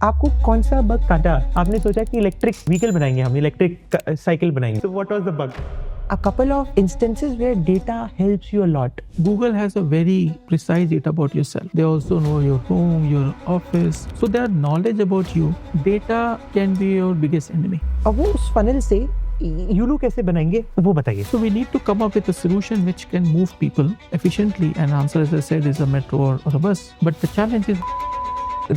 आपको कौन सा बग काटा? आपने सोचा कि इलेक्ट्रिक व्हीकल बनाएंगे, हम इलेक्ट्रिक साइकिल बनाएंगे. So what was the bug? A couple of instances where data helps you a lot. Google has a very precise data about yourself. They also know your home, your office. So their knowledge about you, data can be your biggest enemy. अब वो उस funnel से YULU कैसे बनाएंगे वो बताइए. So we need to come up with a solution which can move people efficiently. And answer, as I said, is a metro or a bus. But the challenge is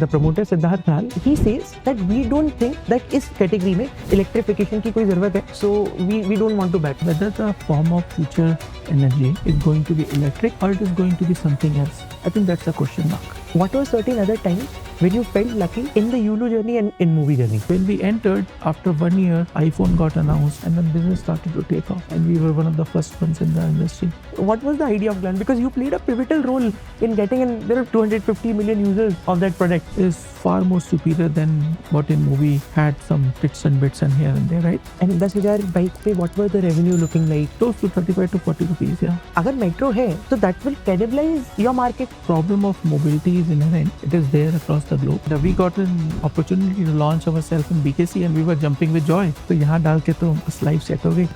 the promoter Siddharth Nal, he says that we don't think that इस category में electrification की कोई ज़रूरत है. So we don't want to bet. Whether the form of future energy is going to be electric or it is going to be something else. I think that's a question mark. What were certain other times when you felt lucky in the YULU journey and InMobi journey? When we entered, after 1 year, iPhone got announced and then business started to take off. And we were one of the first ones in the industry. What was the idea of Glenn? Because you played a pivotal role in getting in, there are 250 million users of that product. Is far more superior than what InMobi had, some bits and bits and here and there, right? And 10,000 bike पे what were the revenue looking like? Close to 35 to 40 rupees, yeah. अगर metro है, so that will cannibalize your market. Problem of mobility is inherent. It is there across the globe. We got an opportunity to launch ourselves in BKC and we were jumping with joy. So यहाँ डाल के तो बस life set हो गई.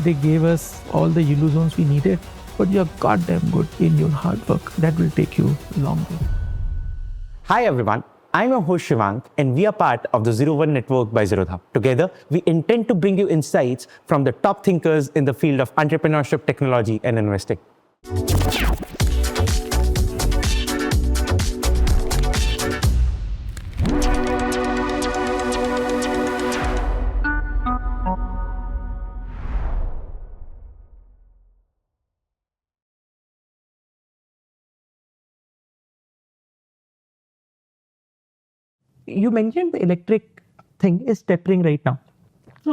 They gave us all the YULU zones we needed. But you're goddamn good in your hard work. That will take you a long way. Hi everyone, I'm your host Shivank and we are part of the 01 Network by Zerodha. Together, we intend to bring you insights from the top thinkers in the field of entrepreneurship, technology and investing. You mentioned the electric thing is tapering right now.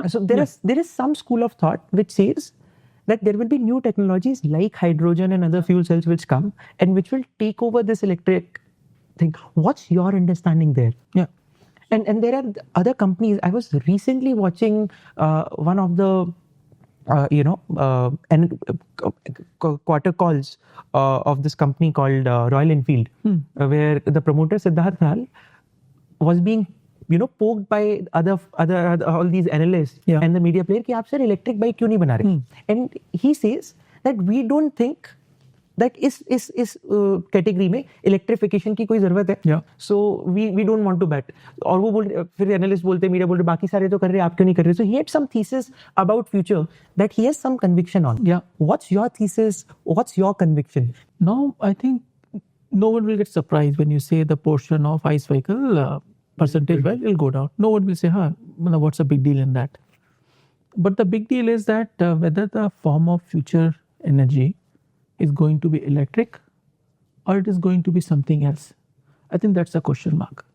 So there is some school of thought which says that there will be new technologies like hydrogen and other fuel cells which come and which will take over this electric thing. What's your understanding there? Yeah. And there are other companies. I was recently watching one of the quarter calls of this company called Royal Enfield, where the promoter Siddharth Nal was being poked by other all these analysts and the media player कि आप sir electric bike क्यों नहीं बना रहे? And he says that we don't think that इस category में electrification की कोई ज़रूरत है. So we don't want to bet. और वो बोल फिर analysts बोलते media बोलते बाकी सारे तो कर रहे आप क्यों नहीं कर रहे? So he had some thesis about future that he has some conviction on. Yeah. What's your thesis? What's your conviction? Now I think no one will get surprised when you say the portion of ICE vehicle percentage will go down. No one will say, what's the big deal in that? But the big deal is that whether the form of future energy is going to be electric or it is going to be something else. I think that's a question mark.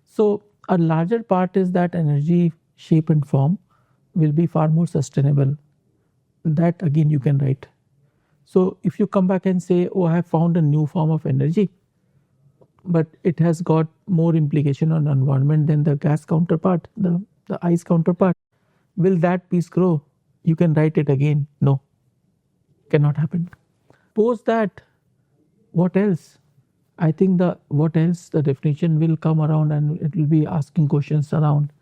So a larger part is that energy shape and form will be far more sustainable. That again you can write. So if you come back and say, I have found a new form of energy, but it has got more implication on environment than the gas counterpart, the ICE counterpart, will that piece grow? You can write it again. No, cannot happen. Post that, what else? I think the definition will come around and it will be asking questions around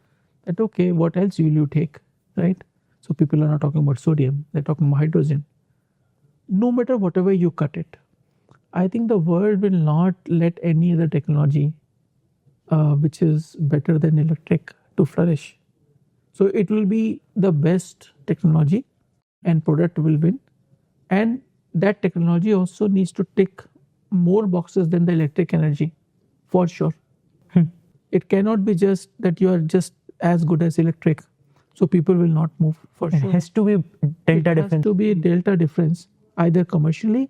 that, okay, what else will you take, right? So people are not talking about sodium, they're talking about hydrogen. No matter whatever you cut it, I think the world will not let any other technology which is better than electric to flourish. So it will be the best technology and product will win. And that technology also needs to tick more boxes than the electric energy, for sure. It cannot be just that you are just as good as electric. So people will not move, for sure. It has to be delta difference. It has to be delta difference, either commercially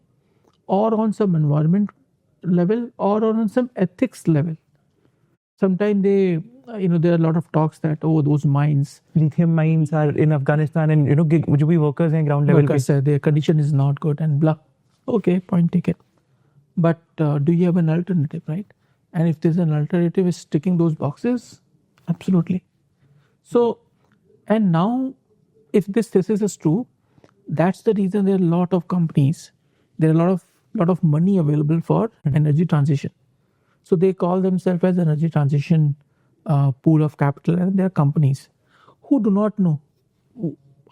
or on some environment level or on some ethics level. Sometimes there are a lot of talks that, those mines. Lithium mines are in Afghanistan and, जो भी workers हैं ground level. Workers say their condition is not good and blah. Okay, point taken. But do you have an alternative, right? And if there's an alternative is ticking those boxes, absolutely. So, and now if this thesis is true, that's the reason there are a lot of companies, there are a lot of money available for energy transition. So they call themselves as energy transition pool of capital, and there are companies who do not know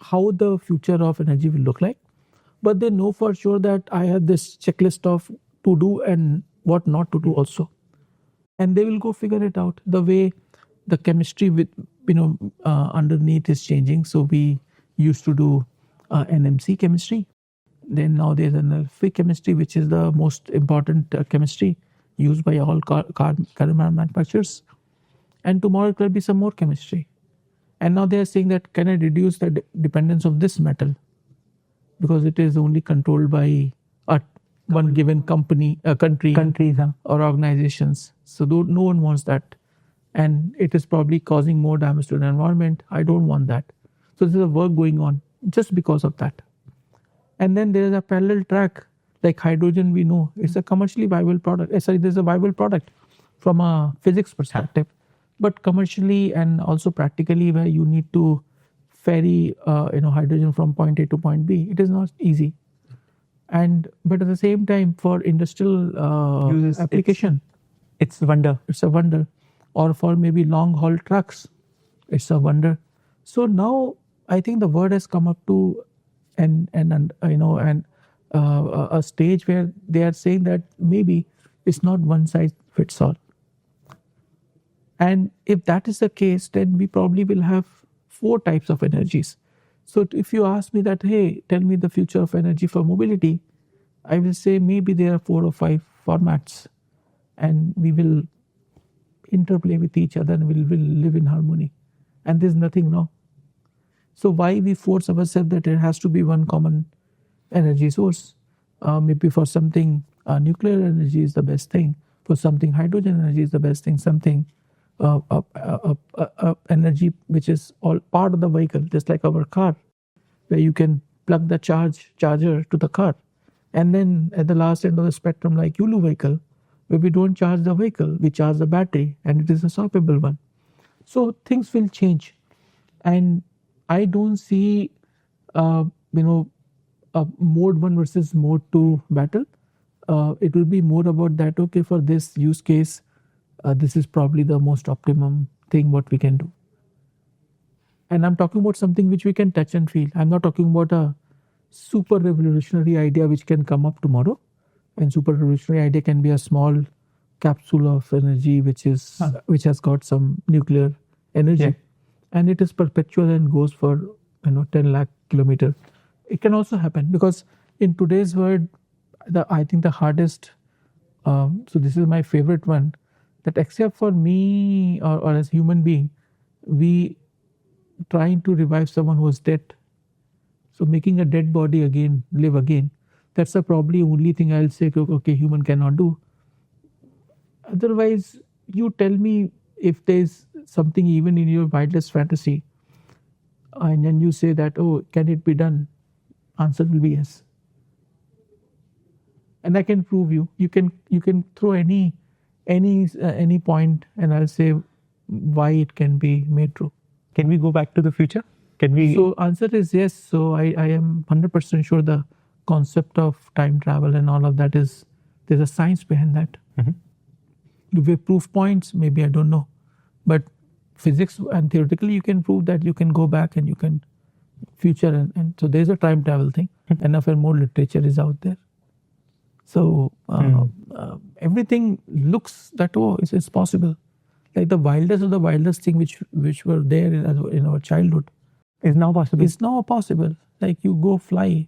how the future of energy will look like, but they know for sure that I have this checklist of to do and what not to do also, and they will go figure it out. The way the chemistry with underneath is changing. So we used to do NMC chemistry. Then now there's an alpha chemistry, which is the most important chemistry used by all car manufacturers. And tomorrow there will be some more chemistry. And now they are saying that can I reduce the dependence of this metal because it is only controlled by one given countries or organizations. So no one wants that. And it is probably causing more damage to the environment. I don't want that. So there's a work going on just because of that. And then there is a parallel track like hydrogen. We know it's a commercially viable product. There's a viable product from a physics perspective, but commercially and also practically, where you need to ferry hydrogen from point A to point B, it is not easy. But at the same time, for industrial application, it's a wonder. It's a wonder. Or for maybe long haul trucks, it's a wonder. So now I think the word has come up to a stage where they are saying that maybe it's not one size fits all. And if that is the case, then we probably will have 4 types of energies. So if you ask me that, hey, tell me the future of energy for mobility, I will say maybe there are 4 or 5 formats, and we will interplay with each other and we will live in harmony. And there's nothing wrong. So why we force ourselves that there has to be one common energy source? Maybe for something nuclear energy is the best thing. For something hydrogen energy is the best thing. Something energy which is all part of the vehicle, just like our car, where you can plug the charger to the car. And then at the last end of the spectrum, like YULU vehicle, where we don't charge the vehicle, we charge the battery, and it is a swappable one. So things will change. And I don't see, a mode 1 versus mode 2 battle. It will be more about that, okay, for this use case, this is probably the most optimum thing what we can do. And I'm talking about something which we can touch and feel. I'm not talking about a super revolutionary idea which can come up tomorrow. And super revolutionary idea can be a small capsule of energy which has got some nuclear energy. Yeah. And it is perpetual and goes for 10 lakh kilometers. It can also happen because in today's world, I think the hardest, so this is my favorite one, that except for me or as human being, we trying to revive someone who is dead. So making a dead body again, live again, that's the probably only thing I'll say, okay, human cannot do. Otherwise, you tell me if there's something even in your wildest fantasy, and then you say that, oh, can it be done? Answer will be yes. And I can prove you. You can throw any point, and I'll say why it can be made true. Can we go back to the future? Can we? So answer is yes. So I am 100% sure the concept of time travel and all of that there's a science behind that. Mm-hmm. Do we have proof points? Maybe, I don't know. But physics and theoretically, you can prove that you can go back and you can future. And so there's a time travel thing. Mm-hmm. Enough and more literature is out there. So everything looks that, it's possible. Like the wildest of the wildest thing which were there in our childhood is now possible. It's now possible. Like you go fly.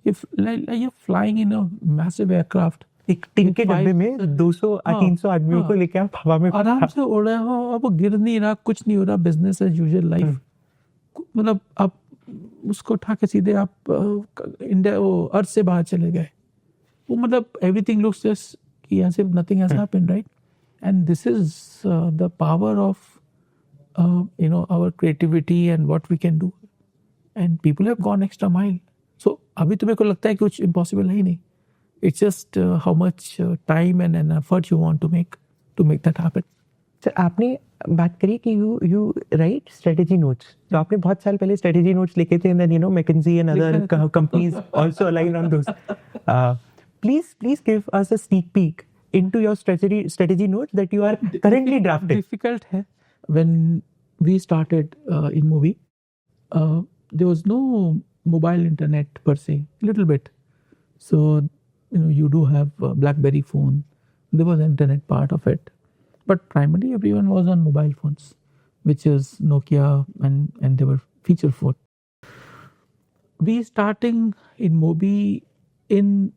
If like you're flying in a massive aircraft. एक tin के डब्बे में 200-300 आदमियों को लेके आप हवा में आराम से उड़ रहे हो, अब वो गिर नहीं रहा, कुछ नहीं हो रहा, बिजनेस एज यूजुअल लाइफ. मतलब आप उसको उठा के सीधे आप इंडिया अर्थ से बाहर चले गए. वो मतलब एवरीथिंग लुक्स जस्ट कि यहाँ से nothing has happened, right? And this is the power of our creativity and what we can do. And people have gone extra mile. So अभी तुम्हें को लगता है कि कुछ इम्पॉसिबल है ही नहीं. It's just how much time and effort you want to make that happen. So आपने बात करी कि you write strategy notes. तो आपने बहुत साल पहले strategy notes लिखे थे, and then McKinsey and other companies also align on those. Please give us a sneak peek into your strategy notes that you are currently drafting. Difficult है. when we started InMobi, there was no mobile internet per se, a little bit. So, you do have a BlackBerry phone. There was an internet part of it. But primarily everyone was on mobile phones, which is Nokia, and they were feature phone. We starting InMobi in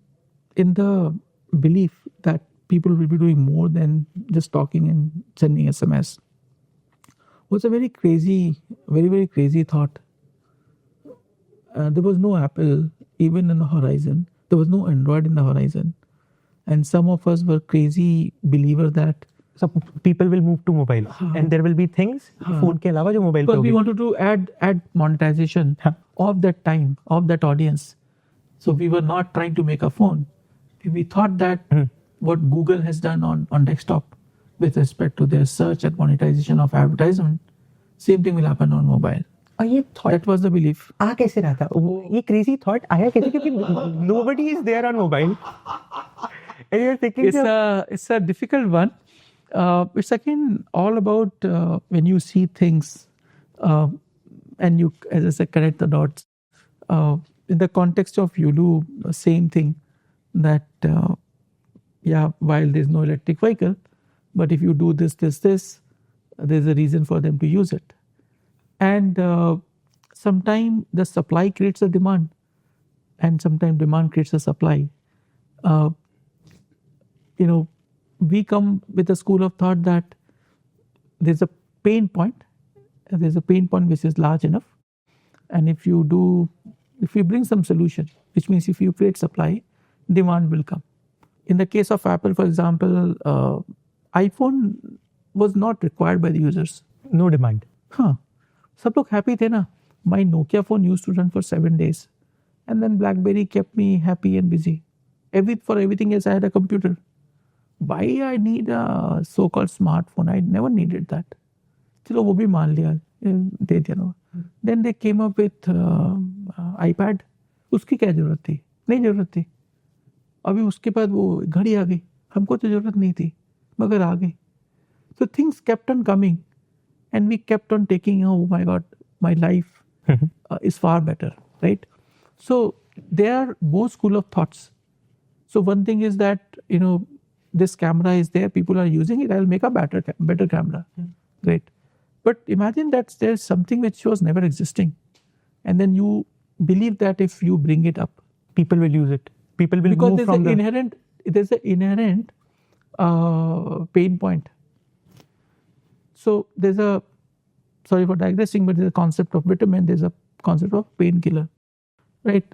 the belief that people will be doing more than just talking and sending SMS. Was a very crazy, very crazy thought. There was no Apple even in the horizon. There was no Android in the horizon. And some of us were crazy believers that So people will move to mobile, and there will be things phone के अलावा जो mobile पे because we होगी. wanted to add monetization of that time, of that audience. So we were not trying to make a phone. We thought that what Google has done on desktop with respect to their search and monetization of advertisement, same thing will happen on mobile. और ये thought That was the belief. आ कैसे रहा था? ये crazy thought आया कैसे? क्योंकि nobody is there on mobile. And you're thinking It's a difficult one. It's again all about when you see things and you, as I said, connect the dots. In the context of YULU, same thing that, while there's no electric vehicle, but if you do this, there's a reason for them to use it. And sometimes the supply creates a demand, and sometimes demand creates a supply. We come with a school of thought that there's a pain point which is large enough, and if you bring some solution, which means if you create supply, demand will come. In the case of Apple, for example, iPhone was not required by the users. no demand. सब लोग happy थे ना. My Nokia phone used to run for 7 days, and then BlackBerry kept me happy and busy. For everything else, I had a computer. Why I need a so-called smartphone? I never needed that. चलो वो भी मान लिया, दे दिया. Then they came up with iPad. उसकी क्या जरूरत थी? नहीं जरूरत थी. अभी उसके बाद वो घड़ी आ गई. हमको तो जरूरत नहीं थी, मगर आ गई. So things kept on coming, and we kept on taking. Oh my God, my life is far better, right? So there are both school of thoughts. So one thing is that this camera is there, people are using it. I'll make a better camera, great. But imagine that there's something which was never existing, and then you believe that if you bring it up, People will use it. People will because move from there's an inherent pain point. So sorry for digressing, but there's a concept of vitamin, there's a concept of painkiller, right?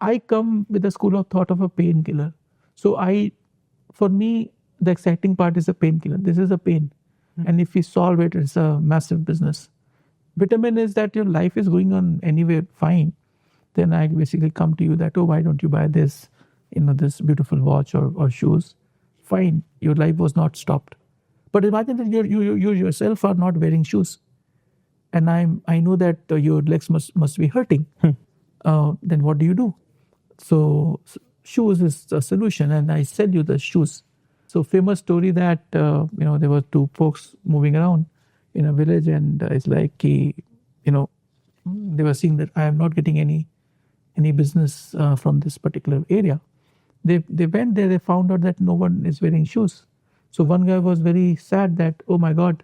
I come with a school of thought of a painkiller. So for me, the exciting part is a painkiller. This is a pain. And if we solve it, it's a massive business. Vitamin is that your life is going on anyway fine. Then I basically come to you that, why don't you buy this, this beautiful watch or shoes? Fine, your life was not stopped. But imagine that you yourself are not wearing shoes. And I know that your legs must be hurting. Then what do you do? So shoes is the solution, and I sell you the shoes. So famous story that there were two folks moving around in a village, and it's like they were seeing that I am not getting any business from this particular area. They went there, they found out that no one is wearing shoes. So one guy was very sad that, oh my God,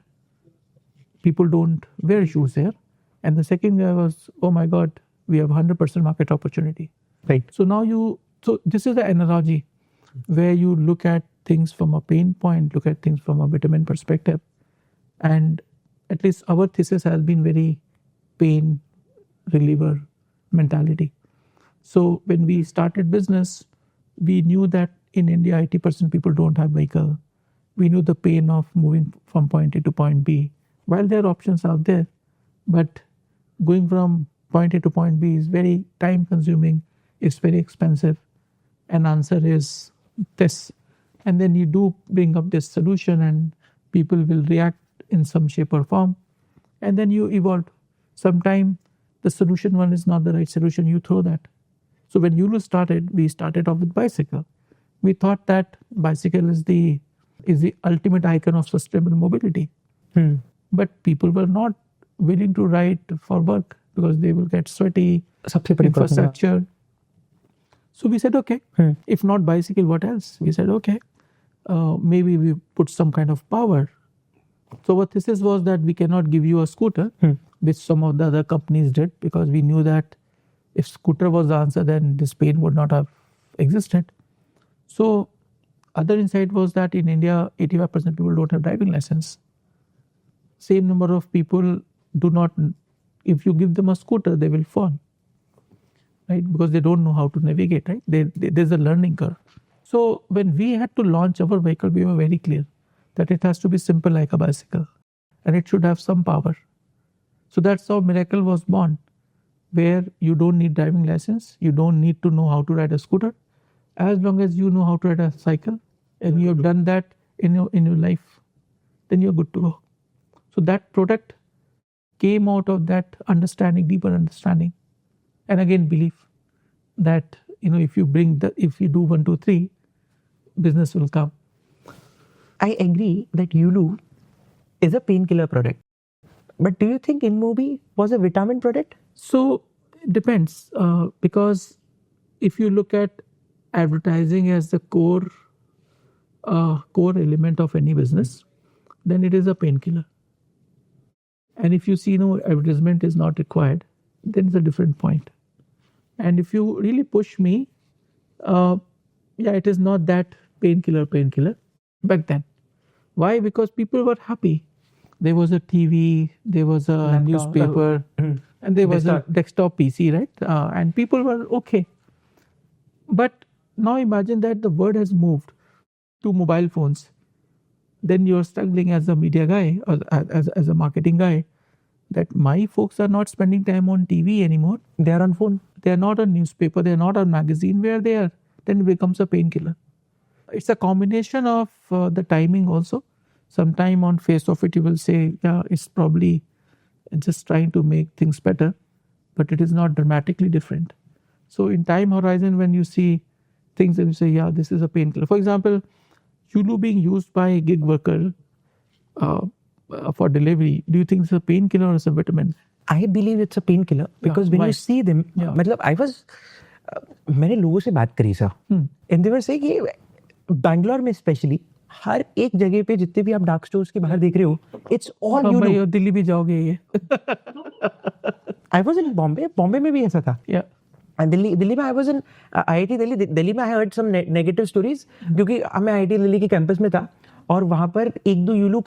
people don't wear shoes here. And the second guy was, oh my God, we have 100% market opportunity. Right. So this is the analogy where you look at things from a pain point, look at things from a vitamin perspective. And at least our thesis has been very pain reliever mentality. So when we started business, we knew that in India, 80% people don't have vehicle. We knew the pain of moving from point A to point B. While there are options out there, but going from point A to point B is very time consuming, it's very expensive. And answer is this. And then you do bring up this solution and people will react in some shape or form. And then you evolve. Sometimes the solution one is not the right solution, you throw that. So when YULU started, we started off with bicycle. We thought that bicycle is the ultimate icon of sustainable mobility. But people were not willing to ride for work because they will get sweaty, सबसे बड़ी problem है। infrastructure. So we said, okay, if not bicycle, what else? We said, okay, maybe we put some kind of power. So our thesis was that we cannot give you a scooter, which some of the other companies did, because we knew that if scooter was the answer, then this pain would not have existed. So other insight was that in India, 85% people don't have driving license. Same number of people do not, if you give them a scooter, they will fall, right? Because they don't know how to navigate, right? There's a learning curve. So when we had to launch our vehicle, we were very clear that it has to be simple like a bicycle and it should have some power. So that's how Miracle was born, where you don't need driving license, you don't need to know how to ride a scooter. As long as you know how to ride a cycle and you have done that in your life, then you're good to go. So that product came out of that understanding, deeper understanding, and again belief that if you do 1, 2, 3, business will come. I agree that YULU is a painkiller product, but do you think InMobi was a vitamin product? So it depends, because if you look at advertising as the core element of any business, then it is a painkiller. And if you see no advertisement is not required, then it's a different point. And if you really push me, it is not that painkiller back then. Why? Because people were happy. There was a TV, there was a laptop, newspaper, and there was a desktop PC, right? And people were okay. But now imagine that the word has moved to mobile phones. Then you're struggling as a media guy or as a marketing guy that my folks are not spending time on TV anymore. They are on phone. They are not on newspaper. They are not on magazine. Where they are, then it becomes a painkiller. It's a combination of the timing also. Sometime on face of it, you will say, yeah, it's probably just trying to make things better, but it is not dramatically different. So in time horizon, when you see things and you say, yeah, this is a painkiller. For example, YULU being used by a gig worker for delivery, do you think it's a painkiller or it's a vitamin? I believe it's a painkiller because when you see them, मैंने लोगों से बात करी sir, and they were saying कि बैंगलोर में specially हर एक जगह पे जितने भी आप डार्क स्टोर्स के बाहर देख रहे हो, it's all YULU. दिल्ली भी जाओगे ये? I was in बॉम्बे में भी ऐसा था. And दिल्ली में I was in IIT Delhi में I heard some negative stories क्योंकि मैं IIT दिल्ली के कैंपस में था और वहाँ पर 1-2 YULU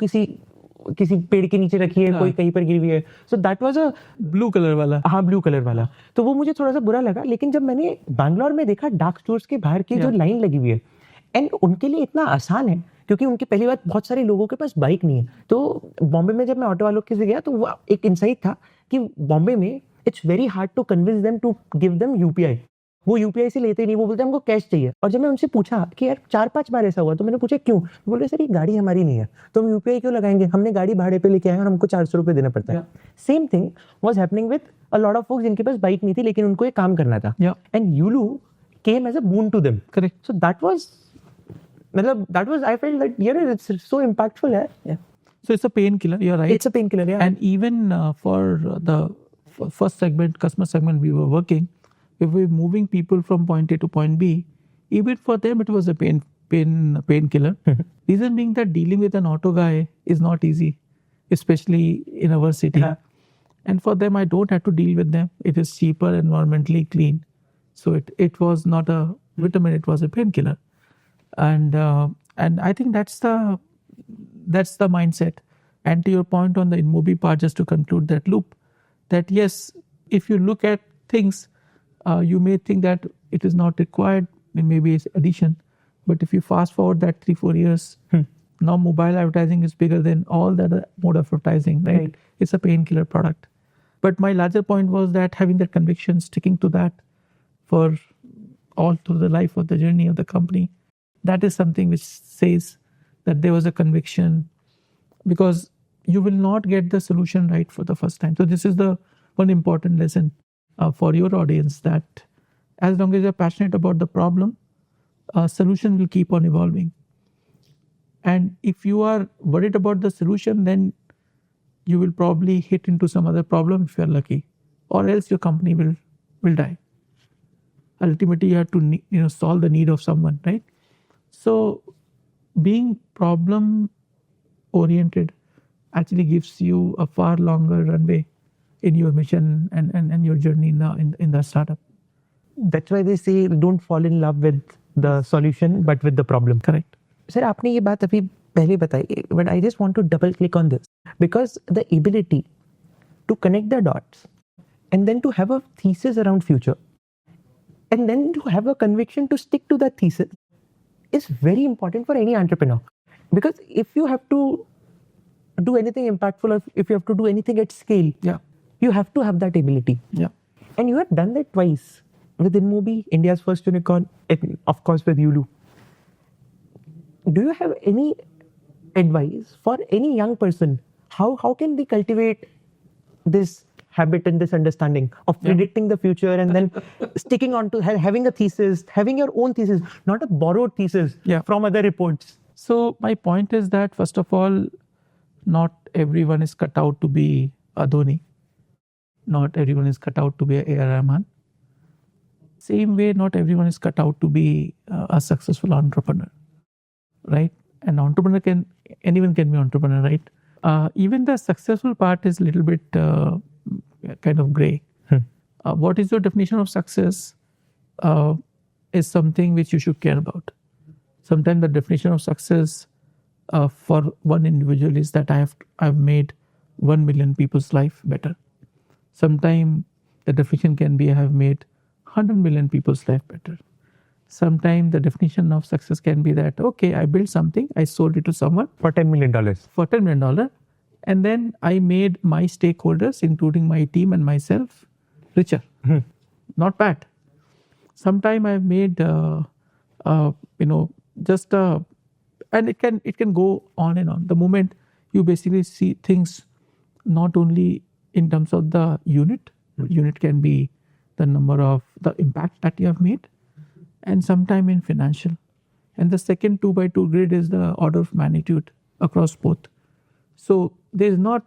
किसी पेड़ के नीचे रखी है, कोई कहीं पर गिरी हुई है. So that was a blue colour वाला. हाँ, ब्लू कलर वाला. तो वो मुझे थोड़ा सा बुरा लगा, लेकिन जब मैंने बैंगलोर में देखा डार्क स्टोर्स के बाहर की जो लाइन लगी हुई है, एंड उनके लिए इतना आसान है क्योंकि उनकी पहली बात बहुत सारे लोगों के पास बाइक नहीं है. तो बॉम्बे में जब मैं ऑटो वालों के से गया तो वो एक इंसाइट था कि बॉम्बे में it's very hard to convince them to give them UPI. वो यूपीआई से लेते ही नहीं, वो बोलते हैं हमको कैश चाहिए. और जब मैं उनसे पूछा कि यार 4-5 बार ऐसा हुआ तो मैंने पूछा क्यों, तो बोल रहे सर ये गाड़ी हमारी नहीं है तो हम यूपीआई क्यों लगाएंगे, हमने गाड़ी भाड़े पे लेके आए और हमको 400 रुपये देना पड़ता है. Same thing was happening with a lot of folks जिनके पास बाइक नहीं थी लेकिन उनको एक काम करना था. And YULU came as a boon to them. Correct. So that was I felt that it's so impactful. So it's a painkiller. You're right. It's a painkiller. Yeah. And even for the first segment, customer segment, we were working. If we were moving people from point A to point B, even for them it was a painkiller. Reason being that dealing with an auto guy is not easy, especially in our city. And for them, I don't have to deal with them. It is cheaper, environmentally clean. So it was not a vitamin; it was a painkiller. And I think that's the mindset. And to your point on the InMobi part, just to conclude that loop, that yes, if you look at things, you may think that it is not required, maybe it's addition. But if you fast forward that 3-4 years, now mobile advertising is bigger than all the other mode of advertising, right? It's a painkiller product. But my larger point was that having that conviction, sticking to that for all through the life of the journey of the company, that is something which says that there was a conviction, because you will not get the solution right for the first time. So this is the one important lesson for your audience, that as long as you're passionate about the problem, solution will keep on evolving. And if you are worried about the solution, then you will probably hit into some other problem if you're lucky, or else your company will die. Ultimately, you have to solve the need of someone, right? So being problem oriented actually gives you a far longer runway in your mission and your journey in the startup. That's why they say don't fall in love with the solution but with the problem. Correct. Sir, आपने ये बात अभी पहले बताई, but I just want to double click on this because the ability to connect the dots and then to have a thesis around future and then to have a conviction to stick to that thesis is very important for any entrepreneur. Because if you have to do anything impactful, or if you have to do anything at scale, you have to have that ability. Yeah. And you have done that twice with InMobi, India's first unicorn, and of course with YULU. Do you have any advice for any young person? How can they cultivate this habit and this understanding of predicting the future and then sticking on to having a thesis, having your own thesis, not a borrowed thesis from other reports? So my point is that, first of all, not everyone is cut out to be a Dhoni. Not everyone is cut out to be a A.R. Rahman. Same way, not everyone is cut out to be a successful entrepreneur, right? Anyone can be entrepreneur, right? Even the successful part is a little bit kind of gray. What is your definition of success is something which you should care about. Sometimes the definition of success for one individual is that I've made 1 million people's life better. Sometimes the definition can be I have made 100 million people's life better. Sometimes the definition of success can be that, okay, I built something, I sold it to someone. For $10 million. For $10 million. And then I made my stakeholders, including my team and myself, richer. Not bad. Sometimes I've made, and it can go on and on. The moment you basically see things not only in terms of the unit can be the number of the impact that you have made, and sometime in financial. And the second 2x2 grid is the order of magnitude across both. So there's no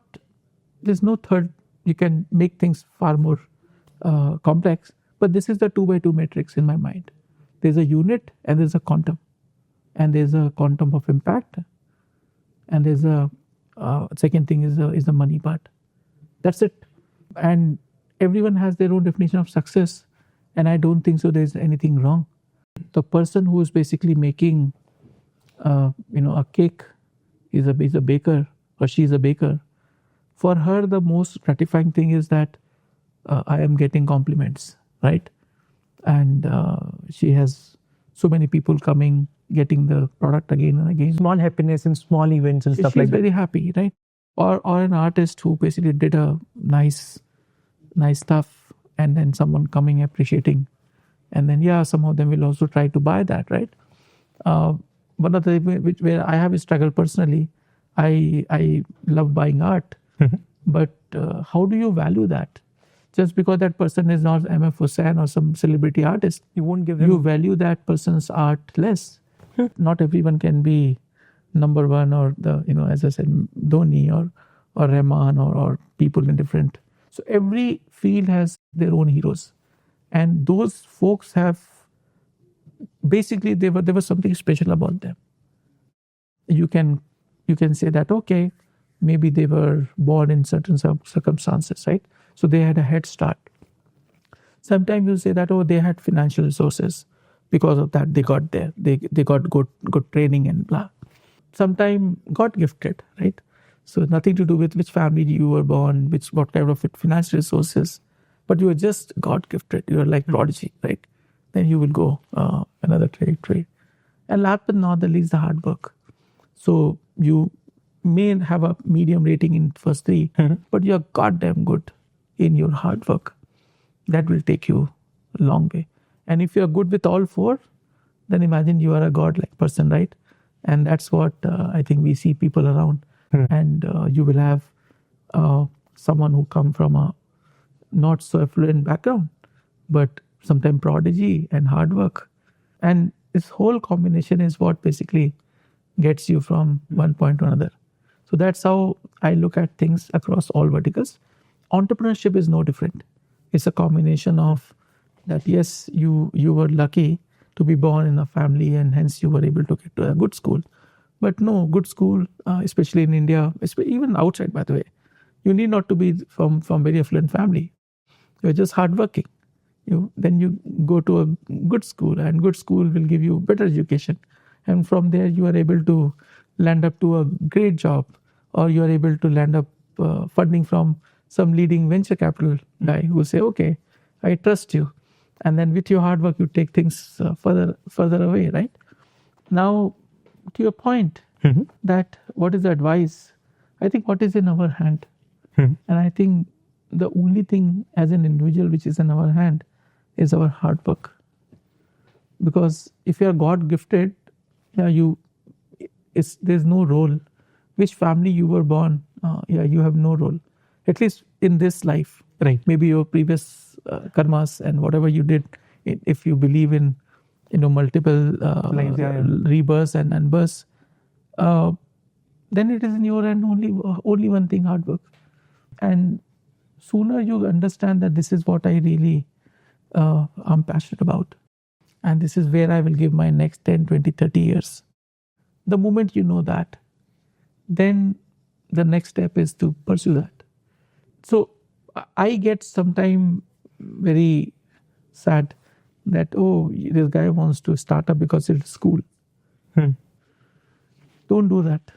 third. You can make things far more complex, but this is the 2x2 matrix in my mind. There's a unit and there's a quantum, and there's a quantum of impact, and there's a second thing is the money part. That's it. And everyone has their own definition of success, and I don't think so there's anything wrong. The person who is basically making a cake is a baker, or she's a baker. For her, the most gratifying thing is that I am getting compliments, right? And she has so many people coming, getting the product again and again. Small happiness in small events and stuff like that. She's very happy, right? Or an artist who basically did a nice stuff, and then someone coming appreciating, and then some of them will also try to buy that, right? One of the where I have a struggle personally, I love buying art, but how do you value that? Just because that person is not M.F. Hussain or some celebrity artist, you won't give them. You value that person's art less. Not everyone can be number one, or as I said, Dhoni or Rahman or people in different. So every field has their own heroes, and those folks have basically there was something special about them. You can say that, okay, maybe they were born in certain circumstances, right? So they had a head start. Sometimes you say that, oh, they had financial resources, because of that they got there. They got good training and blah. Sometimes God gifted, right? So nothing to do with which family you were born, what kind of financial resources, but you were just God gifted. You were like prodigy, right? Then you will go another trajectory. And last but not the least, the hard work. So you may have a medium rating in first three, but you're goddamn good in your hard work. That will take you a long way. And if you're good with all four, then imagine you are a godlike person, right? And that's what I think we see people around. And you will have someone who come from a not so affluent background, but sometimes prodigy and hard work. And this whole combination is what basically gets you from one point to another. So that's how I look at things across all verticals. Entrepreneurship is no different. It's a combination of that, yes, you were lucky to be born in a family and hence you were able to get to a good school. But no, good school, especially in India, even outside, by the way, you need not to be from very affluent family. You're just hardworking. Then you go to a good school, and good school will give you better education. And from there, you are able to land up to a great job, or you are able to land up funding from some leading venture capital guy who will say, okay, I trust you. And then with your hard work, you take things further away, right? Now, to your point, that what is the advice? I think what is in our hand. And I think the only thing as an individual which is in our hand is our hard work. Because if you are God gifted, there's no role. Which family you were born, you have no role. At least in this life, right? Maybe your previous karmas and whatever you did, if you believe in multiple rebirths and births, then it is in your hand only one thing: hard work. And sooner you understand that this is what I really am passionate about, and this is where I will give my next 10, 20, 30 years. The moment you know that, then the next step is to pursue that. So I get sometimes very sad that, this guy wants to start up because it's cool. Don't do that.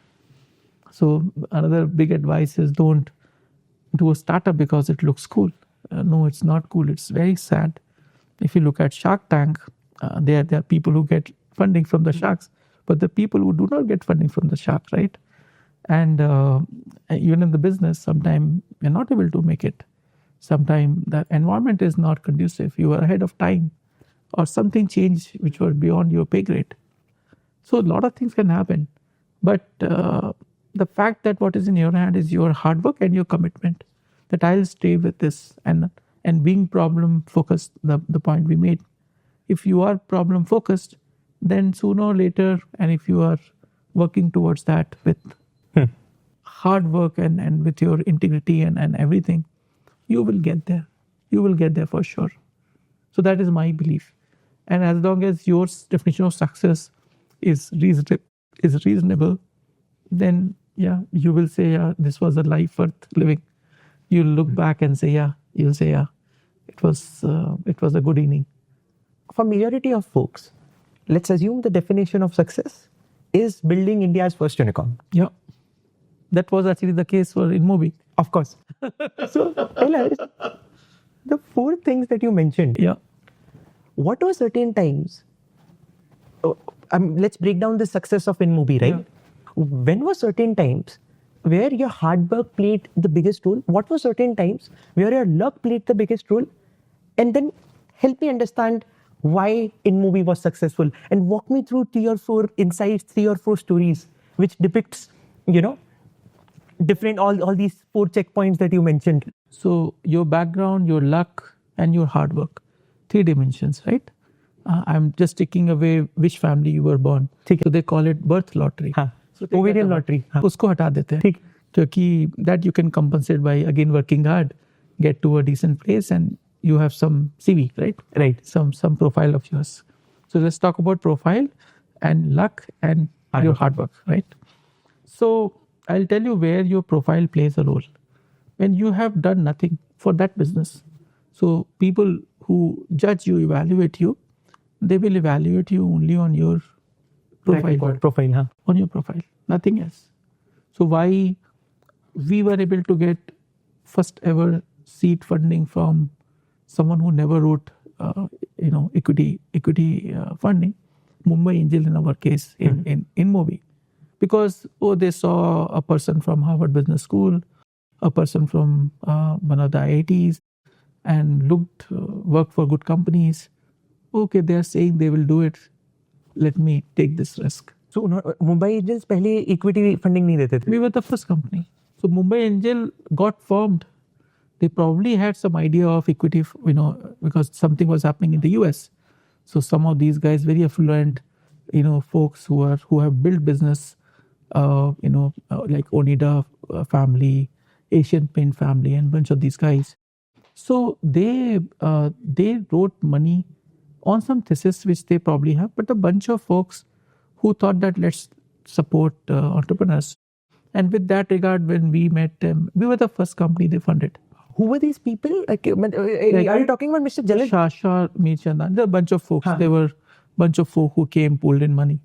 So another big advice is don't do a startup because it looks cool. No, it's not cool. It's very sad. If you look at Shark Tank, there are people who get funding from the sharks, but the people who do not get funding from the shark, right? And even in the business, sometimes you're not able to make it. Sometimes the environment is not conducive. You are ahead of time, or something changed which was beyond your pay grade. So a lot of things can happen. But the fact that what is in your hand is your hard work and your commitment, that I'll stay with this, and being problem focused, the point we made. If you are problem focused, then sooner or later, and if you are working towards that with hard work and with your integrity and everything, you will get there. You will get there for sure. So that is my belief. And as long as your definition of success is reasonable, then you will say, this was a life worth living. You'll look back and say, it was a good evening. For majority of folks, let's assume the definition of success is building India's first unicorn. Yeah. That was actually the case for InMobi. Of course. So tell us, the 4 things that you mentioned. Yeah. What were certain times? Let's break down the success of InMobi, right? Yeah. When were certain times where your hard work played the biggest role? What were certain times where your luck played the biggest role? And then help me understand why InMobi was successful, and walk me through 3 or 4 insights, 3 or 4 stories which depicts, different all these 4 checkpoints that you mentioned. So your background, your luck, and your hard work, 3 dimensions, right? I'm just taking away which family you were born. So they call it birth lottery. So ovarian lottery. उसको हटा देते हैं क्योंकि that you can compensate by again working hard, get to a decent place, and you have some CV, right? Right. Some profile of yours. So let's talk about profile and luck and your hard work, right? So I'll tell you where your profile plays a role. When you have done nothing for that business. So people who judge you, evaluate you, they will evaluate you only on your profile. On your profile, nothing else. So why we were able to get first ever seed funding from someone who never wrote, equity funding, Mumbai Angel in our case, in InMobi, because they saw a person from Harvard Business School, a person from one of the IITs, and worked for good companies. Okay, they are saying they will do it. Let me take this risk. So Mumbai Angels पहले equity funding नहीं देते थे. We were the first company. So Mumbai Angel got formed. They probably had some idea of equity, because something was happening in the US. So some of these guys, very affluent, folks who have built business, like Onida family, Asian Paint family, and bunch of these guys. So they wrote money on some thesis which they probably have, but a bunch of folks who thought that let's support entrepreneurs. And with that regard, when we met them, we were the first company they funded. Who were these people? Like, are you talking about Mr. Jalal? Shasha, Mirchandan, there were a bunch of folks. There were bunch of folk who came, pulled in money.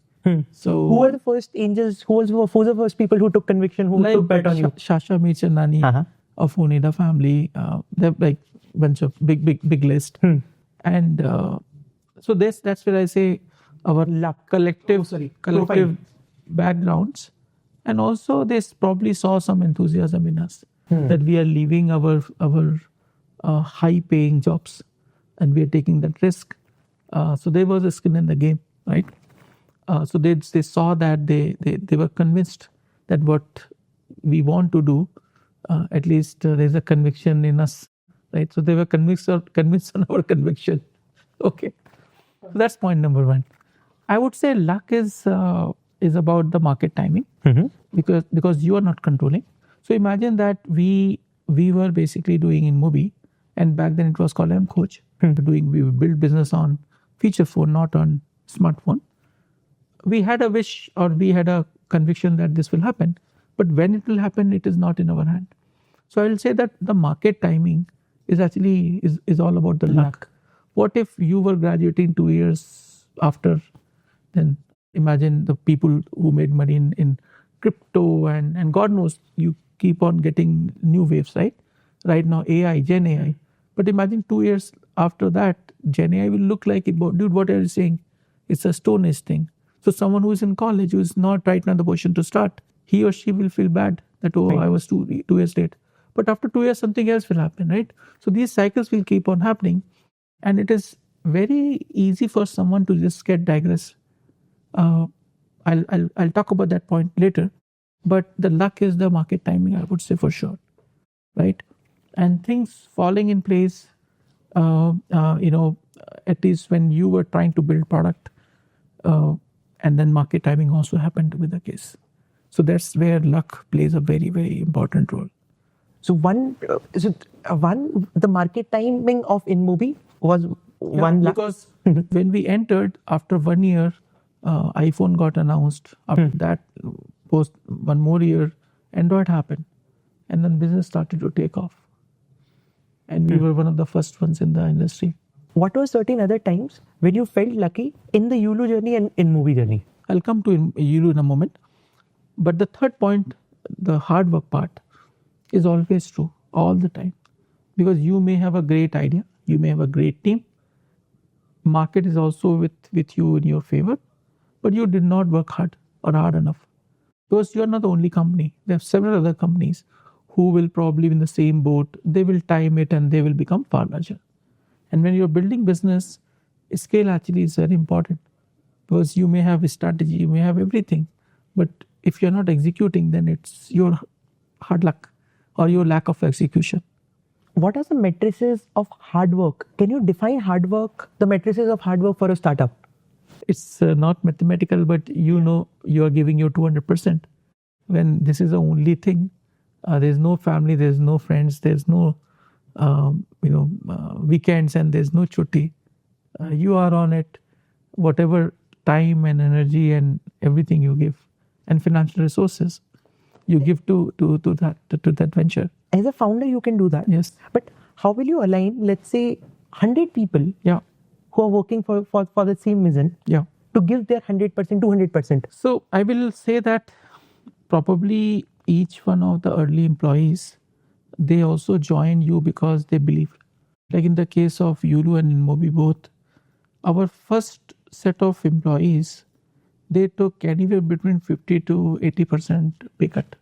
So who were the first angels? Who were the first people who took conviction? Who took bet on you? Shasha Mirchandani of Onida family. They're like bunch of big list. And so that's where I say our collective backgrounds, and also they probably saw some enthusiasm in us that we are leaving our high paying jobs and we are taking that risk. So there was a skin in the game, right? So they saw that they were convinced that what we want to do, at least there's a conviction in us, right? So they were convinced on our conviction. Okay, so that's point number one. I would say luck is about the market timing because you are not controlling. So imagine that we were basically doing InMobi, and back then it was called M-Coach. We built business on feature phone, not on smartphone. We had a wish or we had a conviction that this will happen, but when it will happen, it is not in our hand. So I will say that the market timing is actually is all about the luck. What if you were graduating 2 years after? Then imagine the people who made money in crypto and God knows you keep on getting new waves, right? Right now AI, Gen AI. But imagine 2 years after that, Gen AI will look like it. Dude, what are you saying? It's a Stone Age thing. So someone who is in college, who is not right now in the position to start, he or she will feel bad that, I was 2 years late. But after 2 years, something else will happen, right? So these cycles will keep on happening. And it is very easy for someone to just get digress. I'll talk about that point later. But the luck is the market timing, I would say for sure, right? And things falling in place, at least when you were trying to build product, and then market timing also happened to be the case. So that's where luck plays a very, very important role. So the market timing of InMobi was one luck. Because when we entered, after 1 year, iPhone got announced. After that, post 1 more year, Android happened. And then business started to take off. And we were one of the first ones in the industry. What were certain other times when you felt lucky in the YULU journey and InMobi journey? I'll come to YULU in a moment. But the third point, the hard work part, is always true all the time. Because you may have a great idea, you may have a great team. Market is also with you in your favor, but you did not work hard or hard enough. Because you are not the only company. There are several other companies who will probably be in the same boat. They will time it and they will become far larger. And when you're building business, scale actually is very important. Because you may have a strategy, you may have everything. But if you're not executing, then it's your hard luck or your lack of execution. What are the matrices of hard work? Can you define hard work, the matrices of hard work for a startup? It's not mathematical, but you are giving your 200%. When this is the only thing, there's no family, there's no friends, there's no weekends, and there's no chutti. You are on it, whatever time and energy and everything you give, and financial resources you give to that venture. As a founder, you can do that. Yes. But how will you align, let's say, 100 people who are working for the same vision to give their 100%, 200%? So I will say that probably each one of the early employees, they also join you because they believe. Like in the case of YULU and InMobi both, our first set of employees, they took anywhere between 50 to 80% pay cut.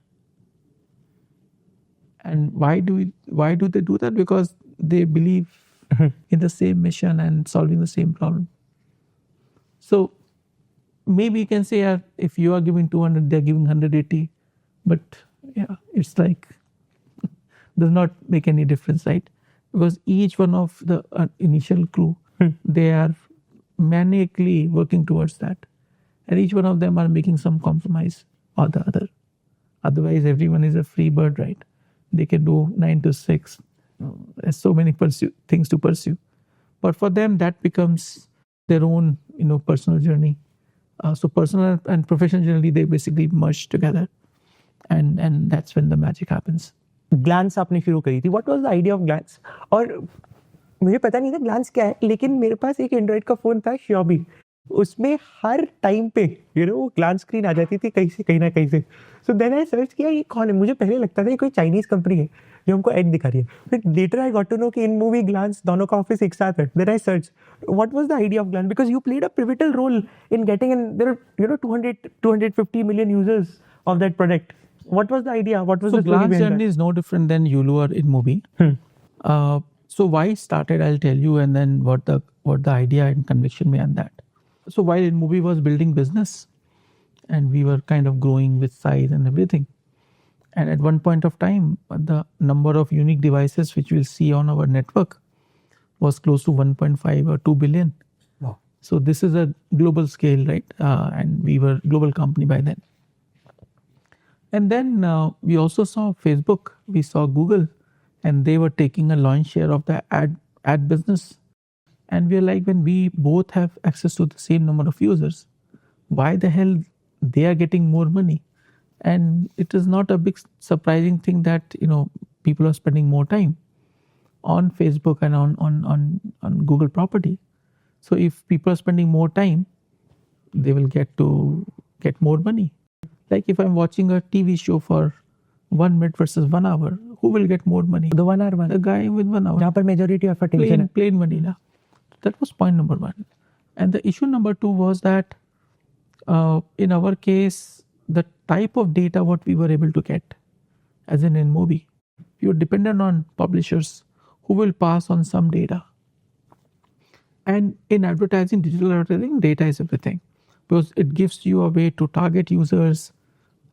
And why do they do that? Because they believe in the same mission and solving the same problem. So maybe you can say if you are giving 200, they're giving 180. But it's like does not make any difference, right? Because each one of the initial crew, they are maniacally working towards that. And each one of them are making some compromise or the other. Otherwise, everyone is a free bird, right? They can do 9 to 6. There's so many things to pursue. But for them, that becomes their own, personal journey. So personal and professional journey, they basically merge together. And that's when the magic happens. Glance आपने शुरू करी थी. What was the idea of Glance? और मुझे पता नहीं था glance क्या है, लेकिन मेरे पास एक एंड्रॉइड का फोन था, Xiaomi. उसमें हर टाइम पे ग्लांस स्क्रीन आ जाती थी कहीं ना कहीं से. सो देन आई सर्च किया ये कौन है. मुझे पहले लगता था ये कोई चाइनीज कंपनी है जो हमको एड दिखा रही है. फिर later I got to know कि InMobi ग्लांस दोनों का ऑफिस एक साथ है. Then I search what was the idea of Glance, because you played a pivotal role in getting in their 250 million users of that product. What was the idea? What was the story Glass behind journey that? is no different than YULU or InMobi. So why it started, I'll tell you, and then what the idea and conviction behind that. So while InMobi was building business, and we were kind of growing with size and everything, and at one point of time, the number of unique devices which we'll see on our network was close to 1.5 or 2 billion. Wow. So this is a global scale, right? And we were a global company by then. And then we also saw Facebook, we saw Google, and they were taking a launch share of the ad business. And we're like, when we both have access to the same number of users, why the hell they are getting more money? And it is not a big surprising thing that people are spending more time on Facebook and on Google property. So if people are spending more time, they will get more money. Like if I'm watching a TV show for 1 minute versus 1 hour, who will get more money? The 1 hour one. The guy with 1 hour. जहाँ पर majority of attention है. Plain vanilla. That was point number 1. And the issue number 2 was that in our case, the type of data what we were able to get, as in InMobi, we were dependent on publishers who will pass on some data. And in advertising, digital advertising, data is everything, because it gives you a way to target users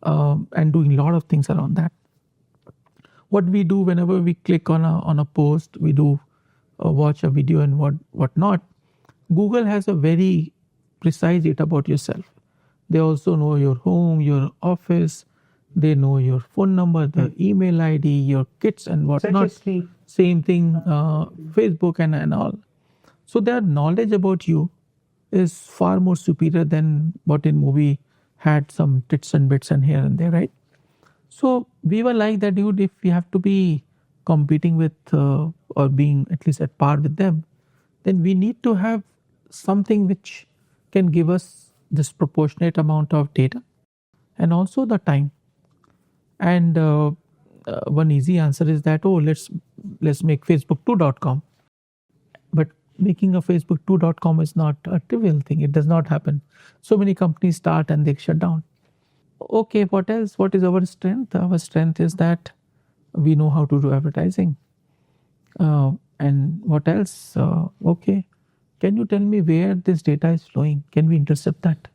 and doing a lot of things around that. What we do whenever we click on a post, we do watch a video and what not. Google has a very precise data about yourself. They also know your home, your office. They know your phone number, the email ID, your kids and whatnot. Same thing, Facebook and all. So their knowledge about you is far more superior than what InMobi had some tits and bits and here and there, right? So we were like that, dude, if we have to be competing with or being at least at par with them, then we need to have something which can give us disproportionate amount of data and also the time. And one easy answer is that, let's make Facebook2.com. But making a Facebook2.com is not a trivial thing. It does not happen. So many companies start and they shut down. Okay, what else? What is our strength? Our strength is that we know how to do advertising. And what else? Okay, can you tell me where this data is flowing? Can we intercept that?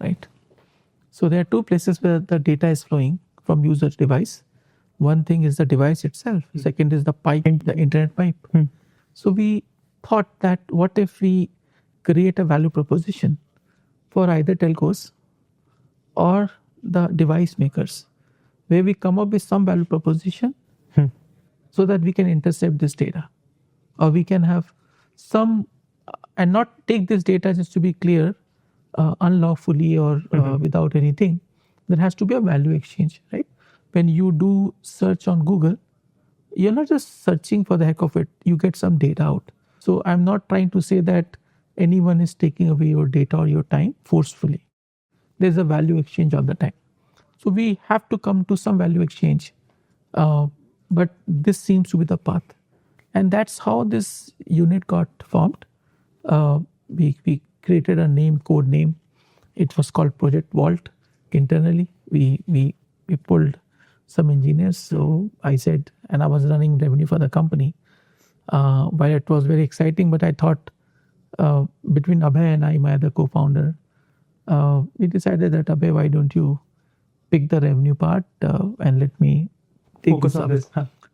Right? So there are two places where the data is flowing from user's device. One thing is the device itself. Second is the pipe, the internet pipe. So we thought that what if we create a value proposition for either telcos or the device makers, where we come up with some value proposition so that we can intercept this data, or we can have some, and not take this data, just to be clear, unlawfully or without anything. There has to be a value exchange, right? When you do search on Google, you're not just searching for the heck of it, you get some data out. So I'm not trying to say that anyone is taking away your data or your time forcefully. There's a value exchange all the time. So we have to come to some value exchange. But this seems to be the path. And that's how this unit got formed. We created a code name. It was called Project Vault. Internally, we pulled some engineers. So I said, and I was running revenue for the company. While it was very exciting, but I thought between Abhay and I, my other co-founder, we decided that, Abhay, why don't you pick the revenue part and let me take Focus this on up. this.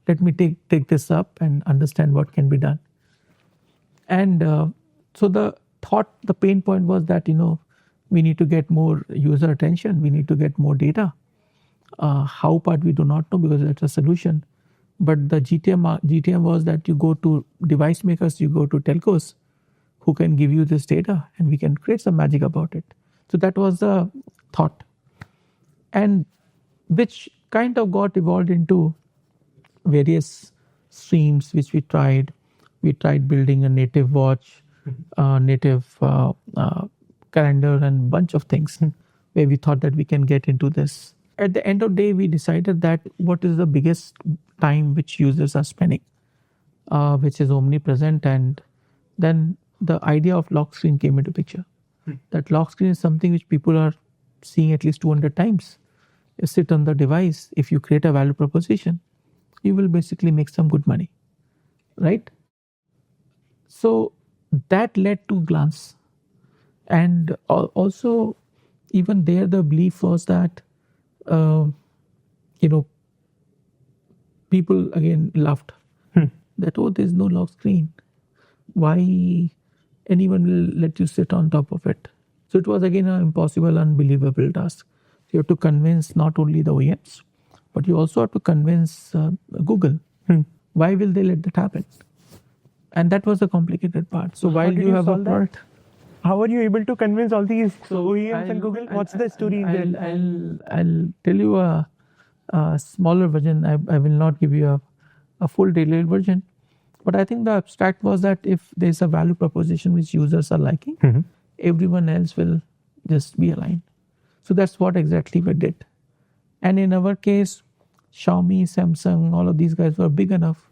Let me take this up and understand what can be done. And so the pain point was that, We need to get more user attention. We need to get more data. How part we do not know because that's a solution. But the GTM was that you go to device makers, you go to telcos who can give you this data and we can create some magic about it. So that was the thought. And which kind of got evolved into various streams which we tried. We tried building a native watch, native calendar and bunch of things where we thought that we can get into this. At the end of the day, we decided that what is the biggest time which users are spending, which is omnipresent. And then the idea of lock screen came into picture. That lock screen is something which people are seeing at least 200 times. You sit on the device. If you create a value proposition, you will basically make some good money, right? So that led to Glance. And also, even there, the belief was that, people again laughed that, oh, there's no lock screen. Why anyone will let you sit on top of it? So it was again an impossible, unbelievable task. So you have to convince not only the OEMs, but you also have to convince Google. Why will they let that happen? And that was the complicated part. So while you have a product, how are you able to convince all these OEMs and Google? What's the story there? I'll tell you a smaller version. I will not give you a full detailed version. But I think the abstract was that if there's a value proposition which users are liking, everyone else will just be aligned. So that's what exactly we did. And in our case, Xiaomi, Samsung, all of these guys were big enough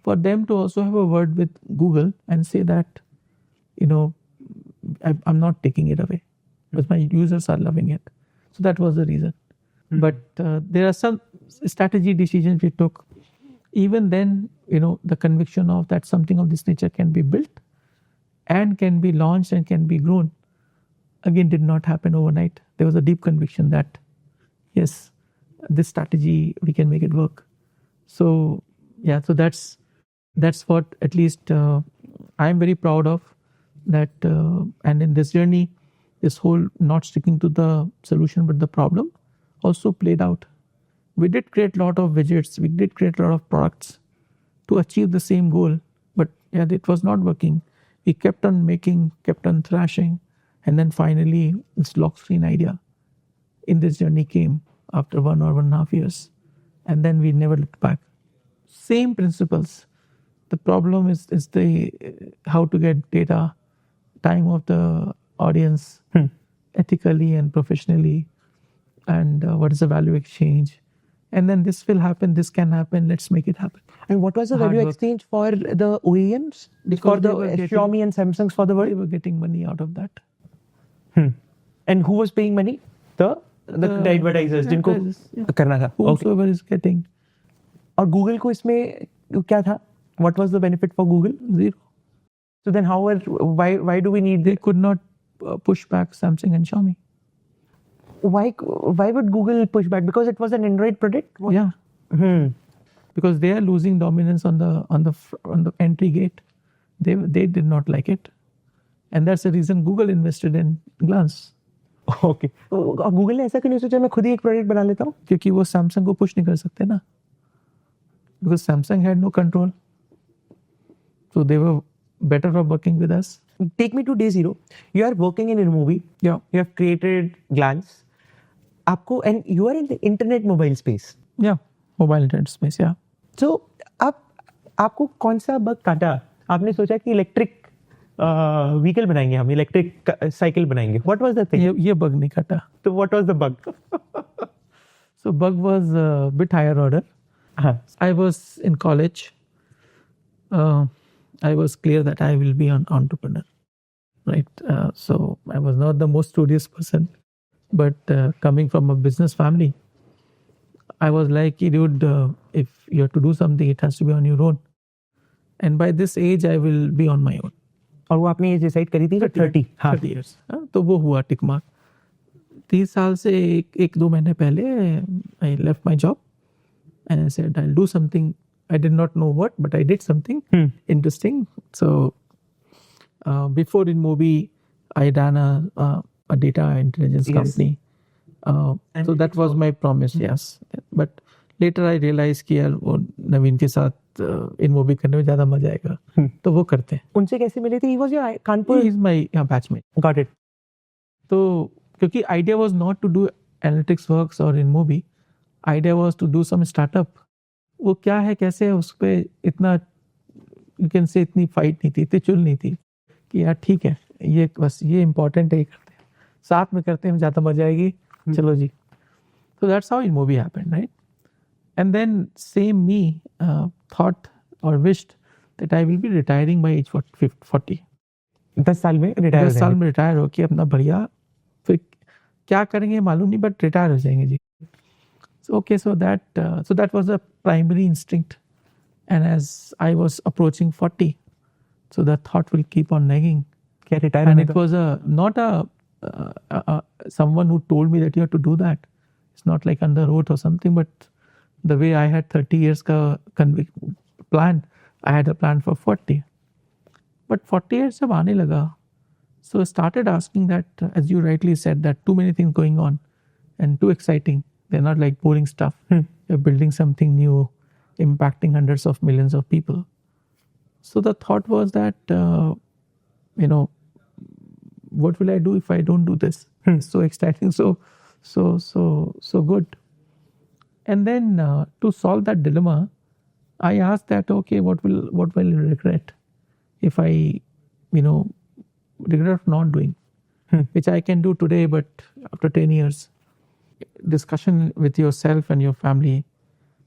for them to also have a word with Google and say that, I'm not taking it away because my users are loving it. So that was the reason. But there are some strategy decisions we took. Even then, the conviction of that something of this nature can be built and can be launched and can be grown, again, did not happen overnight. There was a deep conviction that, yes, this strategy, we can make it work. So, yeah, so that's what at least I'm very proud of. That and in this journey, this whole not sticking to the solution but the problem also played out. We did create a lot of widgets, we did create a lot of products to achieve the same goal, but yeah, it was not working. We kept on making, kept on thrashing, and then finally this lock screen idea in this journey came after 1 or 1.5 years, and then we never looked back. Same principles. The problem is the how to get data, time of the audience ethically and professionally, and what is the value exchange, and then this will happen, this can happen, let's make it happen. And what was the value exchange for the OEMs? For the Xiaomi and Samsungs for the world? They were getting money out of that. And who was paying money? The advertisers. Whosoever is getting. और Google को इसमें क्या था? What was the benefit for Google? Zero. So then why do we need? They could not push back Samsung and Xiaomi. Why would Google push back? Because it was an Android product? What? Yeah. Because they are losing dominance on the entry gate. They did not like it. And that's the reason Google invested in Glance. Okay. Google ने ऐसा क्यों नहीं सोचा मैं खुद ही एक product बना लेता हूँ? क्योंकि वो Samsung को पुश नहीं कर सकते ना. Because Samsung had no control. So they were better off working with us. Take me to day zero. You are working in InMobi. Yeah. You have created Glance. And you are in the internet mobile space. Yeah. Mobile internet space, yeah. So आपको कौन सा bug काटा? आपने सोचा कि electric vehicle बनाएंगे हम, electric cycle बनाएंगे. What was the thing? ये बग नहीं काटा. So what was the bug? So bug was a bit higher order. I was in college. I was clear that I will be an entrepreneur, right? So I was not the most studious person, but coming from a business family, I was like, dude, if you have to do something, it has to be on your own. And by this age, I will be on my own. और वो आपने ये decide करी थी 30 years. तो वो हुआ tick mark. 30 साल से एक 2 महीने पहले I left my job and I said I'll do something. I did not know what, but I did something interesting. So before InMobi, I ran a a data intelligence company. So that was my promise, yes. But later I realized कि यार वो नवीन के साथ InMobi करने में ज़्यादा मजा आएगा, तो वो करते हैं. उनसे कैसे मिले थे? He was your Kanpur. He is my batchmate. Got it. तो क्योंकि idea was not to do analytics works or InMobi, idea was to do some startup. वो क्या है कैसे है उस पर इतना you can say इतनी फाइट नहीं थी, इतनी चुल नहीं थी कि यार ठीक है ये बस ये इम्पोर्टेंट है, ये करते हैं साथ में करते हैं ज़्यादा मजा आएगी, चलो जी. So that's how InMobi happened, right? And then same me thought or wished that I will be retiring by age 40. 10 साल में रिटायर 10 साल में रिटायर होके अपना बढ़िया फिर क्या करेंगे मालूम नहीं, बट रिटायर हो जाएंगे जी. So okay, so that was the primary instinct. And as I was approaching 40, so that thought will keep on nagging. क्या retire? And it was not someone who told me that you have to do that. It's not like under oath or something, but the way I had 30 years ka plan, I had a plan for 40. But 40 years jab aane laga, so I started asking that, as you rightly said, that too many things going on and too exciting. They're not like boring stuff. You're building something new, impacting hundreds of millions of people. So the thought was that, what will I do if I don't do this? So exciting, so good. And then to solve that dilemma, I asked that, okay, what will I regret if I, regret of not doing, which I can do today, but after 10 years, discussion with yourself and your family,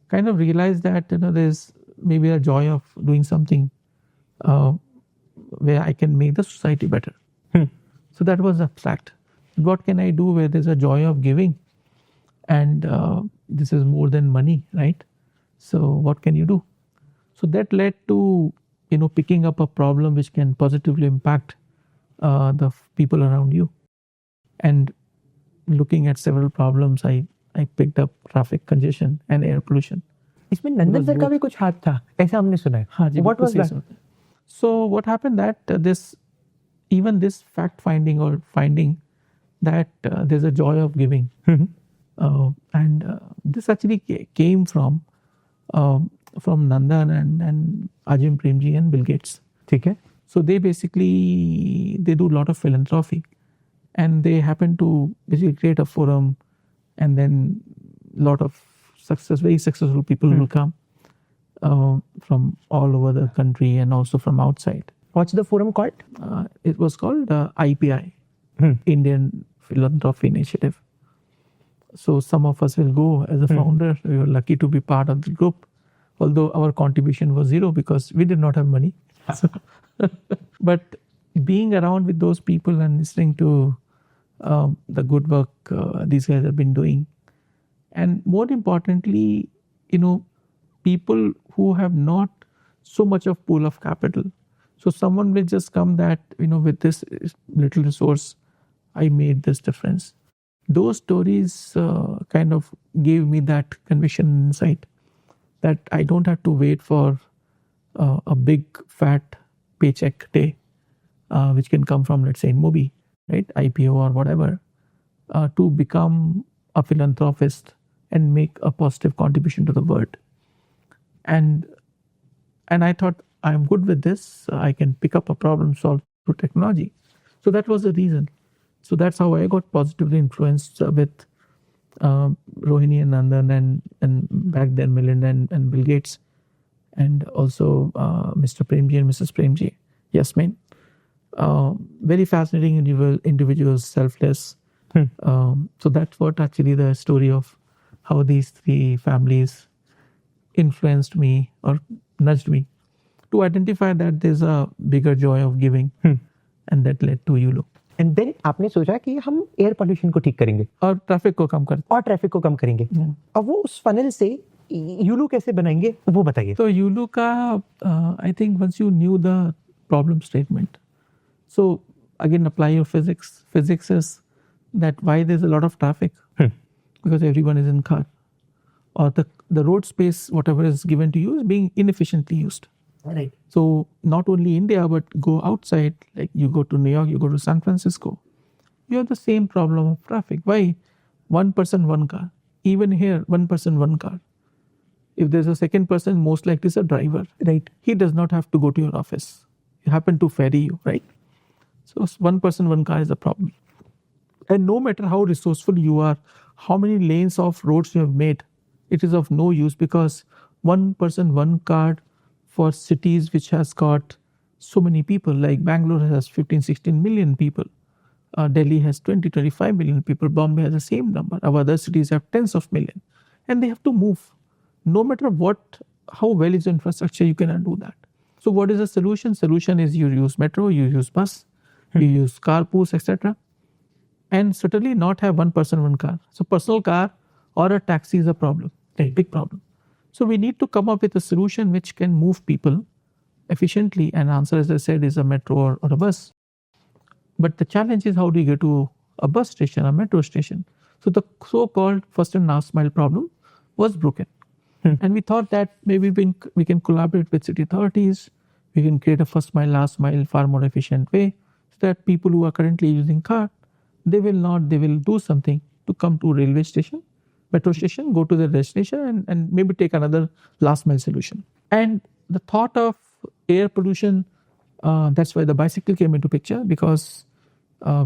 kind of realize that there's maybe a joy of doing something where I can make the society better. So that was abstract. What can I do where there's a joy of giving? And this is more than money, right? So what can you do? So that led to picking up a problem which can positively impact the people around you. And looking at several problems, I picked up traffic congestion and air pollution. इसमें नंदन sir का भी कुछ हाथ था, ऐसा हमने सुना है. हाँ जी, What was that? So what happened that this fact finding or finding that there's a joy of giving, and this actually came from Nandan and Ajim Premji and Bill Gates. ठीक है. So they do a lot of philanthropy, and they happen to basically create a forum, and then a lot of very successful people will come from all over the country and also from outside. What's the forum called? It was called IPI, Indian Philanthropy Initiative. So some of us will go as a founder. We were lucky to be part of the group, although our contribution was zero because we did not have money. But being around with those people and listening to the good work these guys have been doing, and more importantly, people who have not so much of pool of capital. So someone will just come that, with this little resource, I made this difference. Those stories kind of gave me that conviction and insight that I don't have to wait for a big fat paycheck day, which can come from, let's say, InMobi, right, IPO or whatever, to become a philanthropist and make a positive contribution to the world. And I thought, I'm good with this. I can pick up a problem solved through technology. So that was the reason. So that's how I got positively influenced with Rohini and Nandan and back then Melinda and Bill Gates, and also Mr. Premji and Mrs. Premji, Yasmin. Very fascinating individuals, selfless. So that's what actually the story of how these three families influenced me or nudged me to identify that there's a bigger joy of giving, and that led to YULU. And then आपने सोचा कि हम air pollution को ठीक करेंगे और traffic को कम करेंगे. अब वो उस फनल से यूलू कैसे बनाएंगे वो बताइए. तो यूलू का I think once you knew the problem statement, so again apply your physics. Physics is that why there's a lot of traffic, because everyone is in car, or the road space, whatever is given to you, is being inefficiently used. Right. So not only India, but go outside, like you go to New York, you go to San Francisco, you have the same problem of traffic. Why? One person, one car. Even here, one person, one car. If there's a second person, most likely it's a driver. Right. He does not have to go to your office. He happen to ferry you, right? So one person, one car is a problem. And no matter how resourceful you are, how many lanes of roads you have made, it is of no use, because one person, one car for cities which has got so many people, like Bangalore has 15, 16 million people. Delhi has 20, 25 million people. Bombay has the same number. Our other cities have tens of millions. And they have to move. No matter how well is the infrastructure, you cannot do that. So what is the solution? Solution is you use metro, you use bus, you use carpools, etc. And certainly not have one person, one car. So personal car or a taxi is a problem, a big problem. So we need to come up with a solution which can move people efficiently. And answer, as I said, is a metro or a bus. But the challenge is, how do you get to a bus station, a metro station? So the so-called first and last mile problem was broken. And we thought that maybe we can collaborate with city authorities. We can create a first mile, last mile, far more efficient way, so that people who are currently using car, they will do something to come to railway station, metro station, go to the destination, and maybe take another last mile solution. And the thought of air pollution, that's why the bicycle came into picture, because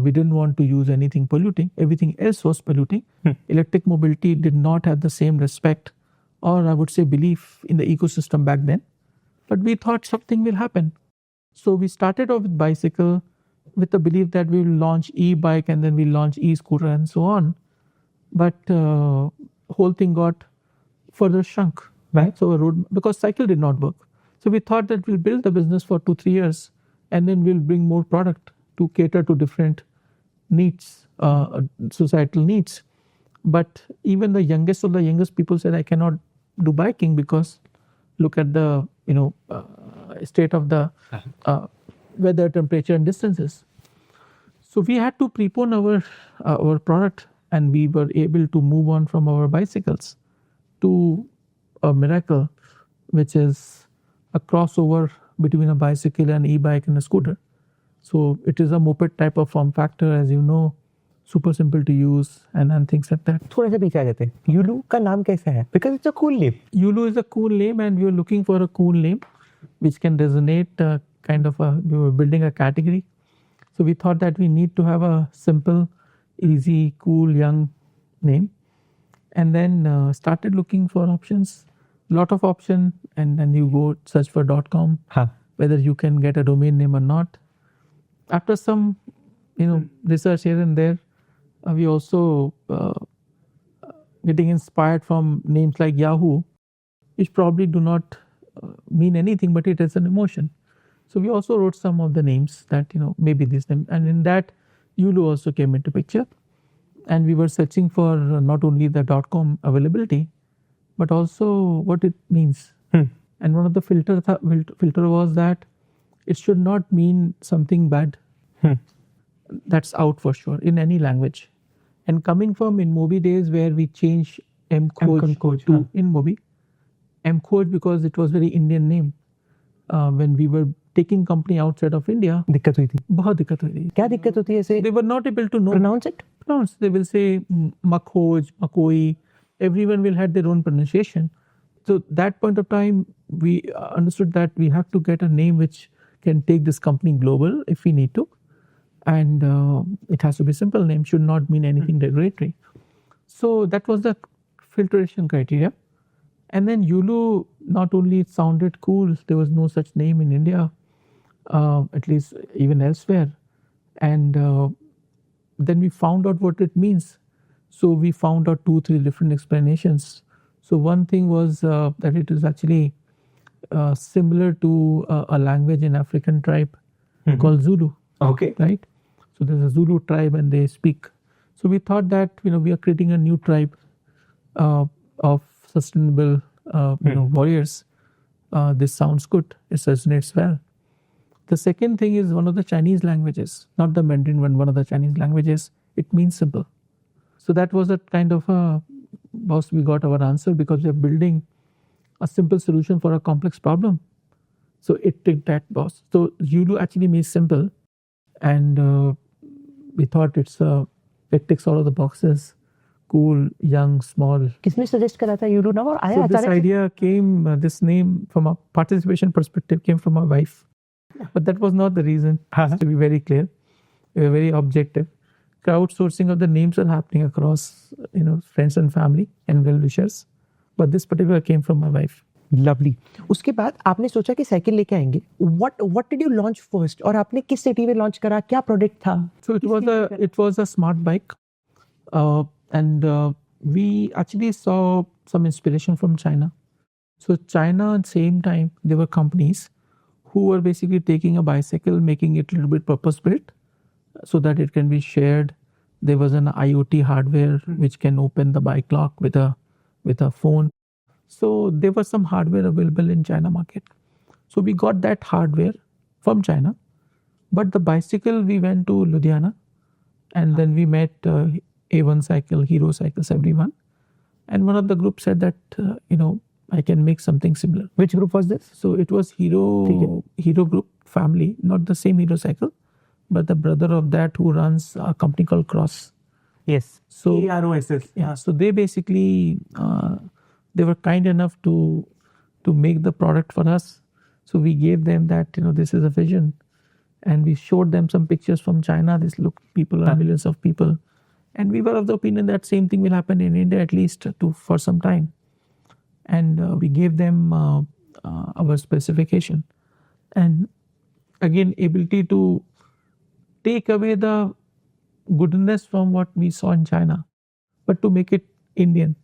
we didn't want to use anything polluting. Everything else was polluting. Electric mobility did not have the same respect, or I would say belief, in the ecosystem back then. But we thought something will happen. So we started off with bicycle with the belief that we will launch e-bike and then we'll launch e-scooter and so on. But whole thing got further shrunk. Right. So because cycle did not work. So we thought that we'll build the business for 2-3 years and then we'll bring more product to cater to different needs, societal needs. But even the youngest of the youngest people said, I cannot do biking because look at the state of the weather, temperature, and distances. So we had to prepone our product, and we were able to move on from our bicycles to a miracle, which is a crossover between a bicycle and e-bike and a scooter. So it is a moped type of form factor, as you know, super simple to use and things like that. थोड़ा सा पीछे आ जाते हैं. YULU का नाम कैसा है? Because it's a cool name. YULU is a cool name, and we were looking for a cool name which can resonate. We were building a category. So we thought that we need to have a simple, easy, cool, young name. And then started looking for options. Lot of options, and then you go search for .com, whether you can get a domain name or not. After some, research here and there, we also getting inspired from names like Yahoo, which probably do not mean anything, but it has an emotion. So we also wrote some of the names that, maybe this name. And in that, YULU also came into picture. And we were searching for not only the .com availability, but also what it means. And one of the filter was that it should not mean something bad. That's out for sure in any language. And coming from InMobi days where we changed M-Khoj to InMobi, M-Khoj because it was very Indian name. When we were taking company outside of India, दिक्कत हुई थी. बहुत दिक्कत हुई थी. क्या दिक्कत होती है ऐसे? They were not able to know. Pronounce it. They will say Makhoj, Makoi. Everyone will have their own pronunciation. So that point of time, we understood that we have to get a name which can take this company global if we need to. And it has to be a simple name, should not mean anything regulatory. So that was the filtration criteria. And then YULU, not only it sounded cool, there was no such name in India, at least even elsewhere. And then we found out what it means. So we found out 2-3 different explanations. So one thing was that it is actually similar to a language in African tribe called Zulu. Okay. Right? So there's a Zulu tribe and they speak. So we thought that, we are creating a new tribe of sustainable, warriors. This sounds good. It resonates well. The second thing is one of the Chinese languages, not the Mandarin one of the Chinese languages. It means simple. So that was a kind of boss, we got our answer because we are building a simple solution for a complex problem. So it took that boss. So YULU actually means simple. And we thought it ticks all of the boxes. Cool, young, small. किसने suggest करा था YULU नाम और आया So this अचानक से? idea came, this name from a participation perspective came from my wife. But that was not the reason, to be very clear. We were very objective. Crowdsourcing of the names are happening across, friends and family and well-wishers. But this particular came from my wife. Lovely. उसके बाद आपने सोचा कि cycle लेके आएंगे. What did you launch first? और आपने किस सिटी में लॉन्च करा? क्या प्रोडक्ट था? So it was a smart bike, and we actually saw some inspiration from China. So China, at the same time, there were companies who were basically taking a bicycle, making it a little bit purpose-built, so that it can be shared. There was an IoT hardware which can open the bike lock with a phone. So there was some hardware available in China market. So we got that hardware from China. But the bicycle, we went to Ludhiana, and then we met A1 Cycle, Hero Cycles, everyone. And one of the groups said that, I can make something similar. Which group was this? So it was Hero Group family, not the same Hero Cycle, but the brother of that who runs a company called Cross. Yes. So CROSS. Yeah. So they basically they were kind enough to make the product for us. So we gave them that this is a vision, and we showed them some pictures from China. People are millions of people, and we were of the opinion that same thing will happen in India at least for some time. And we gave them our specification, and again ability to take away the goodness from what we saw in China, but to make it Indian.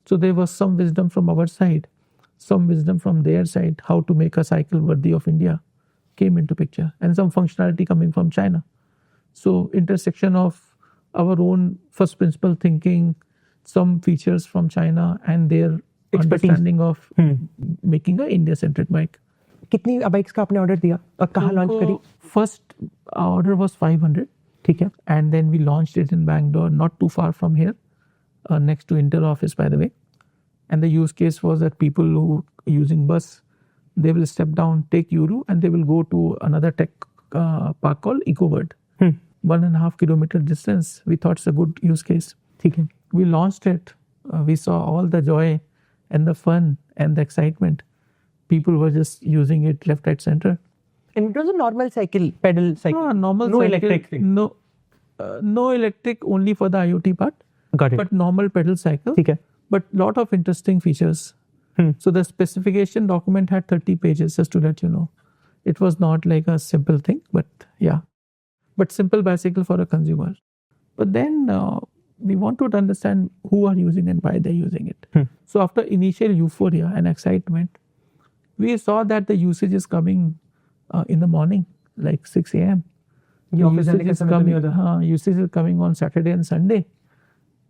So there was some wisdom from our side, some wisdom from their side, how to make a cycle worthy of India came into picture, and some functionality coming from China. So intersection of our own first principle thinking, some features from China, and their understanding of making a India-centric bike. कितनी bikes का आपने order दिया और कहाँ launch करी? First order was 500. ठीक है. And then we launched it in Bangalore, not too far from here, next to Intel office, by the way. And the use case was that people who are using bus, they will step down, take YULU, and they will go to another tech park called EcoWorld. 1.5 kilometer distance. We thought it's a good use case. ठीक है. We launched it. We saw all the joy and the fun and the excitement. People were just using it left, right, center. And it was a normal cycle, pedal cycle. No, normal no cycle. Electric thing. No electric, only for the IoT part. Got it. But normal pedal cycle. ठीक है. But lot of interesting features. So the specification document had 30 pages, just to let you know. It was not like a simple thing, but yeah. But simple bicycle for a consumer. But then we wanted to understand who are using and why they're using it. So after initial euphoria and excitement, we saw that the usage is coming in the morning, like 6 a.m. Usage is coming on Saturday and Sunday.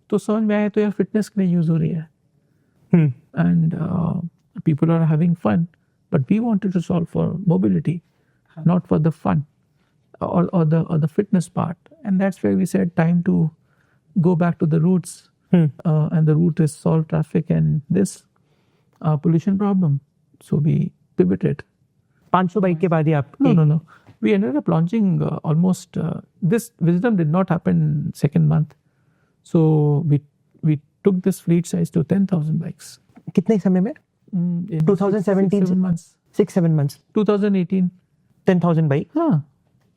तो समझ में आया तो यार fitness के लिए use हो रही है. And people are having fun, but we wanted to solve for mobility, not for the fun or the fitness part. And that's where we said time to go back to the roots. And the root is solve traffic and this pollution problem. So we pivoted. 500 bike के बाद ही आप? No. We ended up launching almost. This wisdom did not happen second month. So we took this fleet size to 10,000 bikes. कितने समय में? 2017. 6-7 months. 6-7 months. 2018. 10,000 bike.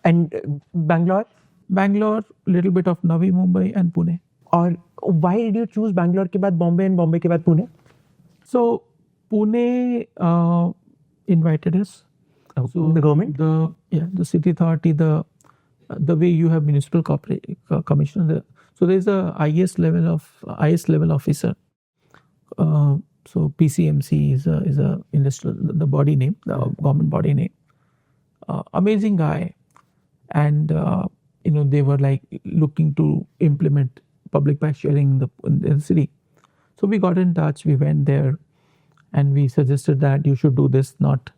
And Bangalore? Bangalore, little bit of Navi Mumbai and Pune. और why did you choose Bangalore के बाद Bombay and Bombay के बाद Pune? So Pune invited us. So the government? The city authority, the way you have municipal commissioner. So there is a IS level officer. So PCMC is a industrial, the body name, the government body name. Amazing guy, and they were like looking to implement public bike sharing in the city. So we got in touch. We went there, and we suggested that you should do this, not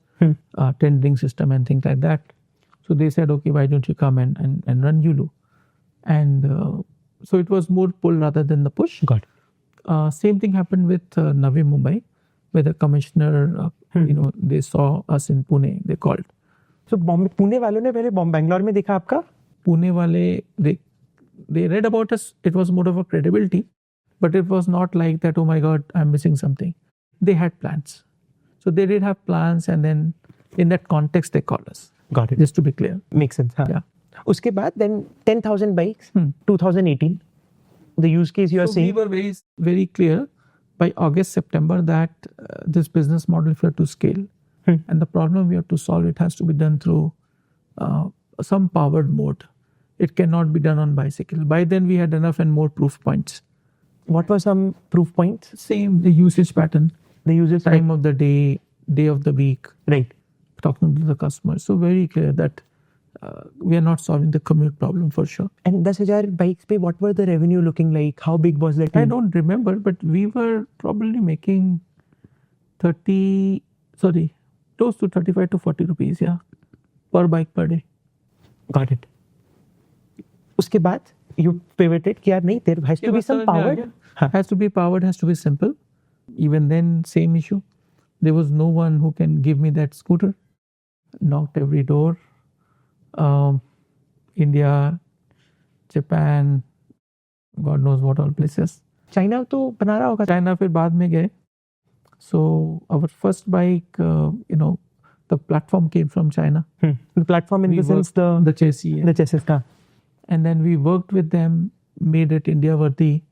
tendering system and things like that. So they said, okay, why don't you come and run YULU? And so it was more pull rather than the push. Got it. Same thing happened with Navi Mumbai, where the commissioner, they saw us in Pune. They called. So Pune वालों ने पहले Bangalore में देखा आपका? Pune वाले they read about us, it was more of a credibility, but it was not like that, oh my God, I'm missing something. They had plans. So they did have plans, and then in that context, they called us. Got it. Just to be clear. Makes sense. Huh? Yeah. Uske baad, then 10,000 bikes, 2018. The use case you are So saying. we were very, very clear by August, September that this business model, if you have to scale, and the problem we have to solve, it has to be done through some powered mode. It cannot be done on bicycle. By then we had enough and more proof points. What were some proof points? Same, the usage pattern, The users time of the day, day of the week, right. talking to the customer. So very clear that we are not solving the commute problem for sure. And 10,000 bikes pe, what were the revenue looking like? How big was that? I don't remember, but we were probably making close to 35 to 40 rupees, yeah, per bike per day. Got it. Uske baad, you pivoted, कि यार नहीं, there has to be some power. Has to be powered, has to be simple. Even then, same issue. There was no one who can give me that scooter. Knocked every door. India, Japan, God knows what all places. China तो बना रहा होगा. China फिर बाद में गए. So our first bike, the platform came from China. The platform in the sense the chassis. Yeah. the chassis का. And then we worked with them, made it India worthy,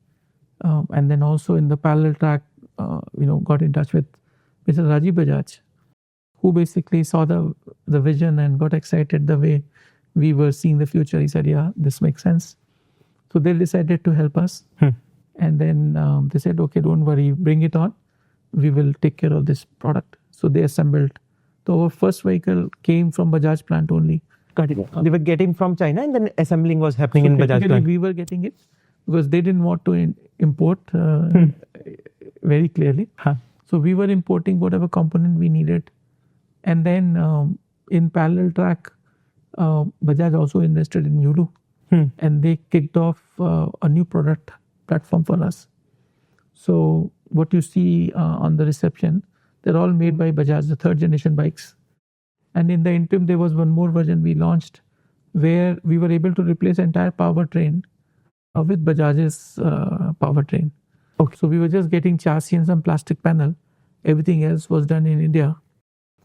and then also in the parallel track, got in touch with Mr. Rajiv Bajaj, who basically saw the vision and got excited the way we were seeing the future. He said, yeah, this makes sense. So they decided to help us. And then they said, okay, don't worry, bring it on. We will take care of this product. So they assembled. So our first vehicle came from Bajaj plant only. Got it. They were getting from China and then assembling was happening in Bajaj plant. We were getting it because they didn't want to import very clearly. So we were importing whatever component we needed. And then in parallel track, Bajaj also invested in YULU. And they kicked off a new product platform for us. So what you see on the reception, they're all made by Bajaj, the third generation bikes. And in the interim, there was one more version we launched where we were able to replace entire powertrain with Bajaj's powertrain. Okay. So we were just getting chassis and some plastic panel. Everything else was done in India.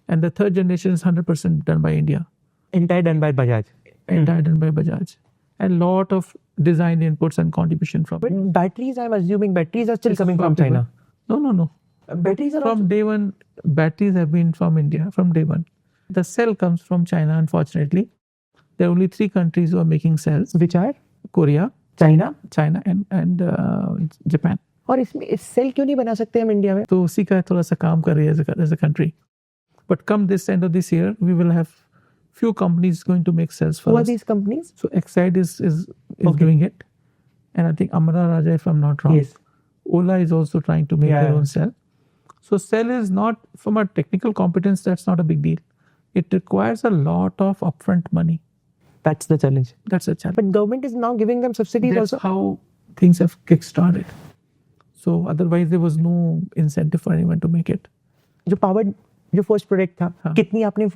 And the third generation is 100% done by India. Entire done by Bajaj. Entire done by Bajaj. And lot of design inputs and contribution from it. But batteries, I'm assuming batteries are still coming from China. No. Batteries are from day one. Batteries have been from India from day one. The cell comes from China, unfortunately. There are only 3 countries who are making cells. Which are? Korea, China and Japan. और इसमें इस cell क्यों नहीं बना सकते हम India में? तो उसी का थोड़ा सा काम कर रही है as a country. But come this end of this year, we will have few companies going to make cells for us. Who are these companies? So Exide is doing it. And I think Amara Raja, if I'm not wrong. Yes. Ola is also trying to make their own cell. So cell is not, from a technical competence, that's not a big deal. It requires a lot of upfront money. That's the challenge. That's a challenge. But government is now giving them subsidies That's also. how things have kick-started. So otherwise there was no incentive for anyone to make it. जो powered, जो first product था, कितनी आपने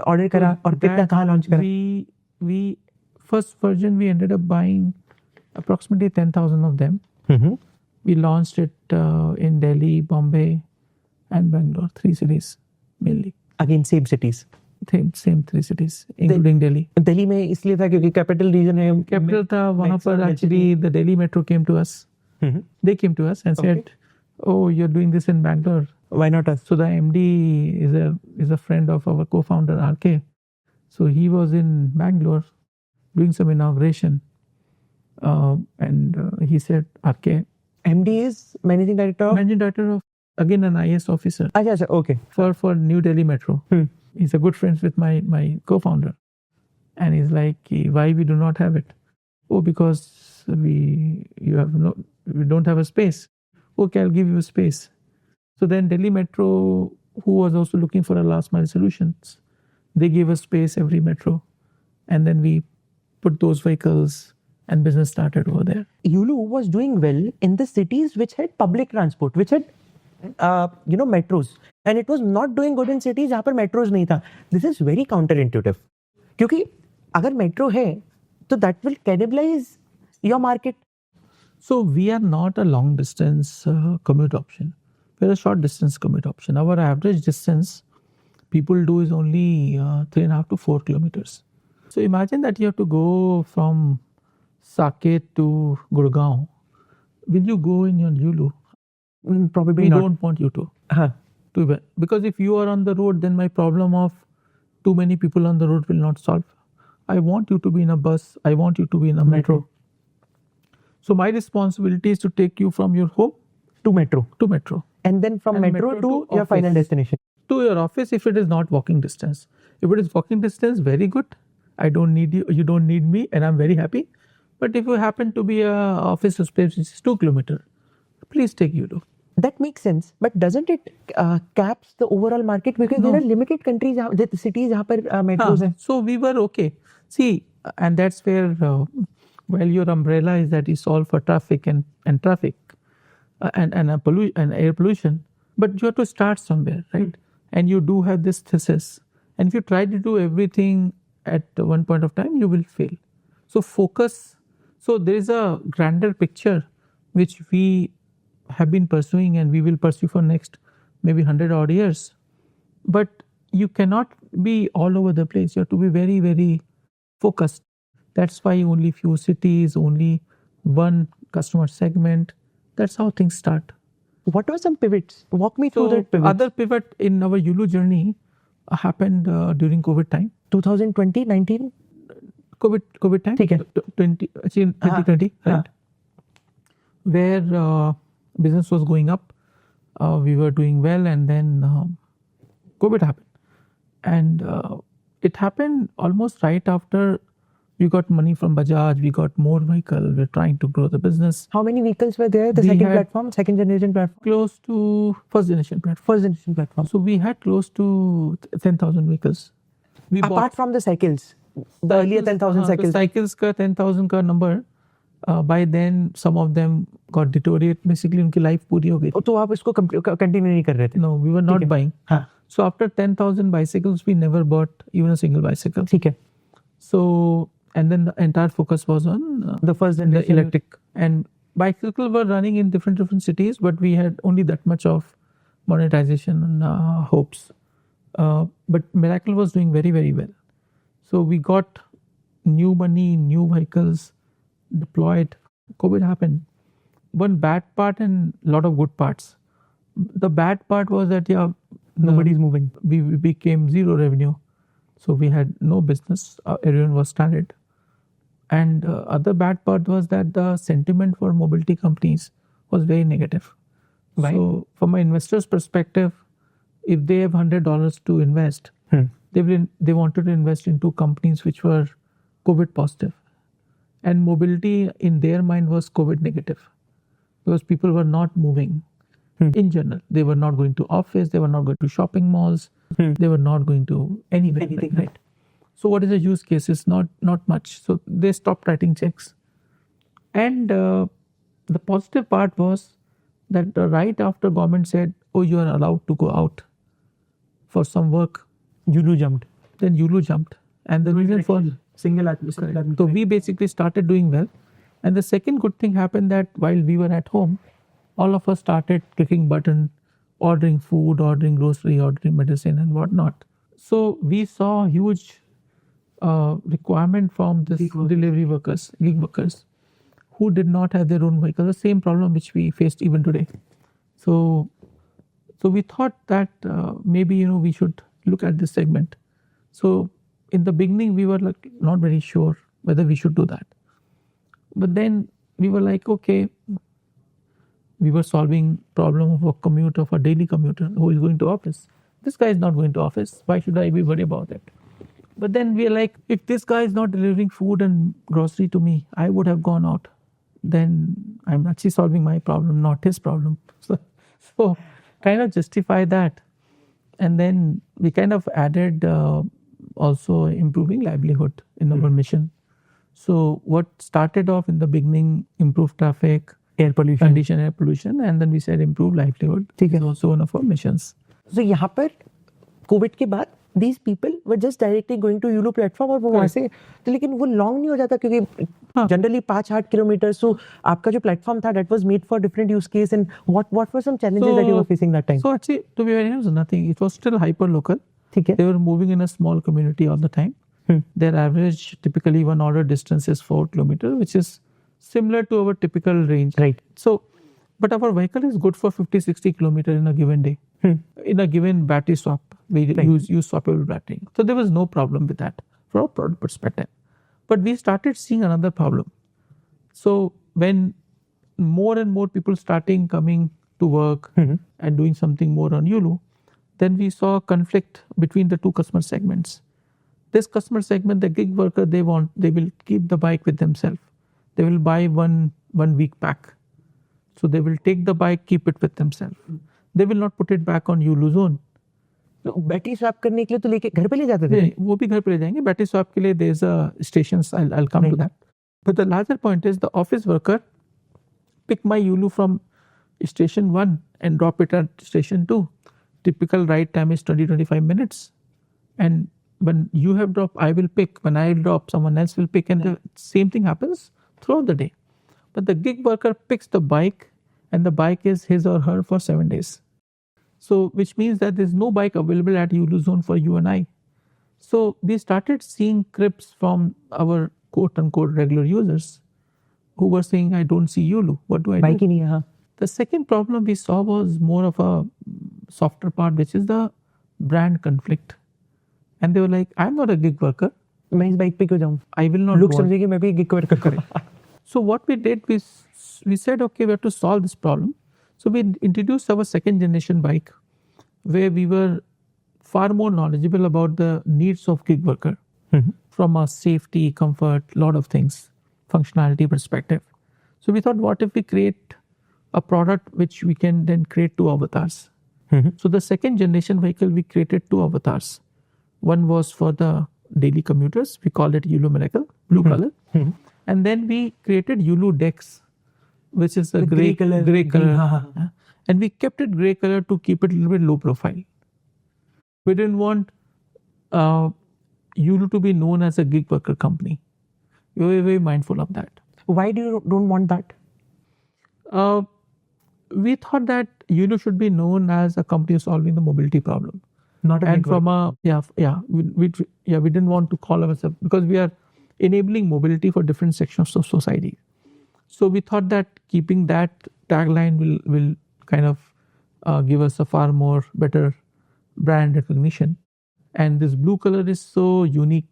order करा और कितना कहाँ launch करा? We first version we ended up buying approximately 10,000 of them. We launched it in Delhi, Bombay, and Bangalore, 3 cities mainly. Again, same cities. Same 3 cities, including Delhi. Delhi में इसलिए था क्योंकि capital region है. Capital था, वहाँ पर actually the Delhi Metro came to us. They came to us and said, "Oh, you're doing this in Bangalore. Why not us?" So the MD is a friend of our co-founder RK. So he was in Bangalore doing some inauguration, and he said, "RK." MD is managing director of again an IS officer. अच्छा, okay. For New Delhi Metro. He's a good friend with my co-founder, and he's like, "Why we do not have it?" "Oh, because we don't have a space." "Okay, I'll give you a space." So then Delhi Metro, who was also looking for a last mile solutions, they gave us space every metro, and then we put those vehicles and business started over there. YULU was doing well in the cities which had public transport, which had metros, and it was not doing good in cities जहाँ पर metros नहीं था. This is very counterintuitive. क्योंकि अगर metro है, तो that will cannibalize your market? So we are not a long distance commute option. We're a short distance commute option. Our average distance people do is only 3.5 to 4 kilometers. So imagine that you have to go from Saket to Gurgaon. Will you go in your YULU? Probably We not. don't want you to. Huh. Because if you are on the road, then my problem of too many people on the road will not solve. I want you to be in a bus. I want you to be in a metro. So my responsibility is to take you from your home To metro. And then from And metro metro to to your final office. destination. to your office if it is not walking distance. If it is walking distance, very good. I don't need you. You don't need me, and I'm very happy. But if you happen to be a office space which is 2 kilometers, please take YULU. That makes sense, but doesn't it caps the overall market because there are limited countries, cities जहाँ पर metros हैं. So we were okay. See, and that's where your umbrella is that you solve for traffic and traffic and air pollution. But you have to start somewhere, right? And you do have this thesis. And if you try to do everything at one point of time, you will fail. So focus. So there is a grander picture which we have been pursuing and we will pursue for next maybe 100 odd years. But you cannot be all over the place. You have to be very, very focused. That's why only few cities, only one customer segment. That's how things start. What were some pivots? Walk me through that pivot. Other pivot in our YULU journey happened during COVID time. 2020, 19? COVID time. ठीक है. 2020, right? Where business was going up, we were doing well, and then COVID happened, and it happened almost right after we got money from Bajaj. We got more vehicle. We're trying to grow the business. How many vehicles were there? The We second had platform, second generation platform, Close to first generation platform. first generation platform. So we had close to 10,000 vehicles. We Apart from the cycles, the earlier 10,000 cycles. The cycles का 10,000 का number. By then, some of them got deteriorate. Basically, उनकी life पूरी हो गई थी. तो आप इसको continue नहीं कर रहे थे. No, we were not buying. हाँ. So after 10,000 bicycles, we never bought even a single bicycle. ठीक है. So, and then the entire focus was on The first the generation electric. And bicycles were running in different cities, but we had only that much of monetization hopes. But Miracle was doing very, very well. So we got new money, new vehicles deployed. COVID happened. One bad part and a lot of good parts. The bad part was that Nobody's moving. We became zero revenue. So we had no business. Everyone was stranded. And other bad part was that the sentiment for mobility companies was very negative. Why? So from an investor's perspective, if they have $100 to invest, they wanted to invest into companies which were COVID positive. And mobility in their mind was COVID negative because people were not moving in general. They were not going to office, they were not going to shopping malls, they were not going to anywhere. Anything, right? So what is the use case? It's not much. So they stopped writing checks. And the positive part was that right after government said, oh, you are allowed to go out for some work, YULU jumped. then YULU jumped. And the reason for Single so we basically started doing well. And the second good thing happened that while we were at home, all of us started clicking button, ordering food, ordering grocery, ordering medicine and whatnot. So we saw huge requirement from this delivery workers, gig workers, who did not have their own vehicle, the same problem which we faced even today. So we thought that maybe we should look at this segment. So in the beginning we were like not very sure whether we should do that. But then we were like, okay, we were solving problem of a commute, of a daily commuter who is going to office. This guy is not going to office. Why should I be worried about it? But then we are like, if this guy is not delivering food and grocery to me, I would have gone out. Then I'm actually solving my problem, not his problem. So kind of justify that. And then we kind of added also improving livelihood in our mission. So what started off in the beginning, improve traffic, air pollution, condition air pollution, and then we said improve livelihood. ठीक है. Is also one of our missions. So यहाँ पर Covid के बाद these people were just directly going to YULU platform और वो वहाँ से तो लेकिन वो long नहीं हो जाता क्योंकि generally 5-8 kilometers. So आपका जो platform था that was made for different use case, and what were some challenges that you were facing that time? So actually, to be very honest, nothing. It was still hyper local. ठीक है. They were moving in a small community all the time. Their average, typically one order distance is 4 kilometers, which is similar to our typical range. Right. So, but our vehicle is good for 50-60 kilometers in a given day. In a given battery swap, we use swappable battery. So there was no problem with that from a product perspective. But we started seeing another problem. So when more and more people starting coming to work and doing something more on YULU, then we saw conflict between the two customer segments. This customer segment, the gig worker, they will keep the bike with themselves. They will buy one week pack. So they will take the bike, keep it with themselves. They will not put it back on YULU zone. Battery swap करने के लिए तो लेके घर पे ले जाते थे? नहीं, वो भी घर पे ले जाएंगे. बैटरी स्वैप के लिए there is a stations. I'll come to that. But the larger point is the office worker pick my YULU from station 1 and drop it at station 2. Typical ride time is 20-25 minutes. And when you have dropped, I will pick. When I drop, someone else will pick. And the same thing happens throughout the day. But the gig worker picks the bike, and the bike is his or her for 7 days. So, which means that there's no bike available at YULU zone for you and I. So, we started seeing crips from our quote-unquote regular users who were saying, I don't see YULU. What do I Bike do? ही नहीं है, हाँ. The second problem we saw was more of a softer part, which is the brand conflict. And they were like, I'm not a gig worker. मैं इस bike पे क्यों जाऊँ? I will not लोग want. समझेंगे मैं भी गिग वर्कर करूँ. So what we did, we said, okay, we have to solve this problem. So we introduced our second generation bike, where we were far more knowledgeable about the needs of gig worker from a safety, comfort, lot of things, functionality perspective. So we thought, what if we create a product which we can then create 2 avatars? So the second generation vehicle, we created 2 avatars. One was for the daily commuters. We called it YULU Miracle, blue color. And then we created YULU Dex, which is a gray color. And we kept it gray color to keep it a little bit low profile. We didn't want YULU to be known as a gig worker company. We were very mindful of that. Why do you don't want that? We thought that YULU should be known as a company solving the mobility problem. Not a And gig from worker. we didn't want to call ourselves, because we are enabling mobility for different sections of society. So we thought that keeping that tagline will kind of give us a far more better brand recognition. And this blue color is so unique.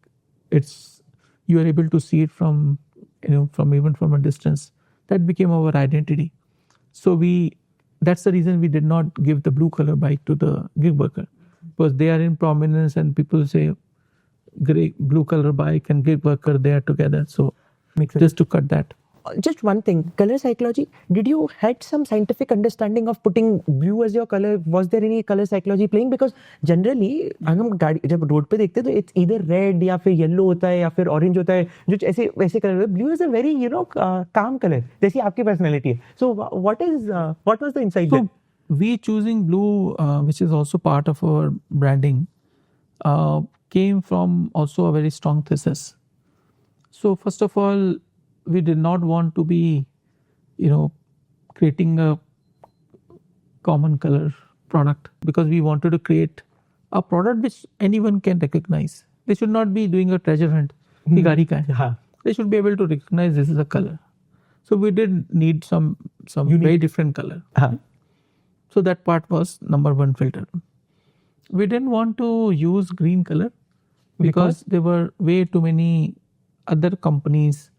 You are able to see it from even from a distance. That became our identity. So that's the reason we did not give the blue color bike to the gig worker, because they are in prominence and people say blue color bike and gig worker, they are together. So just to cut that. Just one thing, color psychology. Did you had some scientific understanding of putting blue as your color? Was there any color psychology playing? Because generally हम गाड़ी जब road पे देखते हैं तो it's either red या फिर yellow होता है या फिर orange होता है, जो ऐसे वैसे colour. Blue is a very calm color, जैसी आपकी personality है. So what was the insight there? So we choosing blue, which is also part of our branding, came from also a very strong thesis. So first of all, we did not want to be, creating a common color product, because we wanted to create a product which anyone can recognize. They should not be doing a treasure hunt. They should be able to recognize this is a color. So we did need some very different color. So that part was number one filter. We didn't want to use green color because there were way too many other companies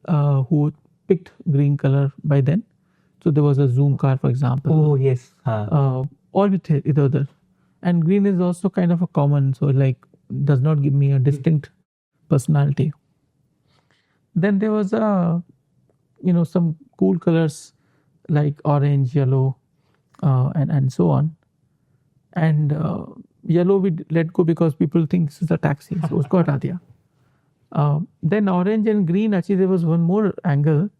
who picked green color by then. So there was a Zoom car, for example. Oh, yes. Or with either other. And green is also kind of a common, so does not give me a distinct personality. Then there was some cool colors like orange, yellow, and so on. And yellow we let go because people think this is a taxi, so usko hata diya. Then orange and green, actually there was one more angle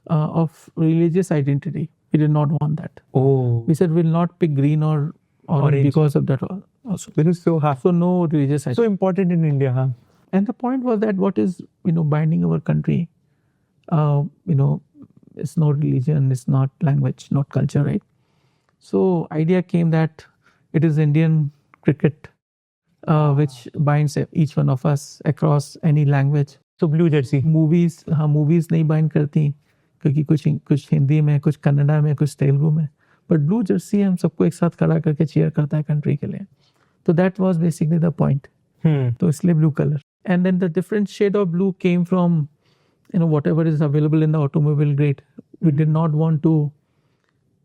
of religious identity. We did not want that. Oh. We said we'll not pick green or orange because of that. also. That is so hard. So no religious So important in India, huh? And the point was that what is, binding our country, it's not religion, it's not language, not culture, right? So idea came that it is Indian cricket, which binds each one of us across any language. So blue jersey. Movies नहीं bind करती, क्योंकि कुछ हिंदी में, कुछ कन्नड़ा में, कुछ तेलुगु में. But blue jersey हम सबको एक साथ खड़ा करके cheer करता है country के लिए. So that was basically the point. तो इसलिए blue color. And then the different shade of blue came from, whatever is available in the automobile grade. We did not want to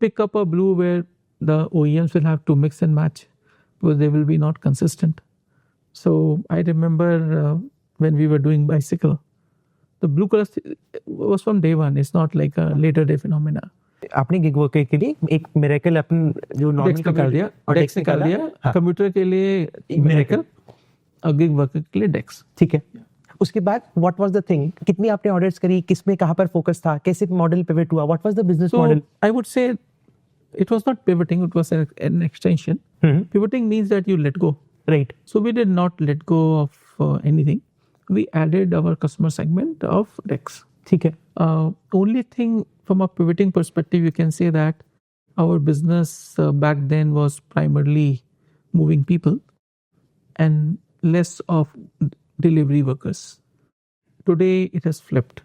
pick up a blue where the OEMs will have to mix and match because they will be not consistent. So I remember when we were doing bicycle, the blue color was from day one. It's not like a later day phenomena. आपने gig worker के लिए एक miracle अपन जो normal डेक्स निकाल दिया computer के लिए miracle और गिग वर्कर के लिए डेक्स. ठीक है. उसके बाद व्हाट वाज द थिंग, कितनी आपने ऑर्डर्स करी, किसमें कहां पर फोकस था, कैसे मॉडल पिवट हुआ, what was the business model? I would say it was not pivoting, it was an extension. Pivoting means that you let go. Right. So we did not let go of anything. We added our customer segment of Dex. ठीक है. Only thing from a pivoting perspective, you can say that our business back then was primarily moving people and less of delivery workers. Today it has flipped.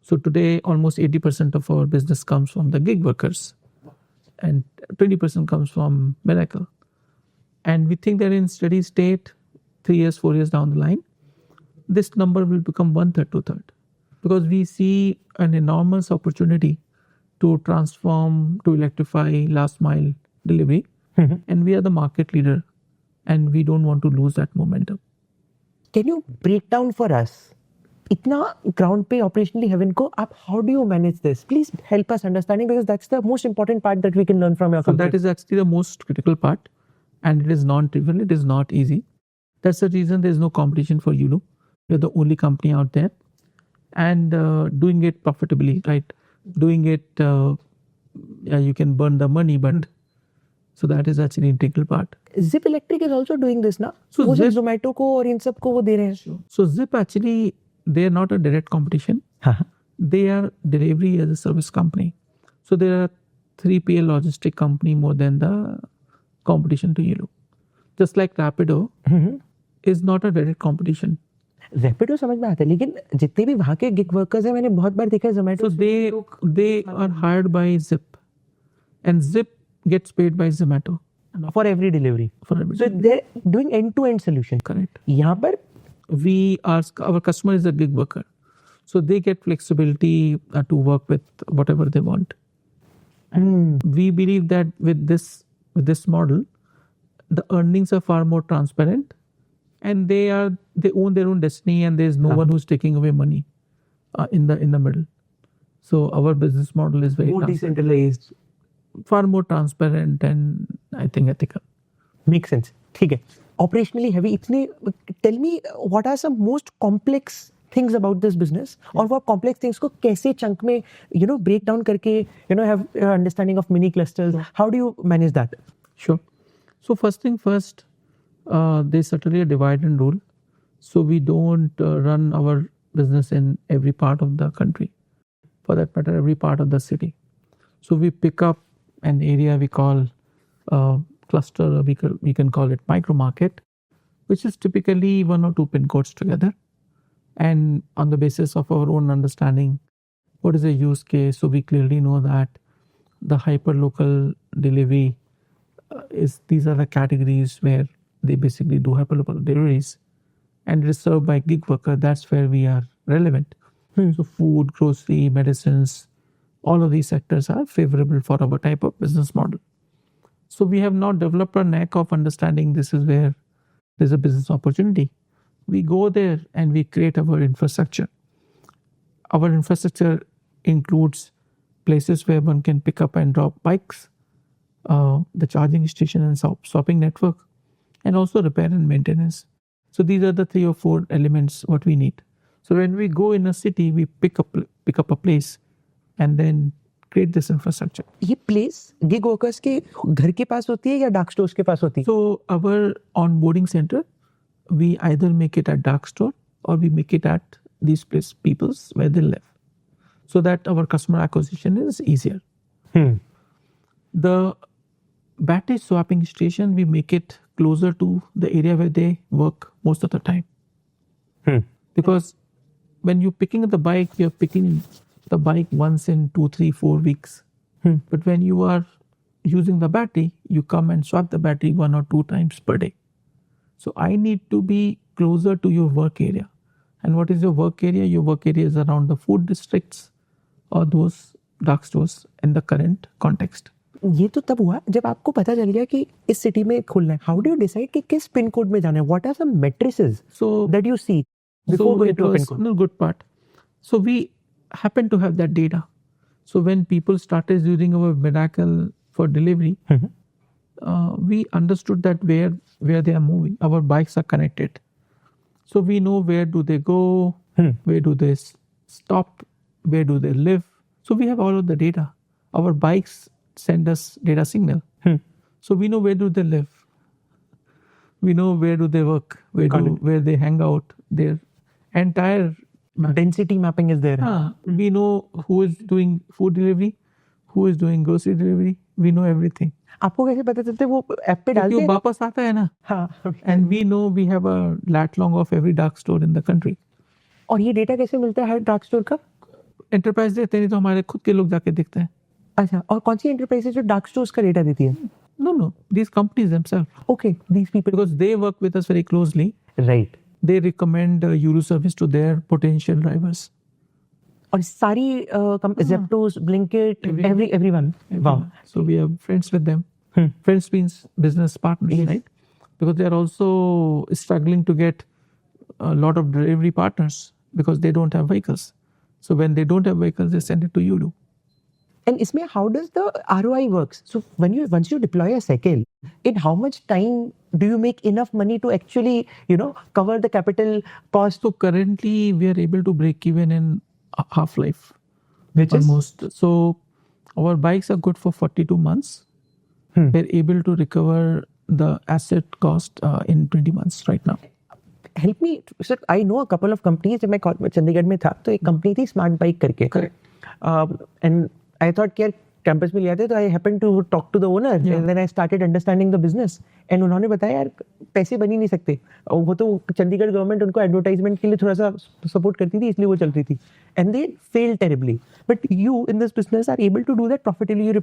So today almost 80% of our business comes from the gig workers and 20% comes from Miracle. And we think that in steady state, 3 years, 4 years down the line, this number will become 1/3, 2/3. Because we see an enormous opportunity to transform, to electrify last mile delivery. And we are the market leader and we don't want to lose that momentum. Can you break down for us? इतना ground पे operationally heaven को आप how do you manage this? Please help us understanding because that's the most important part that we can learn from your company. So that is actually the most critical part and it is non-trivial, it is not easy. That's the reason there is no competition for YULU. We're the only company out there and doing it profitably, right? Doing it, you can burn the money, but so that is actually an integral part. Zip Electric is also doing this ना? So वो Zomato को और इन सब को वो दे रहे हैं. So Zip actually, they are not a direct competition. They are delivery as a service company. So there are 3PL logistic company more than the competition to YULU. Just like Rapido is not a direct competition. Rapido समझ में आता है लेकिन जितने भी वहाँ के gig workers हैं मैंने बहुत बार देखा है Zomato. So they are hired by Zip and Zip gets paid by Zomato. For every delivery. For every so they're doing end-to-end solution. Correct. यहाँ पर our customer is a gig worker. So they get flexibility to work with whatever they want. And we believe that with this model, the earnings are far more transparent and they own their own destiny and there is no one who's taking away money in the middle. So our business model is very more decentralized, far more transparent and I think ethical. Makes sense. ठीक है. Operationally heavy. Tell me what are some most complex things about this business और वो complex things को कैसे chunk में break down करके have understanding of mini clusters. How do you manage that? Sure. So first thing first, there's certainly a divide and rule. So we don't run our business in every part of the country. For that matter, every part of the city. So we pick up an area we call cluster, or we can call it micro market, which is typically 1 or 2 pin codes together. And on the basis of our own understanding, what is the use case? So we clearly know that the hyper local delivery these are the categories where they basically do hyper local deliveries, and it is served by gig worker. That's where we are relevant. So food, grocery, medicines, all of these sectors are favorable for our type of business model. So we have now developed a knack of understanding this is where there's a business opportunity. We go there and we create our infrastructure. Our infrastructure includes places where one can pick up and drop bikes, the charging station and shopping network, and also repair and maintenance. So these are the 3 or 4 elements what we need. So when we go in a city, we pick up a place and then create this infrastructure. ये place gig workers के घर के पास होती है या dark stores के पास होती है? So our onboarding center, we either make it at dark store or we make it at these people's where they live, so that our customer acquisition is easier. The battery swapping station, we make it closer to the area where they work most of the time. Because when you're picking up the bike, you're picking the bike once in 2, 3, 4 weeks. But when you are using the battery, you come and swap the battery 1 or 2 times per day. So I need to be closer to your work area. And what is your work area? Your work area is around the food districts or those dark stores in the current context. ये तो तब हुआ जब आपको पता चल गया कि इस सिटी में खुलना है. How do you decide कि किस पिन कोड में जाना है? What are some matrices that you see before going to a pin code? No, good part. So we happen to have that data. So when people started using our Miracle for delivery, we understood that where they are moving. Our bikes are connected. So we know where do they go, where do they stop, where do they live. So we have all of the data. Our bikes send us data signal. So we know where do they live. We know where do they work, where they hang out. Their entire density mapping is there. We know who is doing food delivery, who is doing grocery delivery. We know everything. आपको कैसे पता चलता है? वो app पे डालते हैं? क्योंकि वापस आता है ना. And we know we have a lat long of every dark store in the country. और ये डेटा कैसे मिलता है हर डार्क स्टोर का? एंटरप्राइज देते नहीं तो हमारे खुद के लोग जाके देखते हैं. अच्छा, और कौन सी एंटरप्राइजेस जो डार्क स्टोर्स का डेटा देती है? No, these companies themselves. Okay, these people. Because they work with us very closely. Right. They recommend YULU service to their potential drivers. और सारी Zeptos, Blinkit, everyone. Wow. So we are friends with them. Friends means business partners, right? Because they are also struggling to get a lot of delivery partners because they don't have vehicles. So when they don't have vehicles, they send it to YULU. And isme, how does the ROI works? So once you deploy a cycle, in how much time do you make enough money to actually, cover the capital cost? So currently we are able to break even in half-life. Which almost. So our bikes are good for 42 months. We're able to recover the asset cost in 20 months right now. Help me, sir. I know a couple of companies. जब मैं चंडीगढ़ में था, तो एक company थी smart bike करके. Correct. And I thought कि यार कैंपस में लिया थे, तो I happened to talk to the owner. And then I started understanding the business. And उन्होंने बताया यार पैसे बन ही नहीं सकते. वो तो चंडीगढ़ गवर्नमेंट उनको एडवर्टाइजमेंट के लिए थोड़ा सा सपोर्ट करती थी, इसलिए वो चल रही थी. And they failed terribly. But you in this business are able to do that profitably.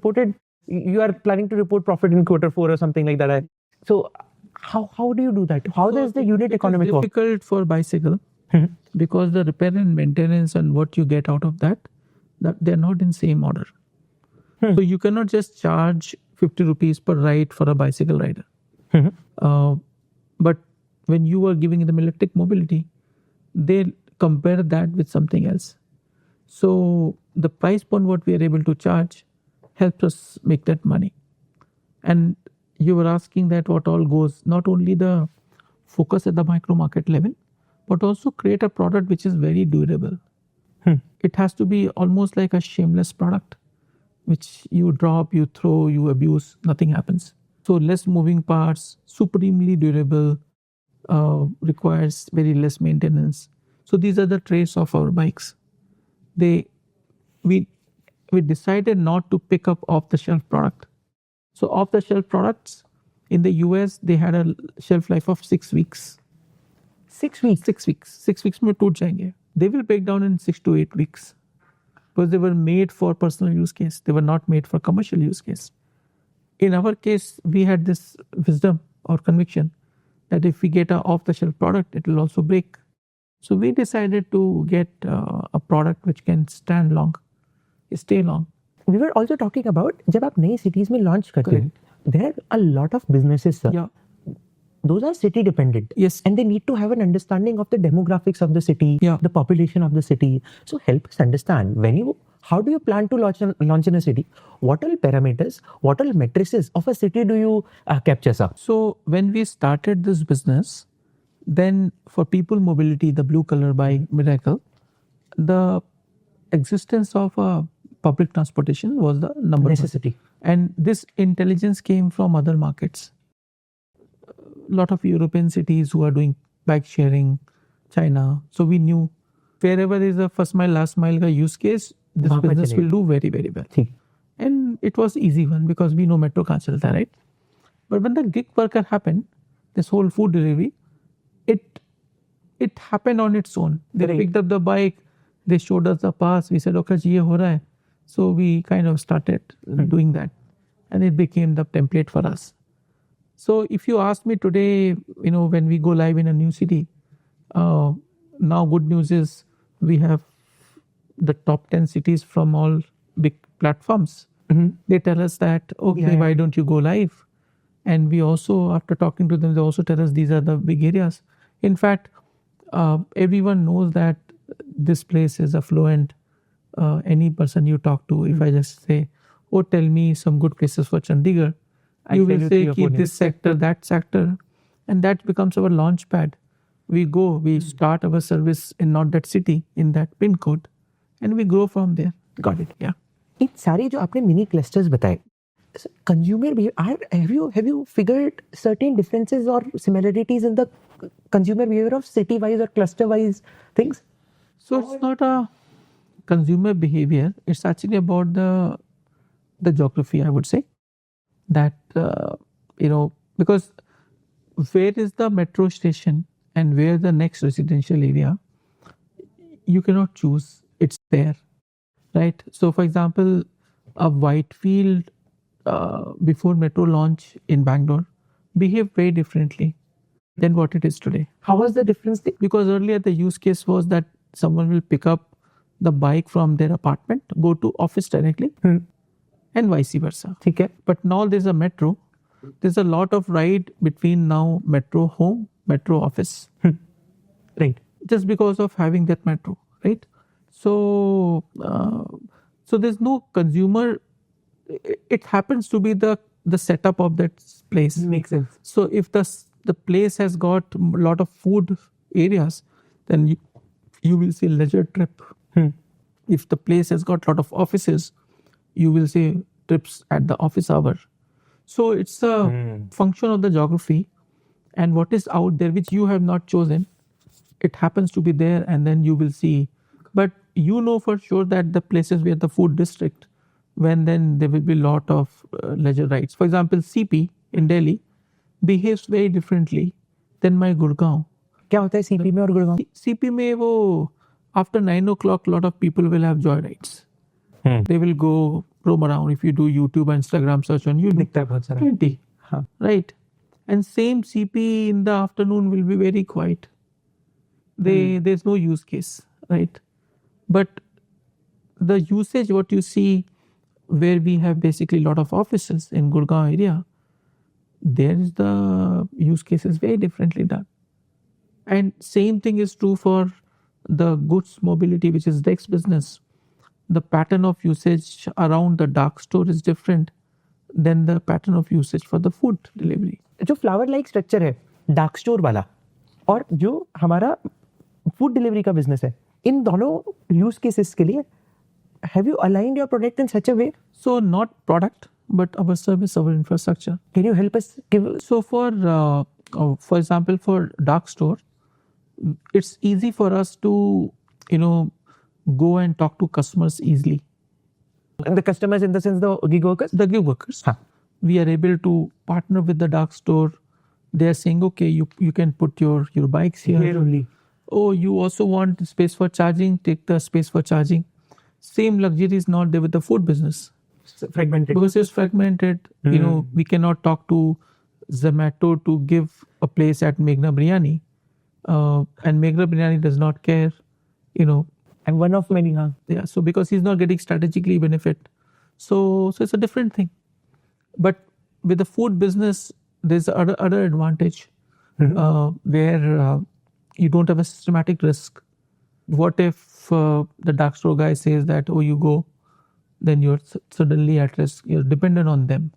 You are planning to report profit in Q4 or something like that. So how do you do that? How does the unit economics work? It's difficult for bicycle because the repair and maintenance and what you get out of that they're not in same order. So you cannot just charge 50 rupees per ride for a bicycle rider. But when you are giving them electric mobility, they compare that with something else. So the price point what we are able to charge helps us make that money. And you were asking that what all goes, not only the focus at the micro market level, but also create a product which is very durable. It has to be almost like a shameless product, which you drop, you throw, you abuse, nothing happens. So less moving parts, supremely durable, requires very less maintenance. So these are the traits of our bikes. We decided not to pick up off-the-shelf product. So off-the-shelf products in the US, they had a shelf life of 6 weeks. 6 weeks? 6 weeks. 6 weeks में टूट जाएंगे. They will break down in 6 to 8 weeks because they were made for personal use case. They were not made for commercial use case. In our case, we had this wisdom or conviction that if we get an off-the-shelf product, it will also break. So we decided to get a product which can stand long, stay long. We were also talking about जब आप नई cities में launch करते हैं, there are a lot of businesses, sir. Yeah. Those are city dependent. Yes. And they need to have an understanding of the demographics of the city, the population of the city. So help us understand how do you plan to launch in a city? What all parameters, what all matrices of a city do you capture, sir? So when we started this business, then for people mobility, the blue color bike Miracle, the existence of a public transportation was the number necessity. one. And this intelligence came from other markets. A lot of European cities who are doing bike sharing, China. So we knew wherever there is a first mile, last mile ka use case, this business will do very, very well. And it was easy one because we know metro kahan chalta hai, right? But when the gig worker happened, this whole food delivery, it happened on its own. They picked up the bike, they showed us the pass, we said, okay, ye ho raha hai. So we kind of started doing that. And it became the template for us. So if you ask me today, when we go live in a new city, now good news is we have the top 10 cities from all big platforms. They tell us that, okay, why don't you go live? And we also, after talking to them, they also tell us these are the big areas. In fact, everyone knows that this place is affluent. Any person you talk to, if I just say, oh, tell me some good places for Chandigarh, you will say, keep this sector, that sector. And that becomes our launch pad. We go, we start our service in not that city, in that pin code, and we grow from there. Got it. Yeah. इन सारे जो आपने mini clusters बताए, consumer behavior, have you figured certain differences or similarities in the consumer behavior of city wise or cluster wise things? So it's not a consumer behavior, it's actually about the geography, I would say. That because where is the metro station and where the next residential area, you cannot choose, it's there, right? So for example, a Whitefield before metro launch in Bangalore behaved very differently than what it is today. How was the difference? Because earlier the use case was that someone will pick up the bike from their apartment, go to office directly, and vice versa. Okay. But now there's a metro. There's a lot of ride between now metro home, metro office. Right. Just because of having that metro, right? So there's no consumer. It happens to be the setup of that place. Makes sense. So if the place has got a lot of food areas, then you will see leisure trip. If the place has got a lot of offices, you will see trips at the office hour. So it's a function of the geography and what is out there which you have not chosen. It happens to be there and then you will see. But you know for sure that the places where the food district, when then there will be a lot of leisure rides. For example, CP in Delhi behaves very differently than my Gurgaon. क्या होता है CP में और Gurgaon? CP में वो after 9 o'clock, a lot of people will have joy rides. They will go roam around. If you do YouTube and Instagram search on YouTube, दिखता है बहुत सारा. 20, right? And same CP in the afternoon will be very quiet. There's no use case, right? But the usage, what you see, where we have basically a lot of offices in Gurgaon area, there is the use case is very differently done. And same thing is true for the goods mobility, which is Dex business. The pattern of usage around the dark store is different than the pattern of usage for the food delivery. जो flower like structure है dark store वाला और जो हमारा food delivery का business है, इन दोनों use cases के लिए have you aligned your product in such a way? So not product, but our service, our infrastructure. Can you help us give? So for example, for dark store, it's easy for us to go and talk to customers easily. And the customers in the sense the gig workers? The gig workers. We are able to partner with the dark store. They are saying, okay, you can put your bikes here. Only. Oh, you also want space for charging? Take the space for charging. Same luxury is not there with the food business. Fragmented. Because it's fragmented. We cannot talk to Zomato to give a place at Meghna Biryani. And Meghna Biryani does not care, I'm one of many. Yeah, so because he's not getting strategically benefit. So it's a different thing. But with the food business, there's other advantage where you don't have a systematic risk. What if the dark store guy says that, oh, you go, then you're suddenly at risk. You're dependent on them.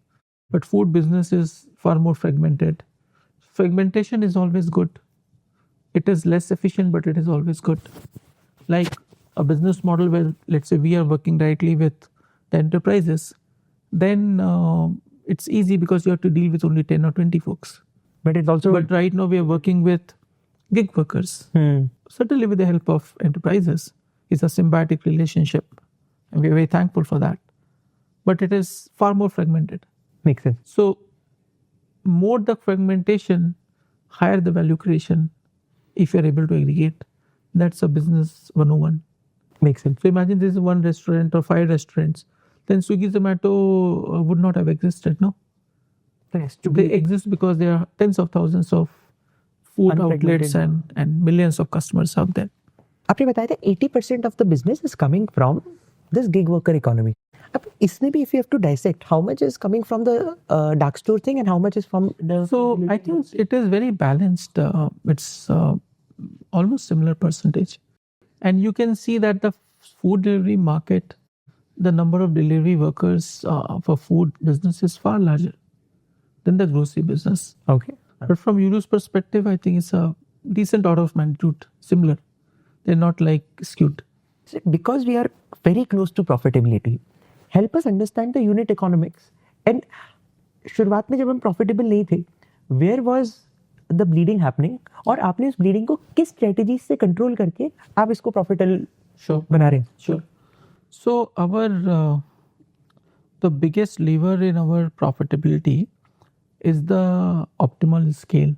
But food business is far more fragmented. Fragmentation is always good. It is less efficient, but it is always good. Like a business model where, let's say, we are working directly with the enterprises, then it's easy because you have to deal with only 10 or 20 folks. But it's also. But right now we are working with gig workers. Certainly with the help of enterprises. It's a symbiotic relationship. And we're very thankful for that. But it is far more fragmented. Makes sense. So more the fragmentation, higher the value creation if you're able to aggregate. That's a business 101. Makes sense. So imagine this is one restaurant or 5 restaurants. Then Swiggy, Zomato would not have existed, no? They exist because there are tens of thousands of food outlets and millions of customers out there. आपने बताया था 80% of the business is coming from this gig worker economy. अब इसमें भी if you have to dissect, how much is coming from the dark store thing and how much is from the... So I think it is very balanced. It's almost similar percentage. And you can see that the food delivery market, the number of delivery workers for food business is far larger than the grocery business. Okay. But from YULU's perspective, I think it's a decent order of magnitude similar. They're not like skewed. So because we are very close to profitability, help us understand the unit economics. And शुरुआत में जब हम profitable नहीं थे, where was the bleeding happening? और आपने इस bleeding को किस strategy से control करके आप इसको profitable बना रहे हैं? Sure. So our the biggest lever in our profitability is the optimal scale.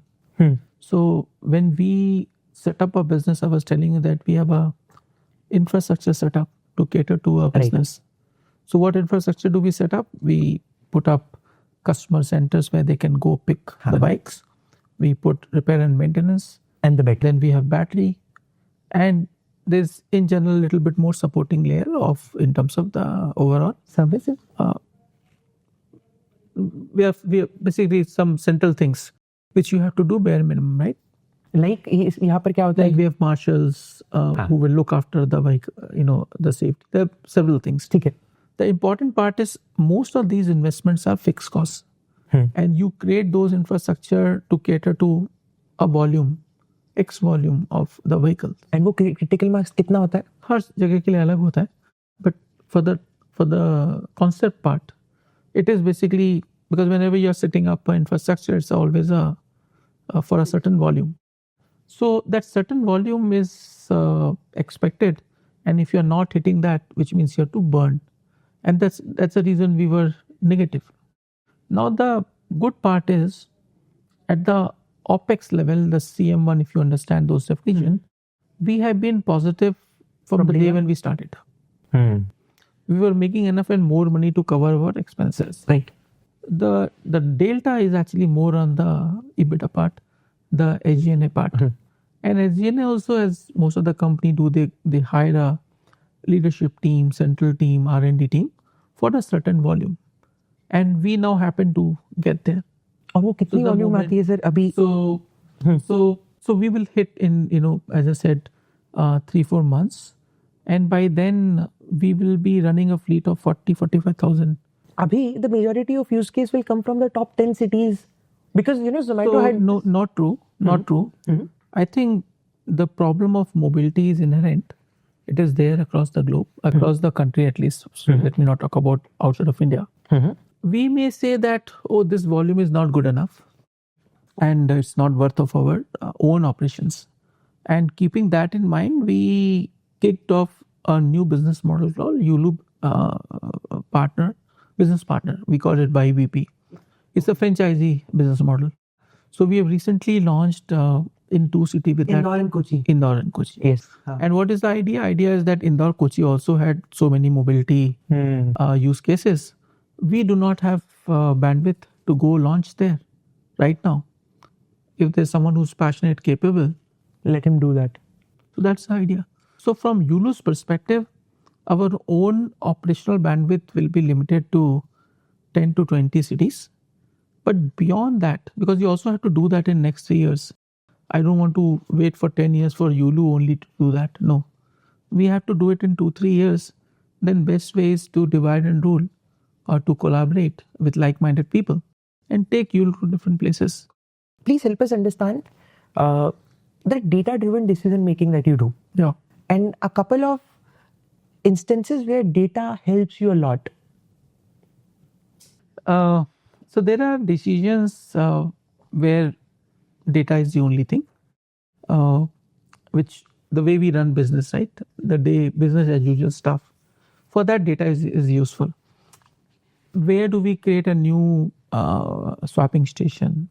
So when we set up a business, I was telling you that we have a infrastructure set up to cater to a business. So what infrastructure do we set up? We put up customer centers where they can go pick the bikes. We put repair and maintenance. And the back. Then we have battery. And there's in general a little bit more supporting layer of in terms of the overall services. We have basically some central things which you have to do bare minimum, right? Like यहाँ पर क्या होता है? Like we have marshals who will look after the bike, the safety. There are several things. ठीक है. The important part is most of these investments are fixed costs. And you create those infrastructure to cater to a volume, X volume of the vehicle. And वो critical mass कितना होता है? हर जगह के लिए अलग होता है. But for the concept part, it is basically because whenever you are setting up an infrastructure, it's always for a certain volume. So that certain volume is expected, and if you are not hitting that, which means you have to burn, and that's the reason we were negative. Now the good part is at the OPEX level, the CM1, if you understand those definitions, we have been positive from the day when we started. We were making enough and more money to cover our expenses. Right. The delta is actually more on the EBITDA part, the SG&A part. And SG&A also, as most of the company do, they hire a leadership team, central team, R&D team for a certain volume. And we now happen to get there. और वो कितनी volume आती है sir अभी? So we will hit in, as I said, 3-4 months. And by then we will be running a fleet of 40,000-45,000. Abhi, the majority of use case will come from the top 10 cities because Zomato had... No, not true. Not true. I think the problem of mobility is inherent. It is there across the globe, across the country at least. So let me not talk about outside of India. We may say that, this volume is not good enough and it's not worth of our own operations. And keeping that in mind, we kicked off a new business model called YULU business partner. We call it by BP. It's a franchisee business model. So we have recently launched in 2 cities with Indore and Kochi. Indore and Kochi. Yes. And what is the idea? Idea is that Indore, Kochi also had so many mobility use cases. We do not have bandwidth to go launch there right now. If there's someone who's passionate, capable, let him do that. So that's the idea. So from YULU's perspective, our own operational bandwidth will be limited to 10 to 20 cities. But beyond that, because you also have to do that in next 3 years. I don't want to wait for 10 years for YULU only to do that. No. We have to do it in 2-3 years. Then best way is to divide and rule or to collaborate with like-minded people and take YULU to different places. Please help us understand the data-driven decision-making that you do. Yeah. And a couple of instances where data helps you a lot. So there are decisions where data is the only thing, which the way we run business, right? The day business as usual stuff. For that, data is useful. Where do we create a new swapping station?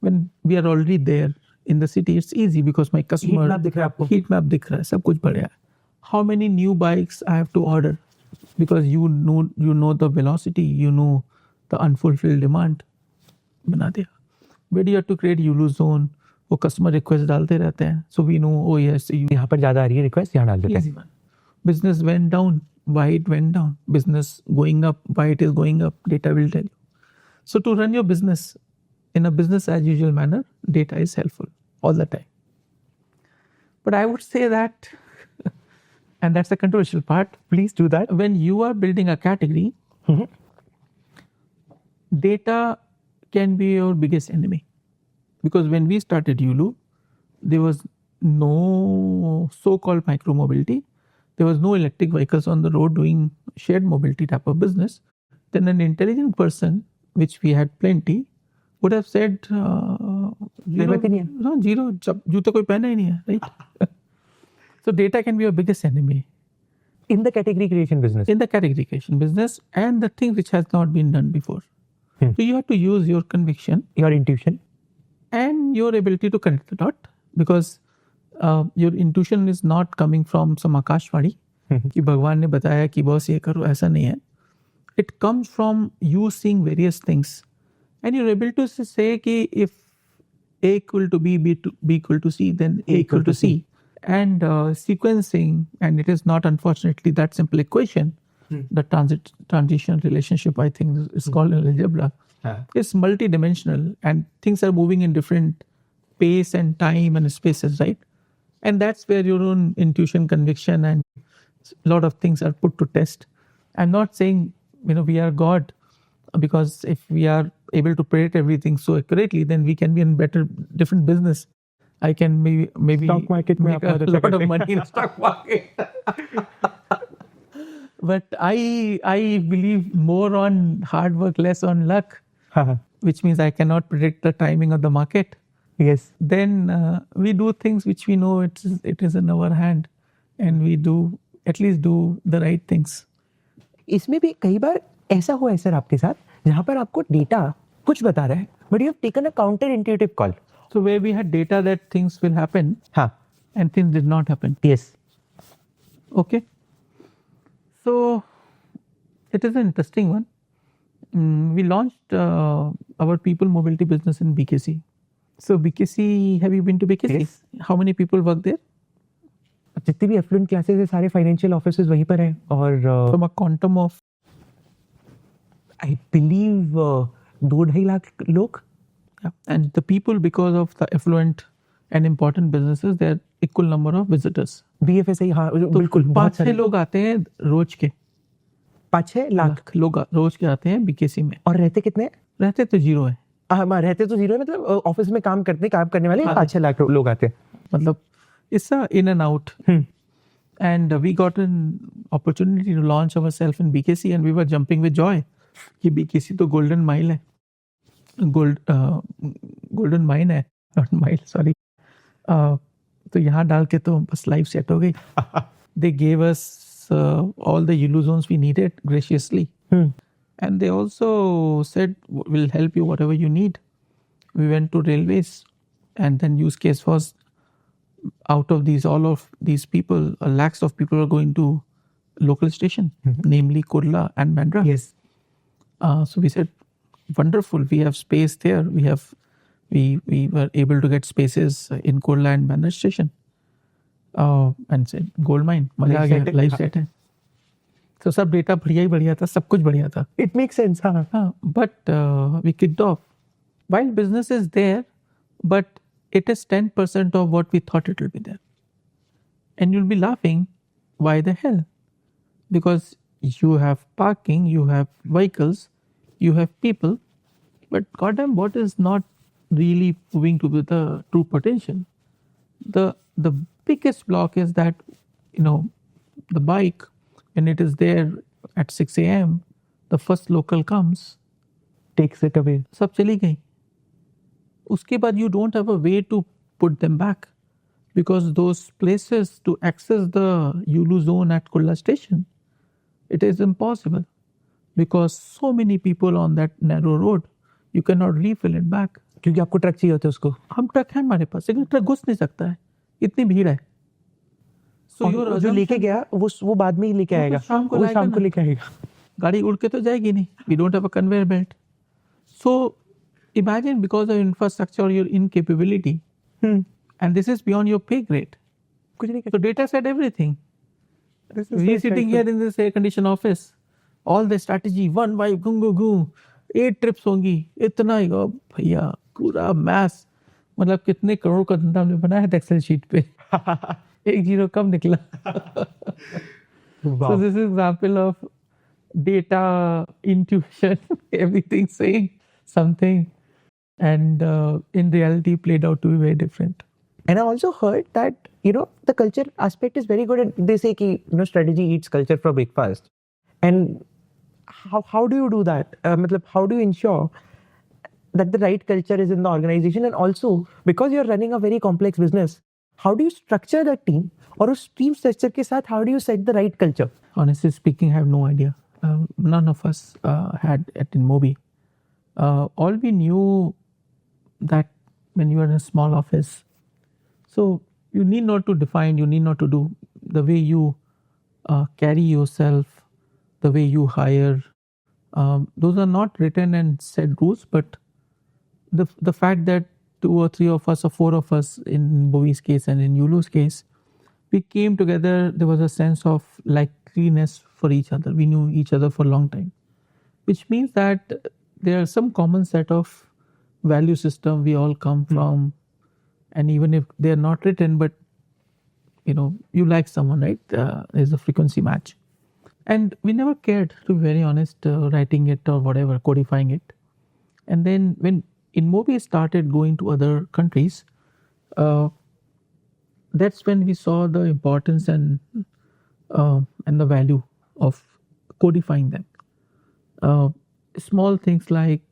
When we are already there in the city, it's easy because my customer Heat map दिख रहा है आपको? heat map दिख रहा है, सब कुछ बढ़िया है. How many new bikes I have to order? Because you know the velocity, you know the unfulfilled demand. बना दिया. Where do you have to create YULU zone? वो customer request डालते रहते हैं. So we know, oh yes, यहाँ पर ज्यादा आ रही है रिक्वेस्ट, यहाँ डाल देते हैं. easy one. Business went down, why it went down? Business going up, why it is going up? Data will tell you. So to run your business in a business as usual manner, data is helpful all the time. But I would say that, and that's the controversial part, Please do that. when you are building a category, data can be your biggest enemy. Because when we started YULU, there was no so-called micro-mobility. There was no electric vehicles on the road doing shared mobility type of business. Then an intelligent person, which we had plenty, would have said, zero, जूते कोई पहना ही नहीं है, right? So data can be your biggest enemy. In the category creation business. In the category creation business and the thing which has not been done before. So you have to use your conviction, Your intuition. and your ability to connect the dot, because your intuition is not coming from some Akashvani कि भगवान ने बताया कि boss ये करो, ऐसा नहीं है. It comes from you seeing various things, and you're able to say कि if A equal to B, B equal to C, then A equal to C. And sequencing, and it is not unfortunately that simple equation. The transition relationship, I think, is called in algebra. It's multidimensional, and things are moving in different pace and time and spaces, right? And that's where your own intuition, conviction, and a lot of things are put to test. I'm not saying we are God, because if we are able to predict everything so accurately, then we can be in different business. I can maybe Stock market में make आप a बहुत अच्छा lot of करते हैं. money in stock market. But I believe more on hard work, less on luck, which means I cannot predict the timing of the market. Yes. Then we do things which we know it is in our hand, and we at least do the right things. इसमें भी कई बार ऐसा हुआ है sir आपके साथ जहाँ पर आपको डेटा कुछ बता रहा है, but you have taken a counter-intuitive call. So where we had data that things will happen, हाँ. and things did not happen. Yes. Okay. So it is an interesting one. We launched our people mobility business in BKC. So BKC, have you been to BKC? Yes. How many people work there? जितने भी effluent classes है सारे financial offices वहीं पर हैं और From a quantum of, I believe 2-2.5 lakh लोग. yeah. And the people, because of the affluent and important businesses, they are equal number of visitors. BFSI हाँ बिल्कुल तो बहुत 5-6 सारे लोग आते हैं रोज के. 5-6 लाख लोग रोज के आते हैं BKC में. और रहते कितने हैं? रहते तो जीरो है. हाँ रहते तो जीरो है, मतलब ऑफिस में काम करने वाले 5-6 लाख लोग आते हैं. मतलब it's a in and out. And we got an opportunity to launch ourselves in BKC, and we were jumping with joy कि BKC तो golden mile है, golden mine है, not mile, sorry. तो यहाँ डाल के तो बस life set हो गई. They gave us all the YULU zones we needed graciously. And they also said, we'll help you whatever you need. We went to railways, and then use case was, out of all of these people, lakhs of people are going to local station, namely Kurla and Bandra. Yes. So we said, wonderful, we have space there. We were able to get spaces in Kurla and Bandra station. And said, gold mine, मजा आ गया, life set है. So सब data बढ़िया ही बढ़िया था, सब कुछ बढ़िया था. It makes sense. हाँ. But we kicked off. While business is there, but it is 10% of what we thought it will be there. And you'll be laughing, why the hell? Because you have parking, you have vehicles, you have people, but goddamn, what is not really proving to be the true potential? The biggest block is that, the bike, when it is there at 6 a.m., the first local comes, takes it away. सब चली गई. उसके बाद you don't have a way to put them back because those places to access the YULU zone at Kulla station, it is impossible because so many people on that narrow road, you cannot refill it back. क्योंकि आपको truck चाहिए होता है उसको. हम truck है हमारे पास लेकिन ट्रक घुस नहीं सकता है, इतनी भीड़ है. So जो लेके गया वो बाद में ही लेके आएगा, शाम को लेके आएगा. गाड़ी उड़ के तो जाएगी नहीं. We don't have a conveyor belt. So imagine because of infrastructure or your incapability, and this is beyond your pay grade. कुछ नहीं. So data said everything. We are sitting here in this air conditioned office. All the strategy, one vibe, gung, 8 trips होंगी, इतना ही भैया पूरा maths, मतलब कितने करोड़ का धंधा हमने बनाया है एक्सेल शीट पे. एक जीरो कम निकला. So this is example of data intuition, everything saying something, and in reality played out to be very different. And I also heard that the culture aspect is very good. And they say ki strategy eats culture for breakfast. And how do you do that? How do you ensure that the right culture is in the organization? And also because you're running a very complex business, how do you structure that team? और उस team structure के साथ how do you set the right culture? Honestly speaking, I have no idea. None of us had at InMobi. All we knew that when you are in a small office, so you need not to define, you need not to do the way you carry yourself, the way you hire. Those are not written and set rules, but the fact that 2 or 3 of us or 4 of us in Bovi's case and in Yulu's case, we came together, there was a sense of likeliness for each other. We knew each other for a long time, which means that there are some common set of value system we all come from, and even if they are not written, but you like someone, right? There's a frequency match. And we never cared, to be very honest, writing it or whatever, codifying it. And then when InMobi started going to other countries, that's when we saw the importance and the value of codifying them. Small things like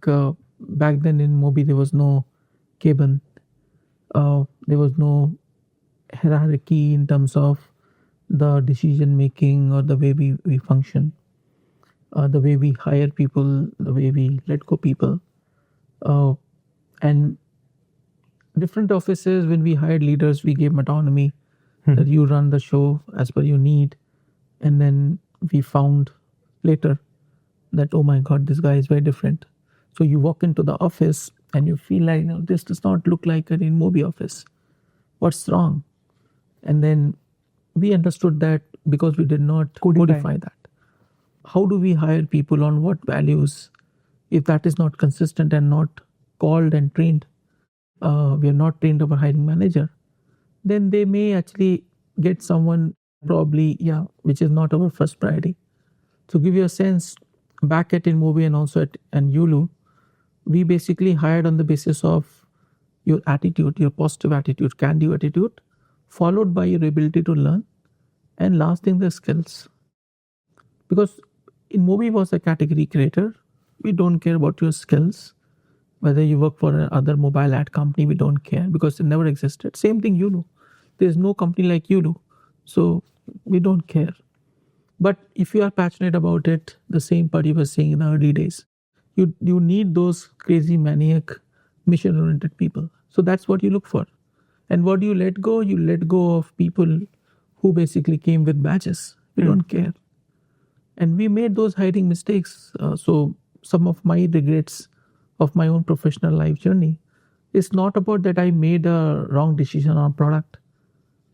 back then in InMobi there was no cabin, there was no hierarchy in terms of the decision making or the way we function, the way we hire people, the way we let go people. And different offices, when we hired leaders, we gave them autonomy that you run the show as per your need. And then we found later that, oh my God, this guy is very different. So you walk into the office and you feel like, this does not look like an InMobi office. What's wrong? And then we understood that because we did not codify that. How do we hire people on what values? If that is not consistent and not called and trained, we are not trained our hiring manager, then they may actually get someone probably, which is not our first priority. To give you a sense, back at InMobi and also at YULU, we basically hired on the basis of your attitude, your positive attitude, can-do attitude, followed by your ability to learn, and last thing, the skills. Because InMobi was a category creator, we don't care about your skills. Whether you work for another mobile ad company, we don't care because it never existed. Same thing YULU. There's no company like YULU. So we don't care. But if you are passionate about it, the same part you were saying in the early days, you need those crazy maniac mission-oriented people. So that's what you look for. And what do you let go? You let go of people who basically came with badges. We don't care. And we made those hiring mistakes. So some of my regrets of my own professional life journey is not about that I made a wrong decision on product.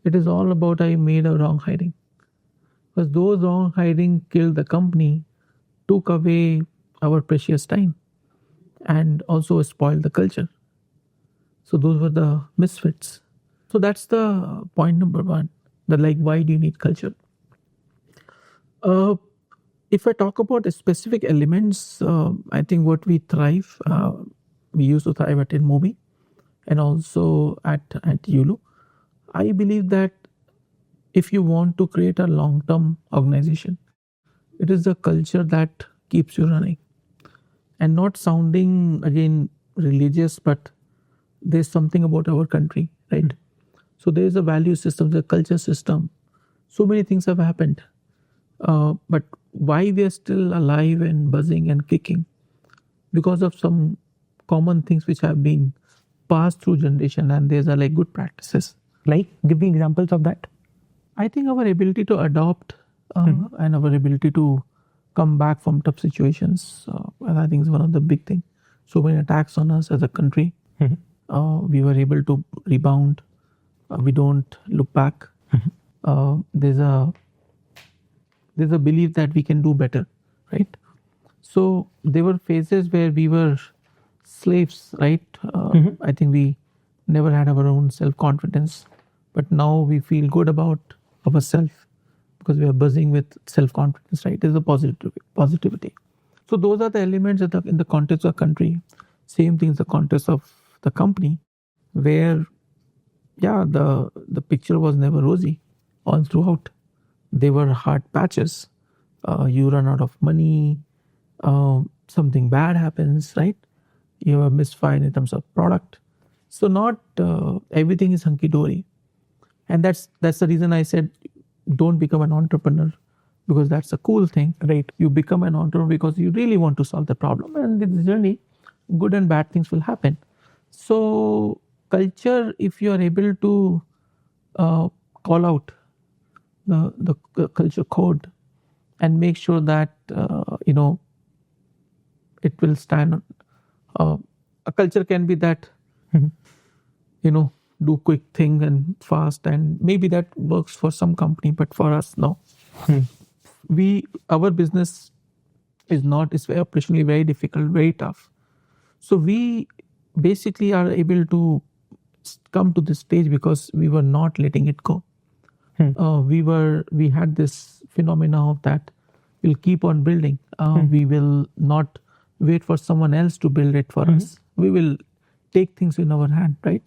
It is all about I made a wrong hiring. Because those wrong hiring killed the company, took away our precious time, and also spoiled the culture. So those were the misfits. So that's the point number 1. That why do you need culture? If I talk about the specific elements, I think what we thrive, we used to thrive at InMobi and also at YULU. I believe that if you want to create a long-term organization, it is the culture that keeps you running. and not sounding again religious, but there's something about our country, right? So there's a value system, the culture system. So many things have happened. But why we are still alive and buzzing and kicking? Because of some common things which have been passed through generation, and these are like good practices. Like, give me examples of that. I think our ability to adopt and our ability to come back from tough situations, and I think is one of the big things. So many attacks on us as a country, we were able to rebound. We don't look back. There's a belief that we can do better, right? So there were phases where we were slaves, right? I think we never had our own self-confidence, but now we feel good about ourselves because we are buzzing with self-confidence, right? There's a positivity. So those are the elements that in the context of country. Same thing in the context of the company, where the picture was never rosy all throughout. There were hard patches. You run out of money. Something bad happens, right? You have a misfire in terms of product. So not everything is hunky-dory. And that's the reason I said don't become an entrepreneur, because that's a cool thing, right? You become an entrepreneur because you really want to solve the problem, and in the journey, good and bad things will happen. So culture, if you are able to call out the culture code and make sure that it will stand. A culture can be that do quick thing and fast, and maybe that works for some company, but for us, no. Our business is operationally very difficult, very tough. So we basically are able to come to this stage because we were not letting it go. We had this phenomena of that we'll keep on building. We will not wait for someone else to build it for us. We will take things in our hand, right?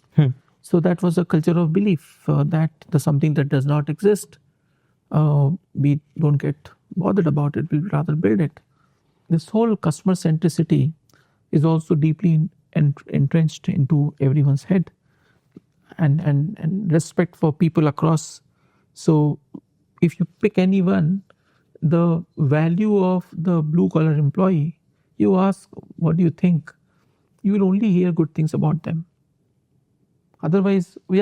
So that was a culture of belief that there's something that does not exist. We don't get bothered about it. We'll rather build it. This whole customer centricity is also deeply entrenched into everyone's head, and respect for people across. So if you pick anyone, the value of the blue collar employee, you ask, what do you think? You will only hear good things about them. Otherwise, who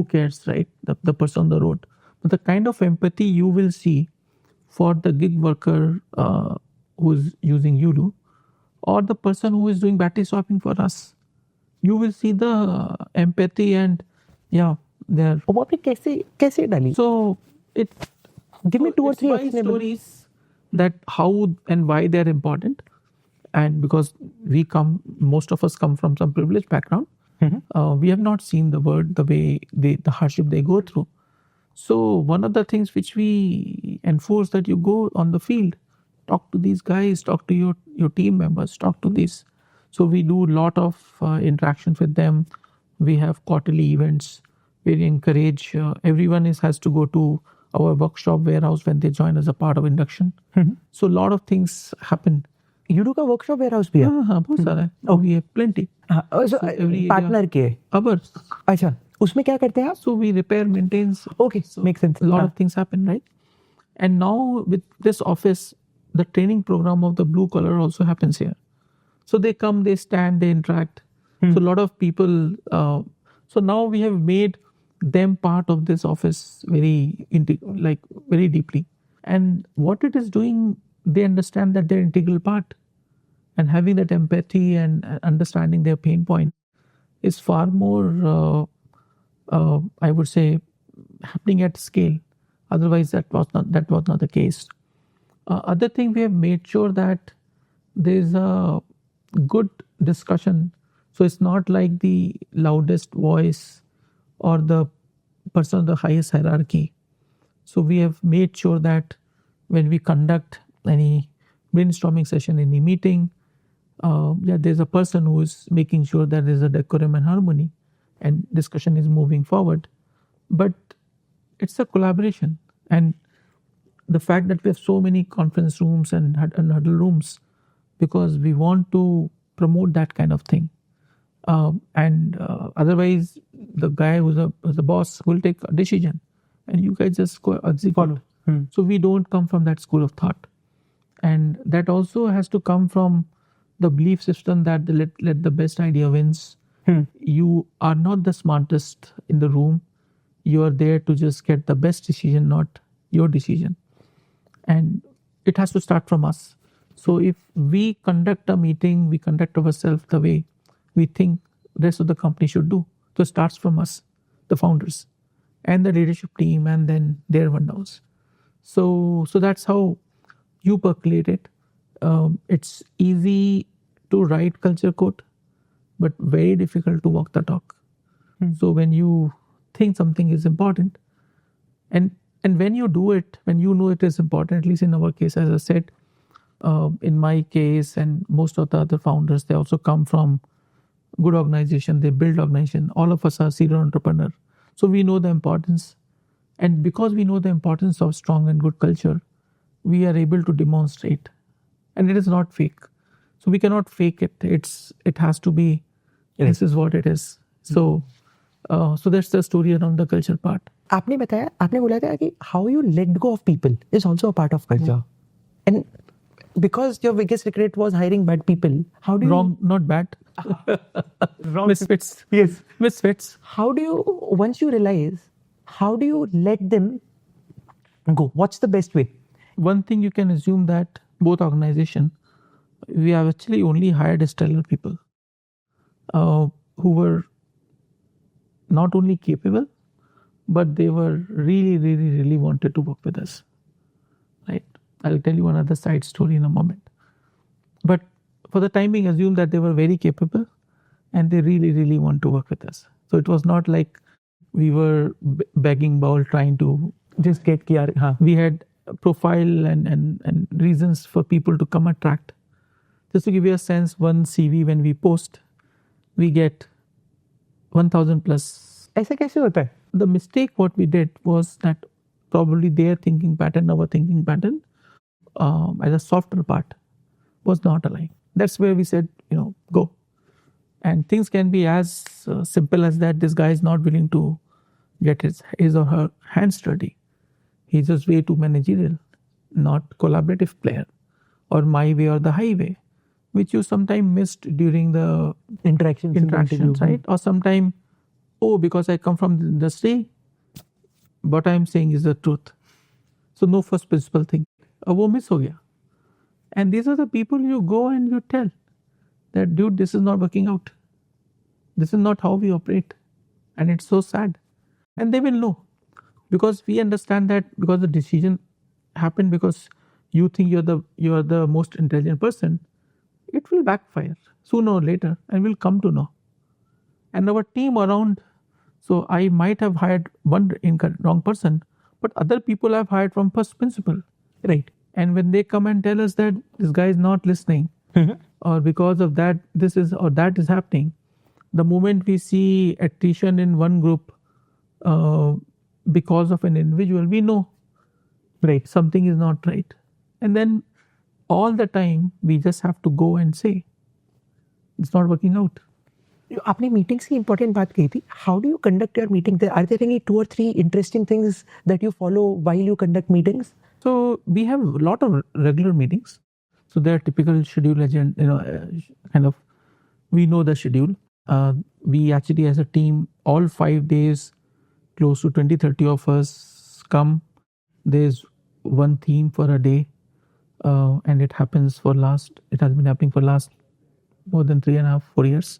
cares, right? The person on the road. But the kind of empathy you will see for the gig worker who's using YULU, or the person who is doing battery swapping for us, you will see the empathy and there. कैसे डाली? So give me 2 or 3 my stories that how and why they are important, and because most of us come from some privileged background, we have not seen the way the hardship they go through. So one of the things which we enforce that you go on the field, talk to these guys, talk to your team members, talk to these. So we do a lot of interactions with them. We have quarterly events where we encourage everyone has to go to our workshop warehouse when they join as a part of induction. So a lot of things happen. YULU का workshop warehouse भी है? हाँ, बहुत सारा है. We have plenty. Partner के? Ours. अच्छा, उसमें क्या करते हैं आप? So we repair, maintains. Okay, makes sense. A lot of things happen, right? And now with this office, the training program of the blue collar also happens here. So they come, they stand, they interact. So a lot of people. So now we have made them part of this office very deeply. And what it is doing, they understand that they're integral part. And having that empathy and understanding their pain point is far more, I would say, happening at scale. Otherwise, that was not the case. Other thing, we have made sure that there's a good discussion. So it's not like the loudest voice or the person of the highest hierarchy. So we have made sure that when we conduct any brainstorming session, any meeting, there's a person who is making sure that there's a decorum and harmony and discussion is moving forward. But it's a collaboration. And the fact that we have so many conference rooms and huddle rooms because we want to promote that kind of thing. Otherwise, the guy who's a boss will take a decision, and you guys just go execute. Follow. So we don't come from that school of thought, and that also has to come from the belief system that let the best idea wins. You are not the smartest in the room. You are there to just get the best decision, not your decision. And it has to start from us. So if we conduct a meeting, we conduct ourselves the way we think the rest of the company should do. So it starts from us, the founders, and the leadership team, and then their windows. So that's how you percolate it. It's easy to write culture code, but very difficult to walk the talk. So when you think something is important, and when you do it, when you know it is important, at least in our case, as I said, in my case and most of the other founders, they also come from good organization, they build organization. All of us are serial entrepreneur. So we know the importance. And because we know the importance of strong and good culture, we are able to demonstrate. And it is not fake. So we cannot fake it. It has to be, this is what it is. So that's the story around the culture part. आपने बोला था कि how you let go of people is also a part of culture. And because your biggest regret was hiring bad people, how do you... Wrong, not bad. Wrong. Misfits. Yes. Misfits. How do you, once you realize, how do you let them go? What's the best way? One thing you can assume that both organizations, we have actually only hired stellar people who were not only capable, but they were really wanted to work with us. Right? I'll tell you another side story in a moment. But for the time being, assume that they were very capable and they really want to work with us. So it was not like we were begging bowl trying to just get kiya. We had a profile and reasons for people to come attract. Just to give you a sense, one CV when we post, we get 1,000 plus. ऐसा कैसे होता है? The mistake what we did was that probably their thinking pattern, our thinking pattern, as a software part, was not aligned. That's where we said, go. And things can be as simple as that. This guy is not willing to get his or her hands dirty. He's just way too managerial, not collaborative player, or my way or the highway, which you sometimes missed during the interactions, right? Or sometimes, because I come from the industry, what I'm saying is the truth. So no first principle thing. वो miss हो गया. And these are the people you go and you tell that, dude, this is not working out. This is not how we operate. And it's so sad. And they will know. Because we understand that because the decision happened because you think you're the most intelligent person, it will backfire sooner or later and we'll come to know. And our team around, so I might have hired one wrong person, but other people I've hired from first principle. Right. And when they come and tell us that this guy is not listening, or because of that, this is or that is happening, the moment we see attrition in one group because of an individual, we know, right, something is not right. And then all the time, we just have to go and say, it's not working out. आपने meetings की important बात कही थी. How do you conduct your meeting? Are there any 2 or 3 interesting things that you follow while you conduct meetings? So we have a lot of regular meetings. So they're typical schedule agent, kind of, we know the schedule. We actually as a team, all 5 days, close to 20-30 of us come. There's one theme for a day. And it has been happening for last more than 3.5-4 years.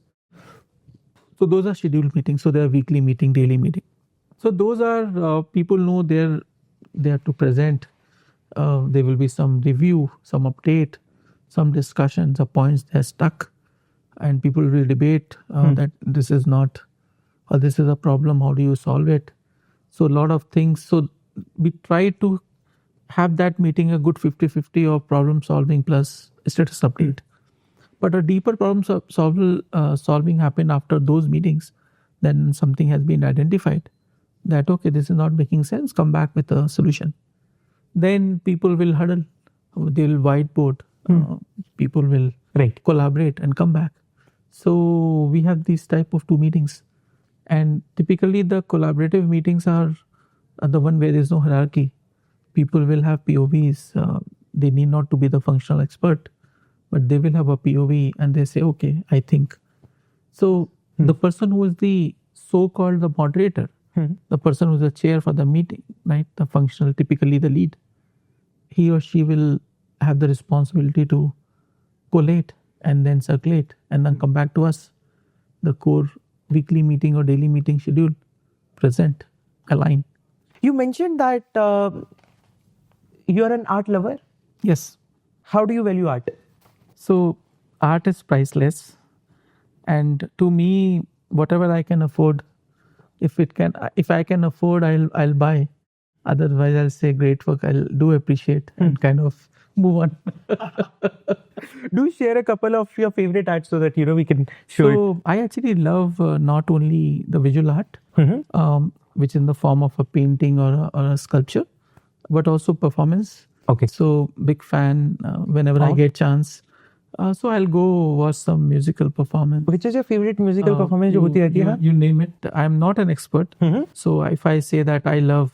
So those are scheduled meetings. So they are weekly meeting, daily meeting. So those are people know they have to present. There will be some review, some update, some discussion, some points they're stuck, and people will debate that this is not, or this is a problem. How do you solve it? So a lot of things. So we try to have that meeting a good 50-50 of problem solving plus status update. But a deeper problem solving happened after those meetings. Then something has been identified that, okay, this is not making sense, come back with a solution. Then people will huddle, they will whiteboard People will collaborate and come back. So we have these type of 2 meetings. And typically the collaborative meetings are the one where there's no hierarchy. People will have POVs. They need not to be the functional expert, but they will have a POV and they say, okay, I think. So the person who is the so-called the moderator, the person who's the chair for the meeting, right? The functional, typically the lead, he or she will have the responsibility to collate and then circulate and then come back to us. The core weekly meeting or daily meeting schedule, present, align. You mentioned that you're an art lover. Yes. How do you value art? So art is priceless. And to me, whatever I can afford, if I can afford, I'll buy. Otherwise, I'll say great work. I'll do appreciate and kind of move on. Do share a couple of your favorite art so that we can show it. So I actually love not only the visual art, which in the form of a painting or a sculpture, but also performance. Okay. So big fan whenever I get chance. So I'll go watch some musical performance. Which is your favorite musical performance? You name it. I'm not an expert. So if I say that I love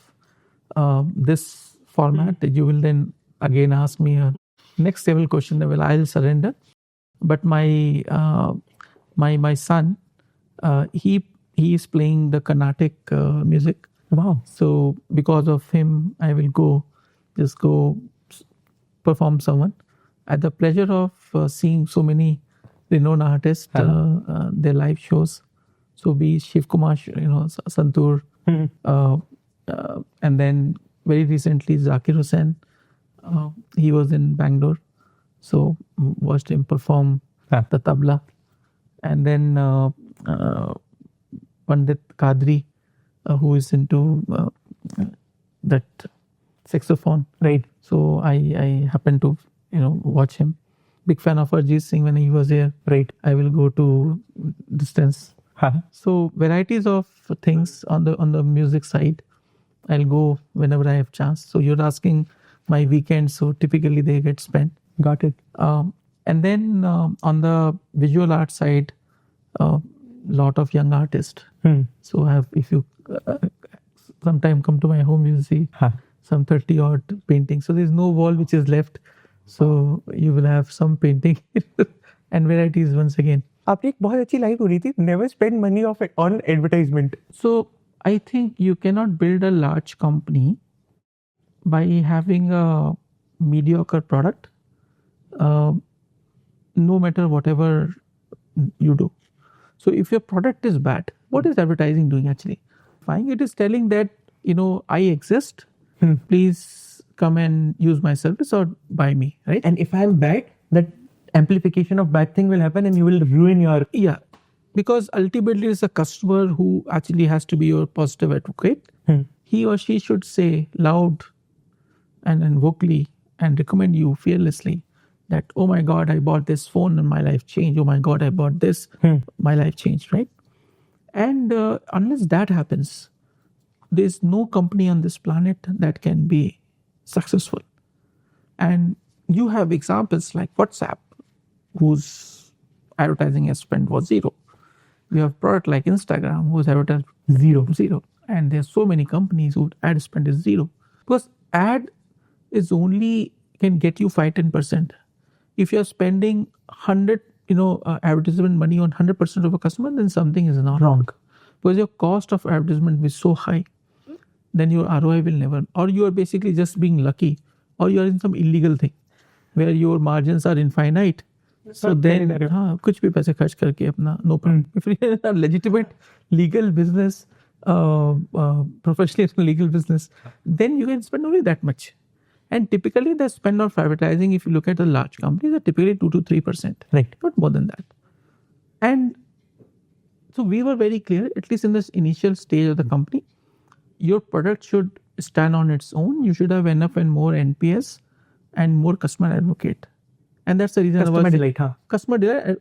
this format, you will then again ask me a next level question. I'll surrender. But my son, he is playing the Carnatic music. Wow. So because of him, I will go perform someone. I had the pleasure of seeing so many renowned artists, their live shows. So be Shiv Kumar, Santur, and then very recently Zakir Hussain. He was in Bangalore, so watched him perform the tabla, and then Pandit Kadri, who is into that saxophone. Right. So I happened to watch him. Big fan of Arjit Singh when he was here. Right. I will go to distance. So varieties of things on the music side. I'll go whenever I have chance. So you're asking my weekends, so typically they get spent. Got it. And then on the visual art side, lot of young artists. So if you sometime come to my home, you'll see some 30 odd paintings. So there's no wall which is left. So you will have some painting and varieties once again. आपकी एक बहुत अच्छी line हो रही थी. Never spend money on advertisement. So I think you cannot build a large company by having a mediocre product, no matter whatever you do. So if your product is bad, what is advertising doing actually? Fine, it is telling that, I exist. Please come and use my service or buy me, right? And if I'm bad, that amplification of bad thing will happen and you will ruin your... Yeah, because ultimately it's a customer who actually has to be your positive advocate. He or she should say loud and vocally and recommend you fearlessly that, oh my God, I bought this phone and my life changed. Oh my God, I bought this, my life changed, right? And unless that happens, there's no company on this planet that can be successful. And you have examples like WhatsApp, whose advertising spend was zero. You have product like Instagram, whose advertising zero. And there's so many companies whose ad spend is zero. Because ad is only can get you 5-10%. If you're spending 100, advertisement money on 100% of a customer, then something is not wrong. Because your cost of advertisement is so high, then your ROI will never, or you are basically just being lucky, or you are in some illegal thing where your margins are infinite. So then, कुछ भी पैसे खर्च करके अपना no problem. If you are a legitimate legal business, professionally legal business, then you can spend only that much. And typically the spend on advertising, if you look at the large companies, are typically 2 to 3%, right? Not more than that. And so we were very clear, at least in this initial stage of the company, your product should stand on its own. You should have enough and more NPS and more customer advocate. And that's the reason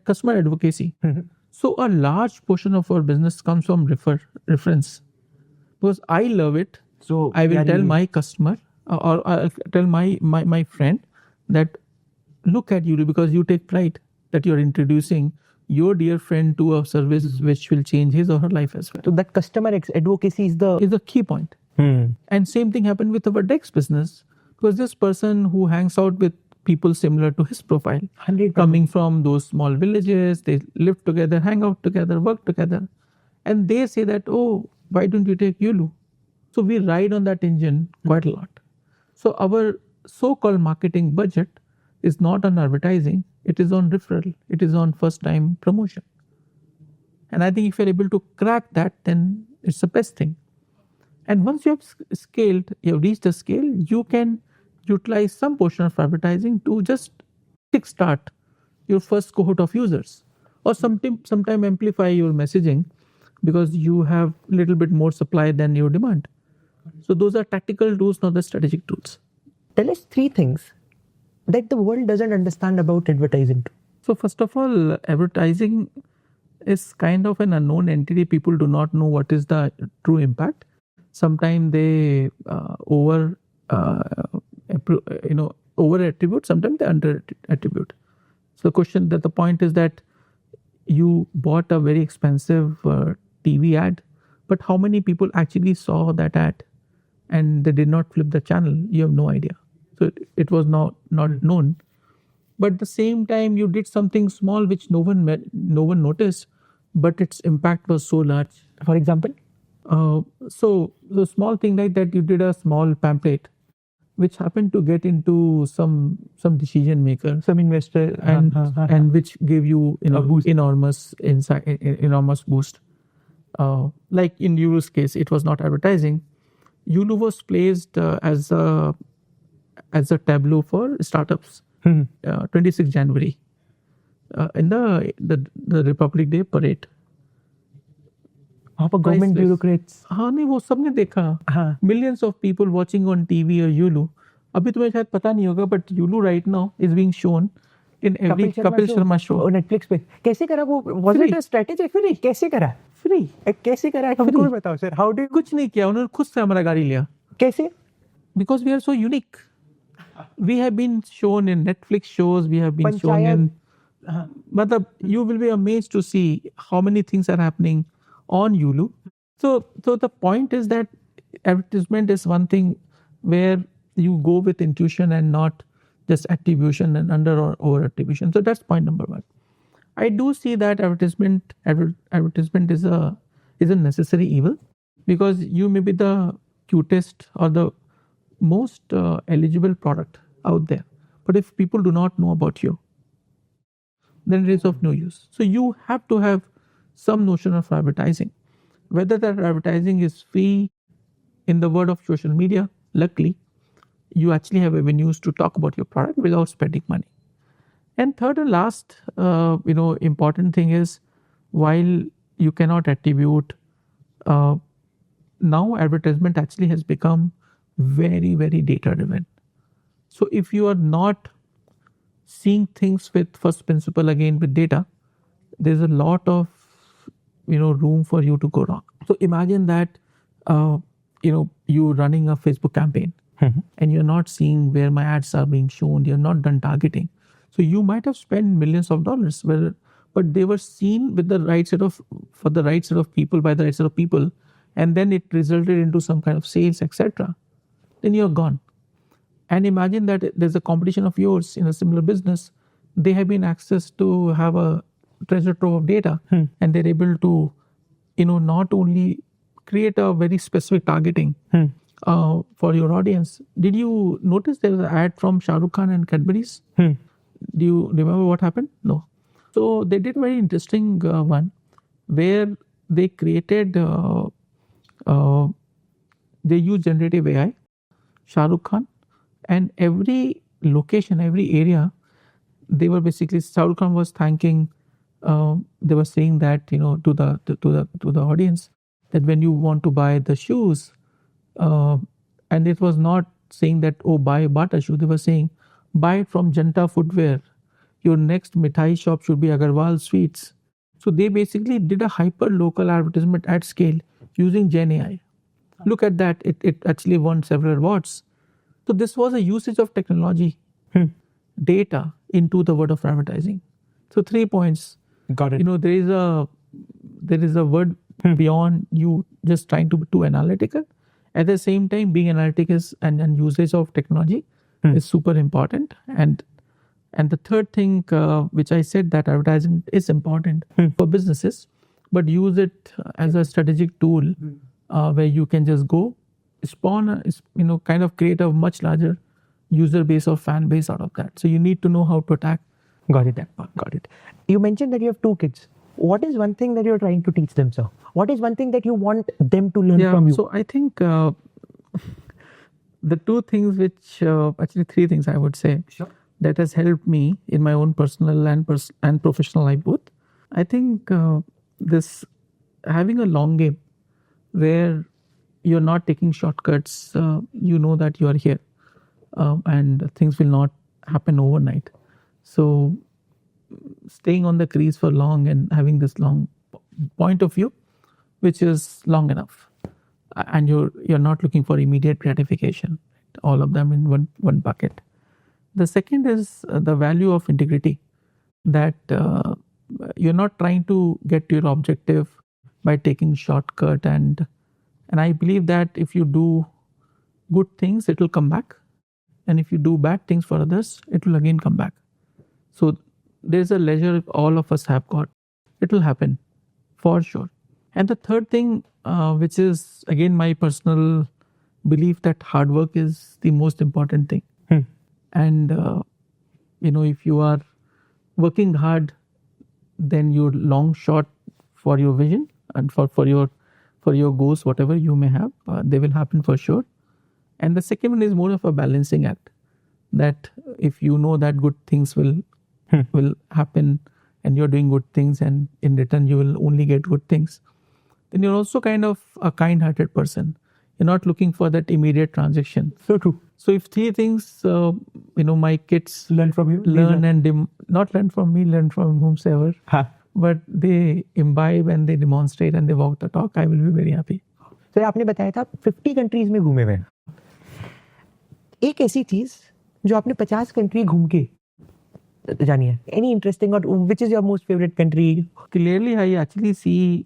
customer advocacy. So a large portion of our business comes from reference. Because I love it. So I will tell my customer or I'll tell my friend that look at you because you take pride that you're introducing your dear friend to a service which will change his or her life as well. So that customer advocacy is the key point. And same thing happened with our Dex business, because this person who hangs out with people similar to his profile, 100%. coming from those small villages, they live together, hang out together, work together, and they say that, oh, why don't you take YULU? So we ride on that engine quite a lot. So our so-called marketing budget is not on advertising, it is on referral, it is on first-time promotion. And I think if you're able to crack that, then it's the best thing. And once you have scaled, you have reached a scale, you can utilize some portion of advertising to just kickstart your first cohort of users, or sometime amplify your messaging because you have a little bit more supply than your demand. So those are tactical tools, not the strategic tools. Tell us 3 things that the world doesn't understand about advertising. So first of all, advertising is kind of an unknown entity. People do not know what is the true impact. Sometimes they over attribute, sometimes they under attribute. So the point is that you bought a very expensive TV ad, but how many people actually saw that ad and they did not flip the channel? You have no idea. So it was not known. But at the same time, you did something small which no one noticed, but its impact was so large. For example? So the small thing like that, you did a small pamphlet which happened to get into some decision maker, some investor, and which gave you enormous insight, enormous boost. Like in YULU's case, it was not advertising. YULU was placed as a tableau for startups. 26 January in the Republic Day parade. वहाँ पर government bureaucrats, हाँ नहीं वो सबने देखा, millions of people watching on TV or YULU. अभी तुम्हें शायद पता नहीं होगा, but YULU right now is being shown in every Kapil Sharma show. Netflix पे कैसे करा वो? Was it a strategy? Free कैसे करा? फ्री कैसे करा? हमको बताओ सर. How did? कुछ नहीं किया, उन्होंने खुद से हमारा गाड़ी लिया. कैसे? Because we are so unique. We have been shown in Netflix shows. We have been shown in. But you will be amazed to see how many things are happening on YULU. So the point is that advertisement is one thing where you go with intuition and not just attribution and under or over attribution. So that's point number 1. I do see that advertisement is a necessary evil, because you may be the cutest or the most eligible product out there, but if people do not know about you, then it is of no use. So you have to have some notion of advertising. Whether that advertising is free in the world of social media, luckily, you actually have avenues to talk about your product without spending money. And third and last, important thing is, while you cannot attribute, now advertisement actually has become very, very data driven. So if you are not seeing things with first principle again with data, there's a lot of room for you to go wrong. So imagine that you're running a Facebook campaign and you're not seeing where my ads are being shown. You're not done targeting. So you might have spent millions of dollars, but they were seen with the right set of people by the right set of people, and then it resulted into some kind of sales, etc. Then you're gone. And imagine that there's a competition of yours in a similar business. They have been access to have a treasure trove of data, and they're able to, not only create a very specific targeting for your audience. Did you notice there was an ad from Shah Rukh Khan and Cadbury's? Do you remember what happened? No. So they did a very interesting one where they created, they used generative AI, Shah Rukh Khan, and every location, every area, they were basically, Shah Rukh Khan was thanking, they were saying that, to the audience, that when you want to buy the shoes, and it was not saying that, oh, buy a Bata shoe. They were saying, buy it from Janta Footwear. Your next mithai shop should be Agarwal Sweets. So they basically did a hyper local advertisement at scale using Gen AI. Look at that. It actually won several awards. So this was a usage of technology. data into the word of advertising. So 3 points. Got it. There is a word beyond you just trying to be too analytical. At the same time, being analytical and usage of technology is super important. And the third thing, which I said, that advertising is important for businesses, but use it as a strategic tool where you can just go spawn, kind of create a much larger user base or fan base out of that. So you need to know how to attack. Got it. You mentioned that you have 2 kids. What is one thing that you're trying to teach them, sir? What is one thing that you want them to learn from you? So I think the 2 things which, actually 3 things I would say, that has helped me in my own personal and professional life both. I think this having a long game where you're not taking shortcuts, you know that you are here and things will not happen overnight. So staying on the crease for long and having this long point of view, which is long enough, and you're not looking for immediate gratification, all of them in one bucket. The second is the value of integrity, that you're not trying to get to your objective by taking shortcut, and I believe that if you do good things, it will come back, and if you do bad things for others, it will again come back. So there's a leisure all of us have got. It will happen for sure. And the third thing, which is again my personal belief, that hard work is the most important thing. And if you are working hard, then your long shot for your vision and for your goals, whatever you may have, they will happen for sure. And the second one is more of a balancing act, that if you know that good things will happen and you're doing good things and in return you will only get good things, then you're also kind of a kind-hearted person. You're not looking for that immediate transaction. So true. So if 3 things, my kids learn from you, not learn from me, learn from whomsoever, but they imbibe and they demonstrate and they walk the talk, I will be very happy. So आपने बताया था 50 countries में घूमे हुए, एक ऐसी चीज जो आपने 50 कंट्री घूम के जानी है. Any interesting, or which is your most favorite country? Clearly, I actually see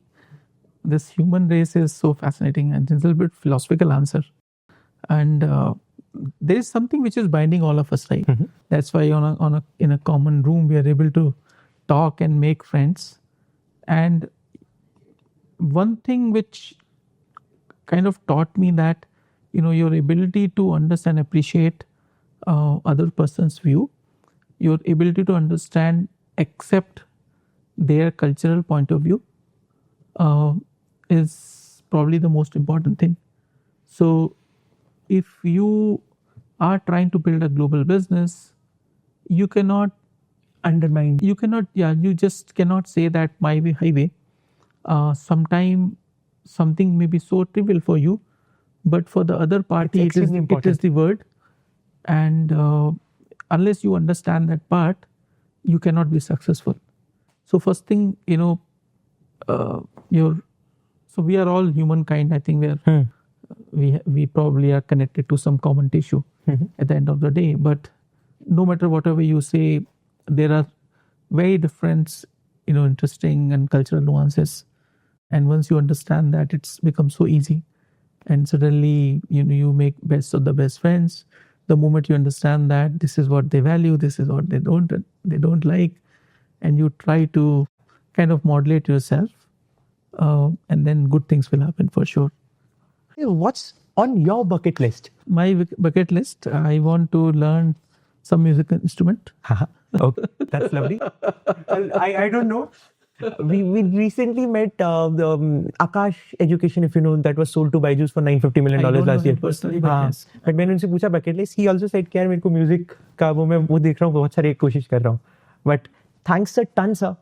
this human race is so fascinating, and it's a little bit philosophical answer. And there is something which is binding all of us, right? That's why in a common room we are able to talk and make friends. And one thing which kind of taught me that your ability to understand, appreciate other person's view, your ability to understand, accept their cultural point of view is probably the most important thing. So if you are trying to build a global business, you cannot undermine, you just cannot say that my way, highway. Sometime something may be so trivial for you, but for the other party it is the word. And unless you understand that part, you cannot be successful. So first thing, so we are all humankind. I think we probably are connected to some common tissue at the end of the day. But no matter whatever you say, there are very different, interesting and cultural nuances. And once you understand that, it's become so easy. And suddenly, you make best of the best friends. The moment you understand that this is what they value, this is what they don't like, and you try to kind of modulate yourself, and then good things will happen for sure. What's on your bucket list? My bucket list, I want to learn some musical instrument. Okay, that's lovely. I don't know. We recently met the Akash Education, if you know, that was sold to Byju's for $950 million last year. Personally, but yes. But मैंने उनसे पूछा bucket list. He also said कि यार मेरे को music का मैं वो देख रहा हूँ, बहुत सारी कोशिश कर रहा हूँ. But thanks a ton, sir,